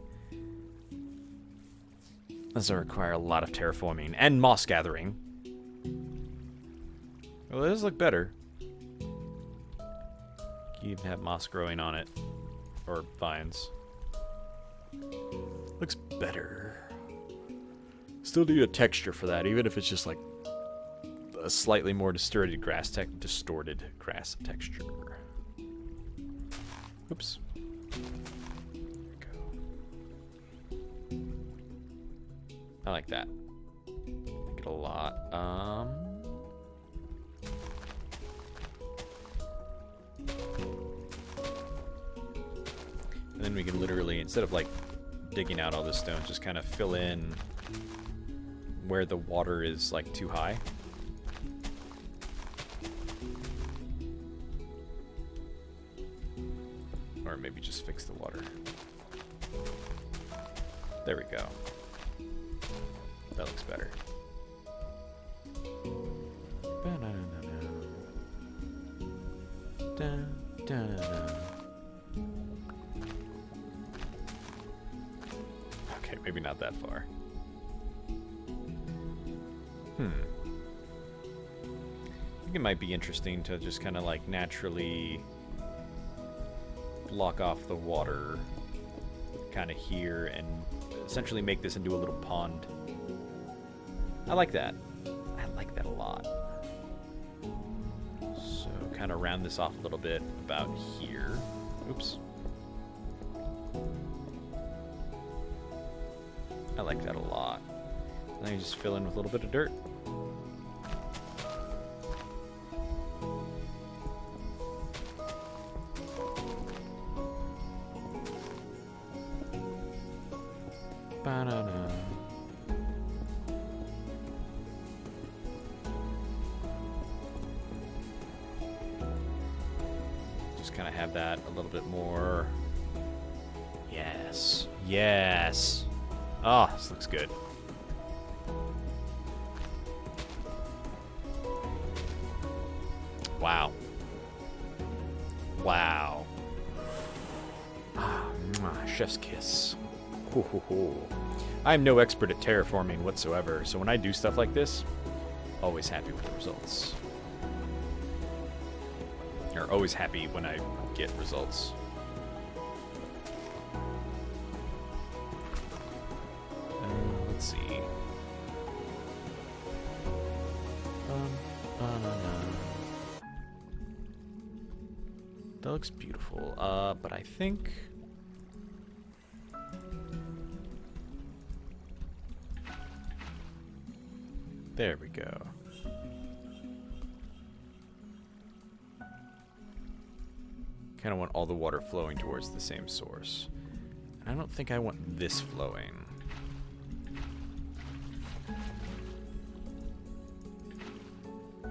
Does require a lot of terraforming and moss gathering. Well, it does look better. You even have moss growing on it. Or vines. Looks better. Still need a texture for that, even if it's just like a slightly more distorted grass texture. Oops. There we go. I like that. I like it a lot. And then we can literally, instead of like digging out all this stone, just kind of fill in where the water is like too high. Or maybe just fix the water. There we go. That looks better. Okay, maybe not that far. I think it might be interesting to just kind of like naturally block off the water kind of here and essentially make this into a little pond. I like that. I like that a lot. So kind of round this off a little bit about here. Oops. I like that a lot. And then you just fill in with a little bit of dirt. Banana. Just kind of have that a little bit more. Yes. Yes. Oh, this looks good. Wow. Wow. Chef's kiss. I'm no expert at terraforming whatsoever, so when I do stuff like this, always happy with the results. Or always happy when I get results. Let's see. That looks beautiful. But I think... There we go. Kind of want all the water flowing towards the same source. And I don't think I want this flowing.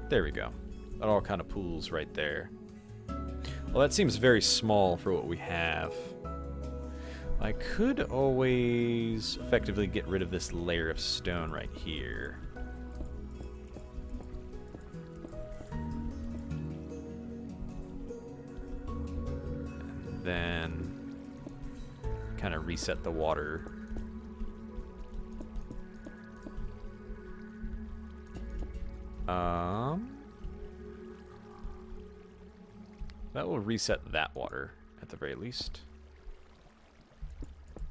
There we go. That all kind of pools right there. Well, that seems very small for what we have. I could always effectively get rid of this layer of stone right here. And then kind of reset the water. That will reset that water at the very least.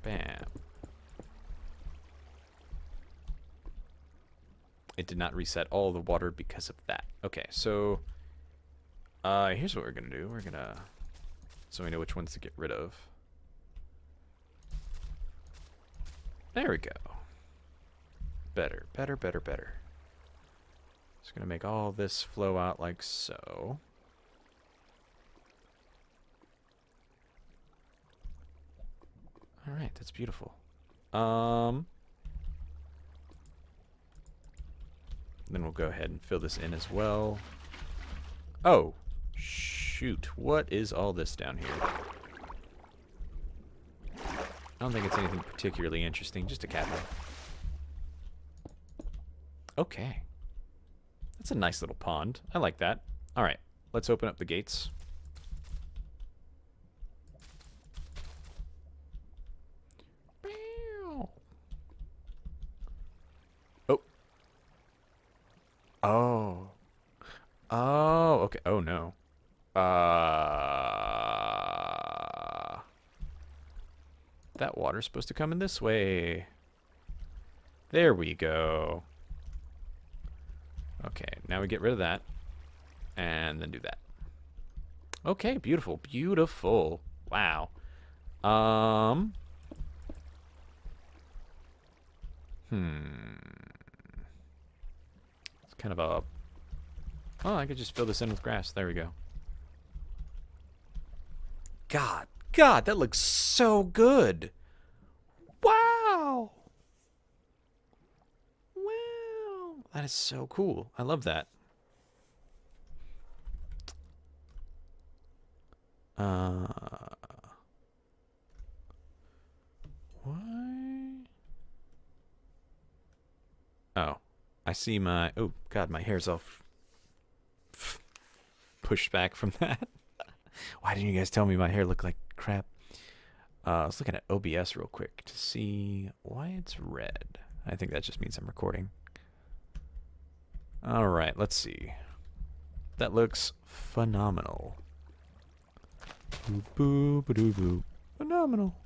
Bam. It did not reset all the water because of that. Okay, so here's what we're gonna do. We're gonna, so we know which ones to get rid of. There we go. Better, better, better, better. Just gonna make all this flow out like so. All right, that's beautiful. Then we'll go ahead and fill this in as well. Oh, shoot. What is all this down here? I don't think it's anything particularly interesting, just a cabin. Okay. That's a nice little pond. I like that. All right, let's open up the gates. Oh. Oh. Oh, okay. Oh, no. That water's supposed to come in this way. There we go. Okay, now we get rid of that. And then do that. Okay, beautiful. Beautiful. Wow. It's kind of a... Oh, I could just fill this in with grass. There we go. God, that looks so good. Wow. Wow. That is so cool. I love that. Why? Oh, I see my... Oh, God, my hair's all pushed back from that. Why didn't you guys tell me my hair looked like crap? I was looking at OBS real quick to see why it's red. I think that just means I'm recording. All right, let's see. That looks phenomenal. Boo boo ba doo boo. Phenomenal.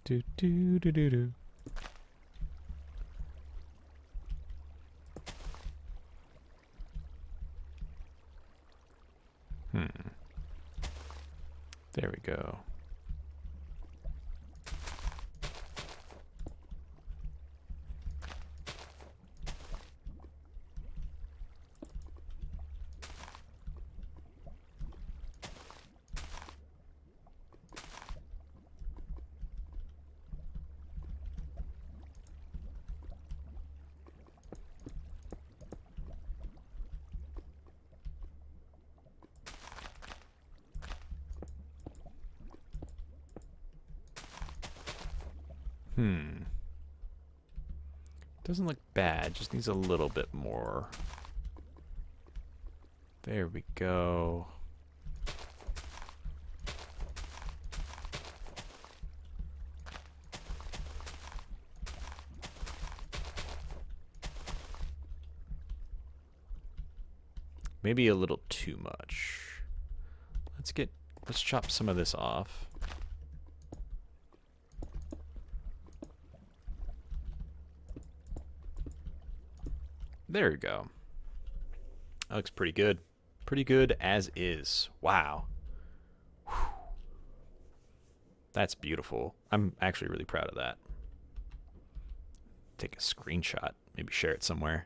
Do do do do do. There we go. Doesn't look bad, just needs a little bit more. There we go. Maybe a little too much. Let's chop some of this off. There we go. That looks pretty good. Pretty good as is. Wow. Whew. That's beautiful. I'm actually really proud of that. Take a screenshot. Maybe share it somewhere.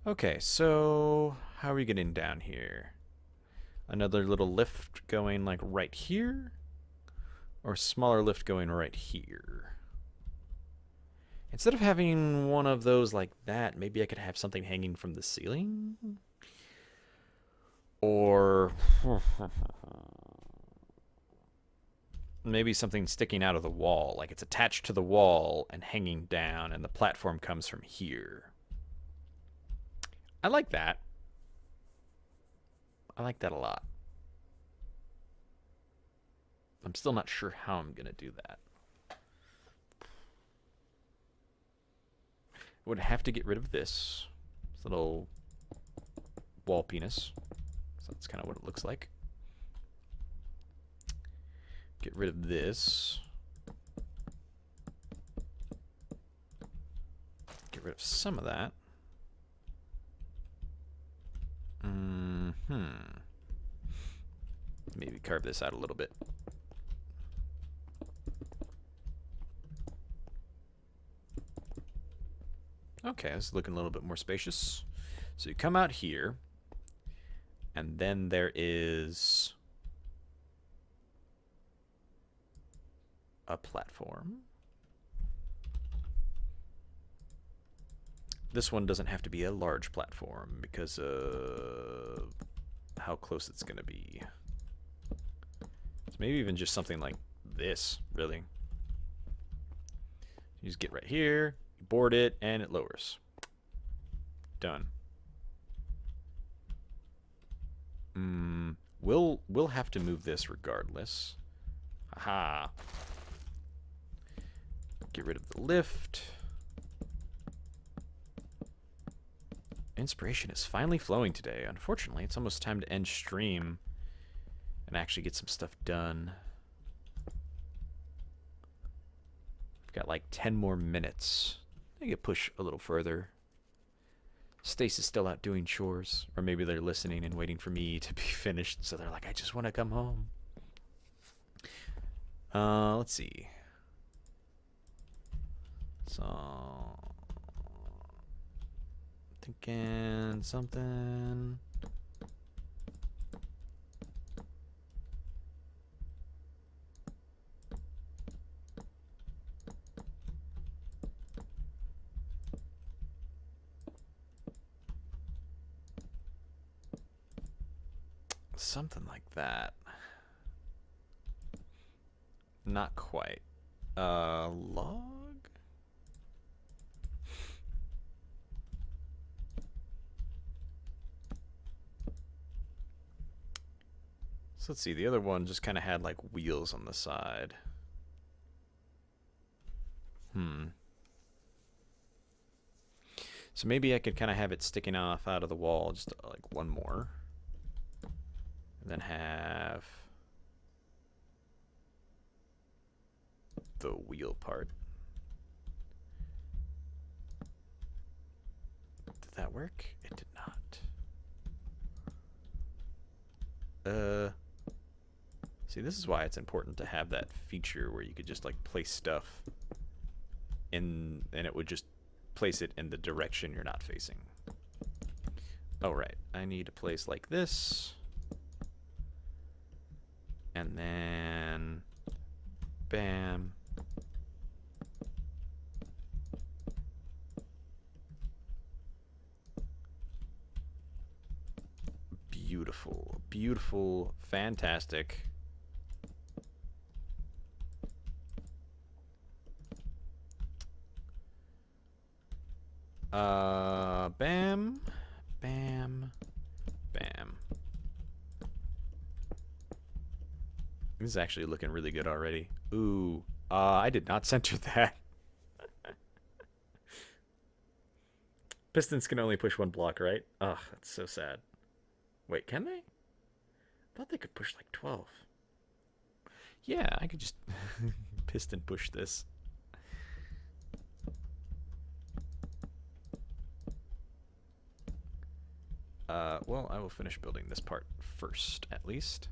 Okay, so how are we getting down here? Another little lift going like right here? Or a smaller lift going right here? Instead of having one of those like that, maybe I could have something hanging from the ceiling? Or maybe something sticking out of the wall, like it's attached to the wall and hanging down, and the platform comes from here. I like that. I like that a lot. I'm still not sure how I'm going to do that. I would have to get rid of this little wall penis. So that's kind of what it looks like. Get rid of this. Get rid of some of that. Maybe carve this out a little bit. Okay, this is looking a little bit more spacious. So you come out here, and then there is a platform. This one doesn't have to be a large platform because of how close it's going to be. So maybe even just something like this, really. You just get right here, you board it, and it lowers. Done. We'll have to move this regardless. Aha. Get rid of the lift. Inspiration is finally flowing today. Unfortunately, it's almost time to end stream and actually get some stuff done. I've got like 10 more minutes. I could push a little further. Stace is still out doing chores, or maybe they're listening and waiting for me to be finished, so they're like, I just want to come home. Let's see. So, thinking something. Something like that. Not quite. Log? So let's see, the other one just kind of had like wheels on the side. So maybe I could kind of have it sticking off out of the wall, just like one more. And then have the wheel part. Did that work? It did not. See, this is why it's important to have that feature where you could just like place stuff in, and it would just place it in the direction you're not facing. Oh, right. I need a place like this. And then, bam. Beautiful, beautiful, fantastic. Bam, bam, bam. This is actually looking really good already. Ooh, I did not center that. Pistons can only push one block, right? Ugh, that's so sad. Wait, can they? I thought they could push like 12. Yeah, I could just piston push this. Well, I will finish building this part first, at least.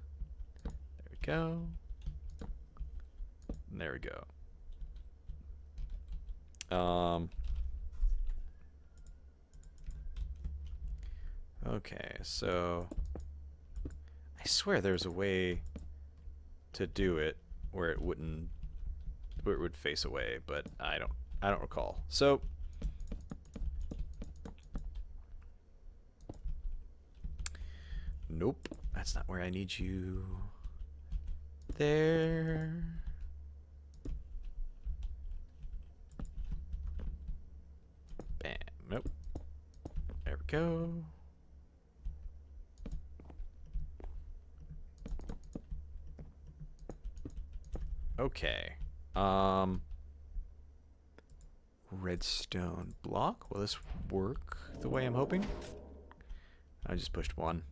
There we go. And there we go. Okay, so I swear there's a way to do it where it wouldn't, where it would face away, but I don't recall. So nope, that's not where I need you. There. Bam. Nope. There we go. Okay. Redstone block. Will this work the way I'm hoping? I just pushed one.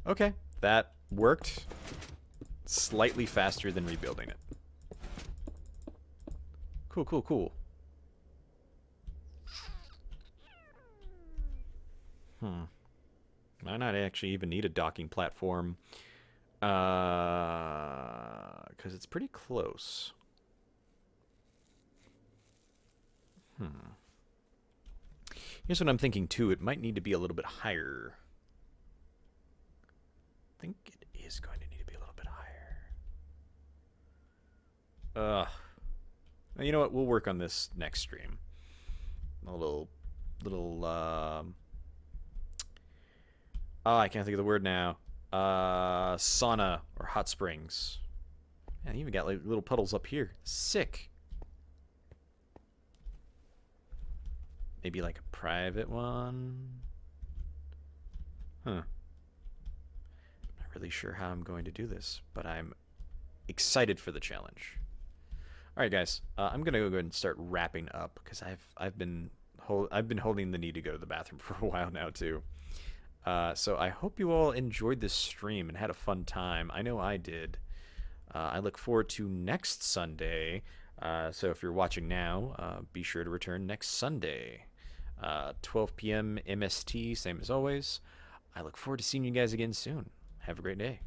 Okay, that worked. Slightly faster than rebuilding it. Cool, cool, cool. Might not actually even need a docking platform. Because it's pretty close. Here's what I'm thinking too. It might need to be a little bit higher. I think it is going to need to be a little bit higher. You know what? We'll work on this next stream. A little, I can't think of the word now. Sauna or hot springs. Yeah, you even got like little puddles up here. Sick. Maybe like a private one. Huh. Not really sure how I'm going to do this, but I'm excited for the challenge. All right, guys. I'm gonna go ahead and start wrapping up because I've been holding the need to go to the bathroom for a while now too. So I hope you all enjoyed this stream and had a fun time. I know I did. I look forward to next Sunday. So if you're watching now, be sure to return next Sunday, 12 p.m. MST, same as always. I look forward to seeing you guys again soon. Have a great day.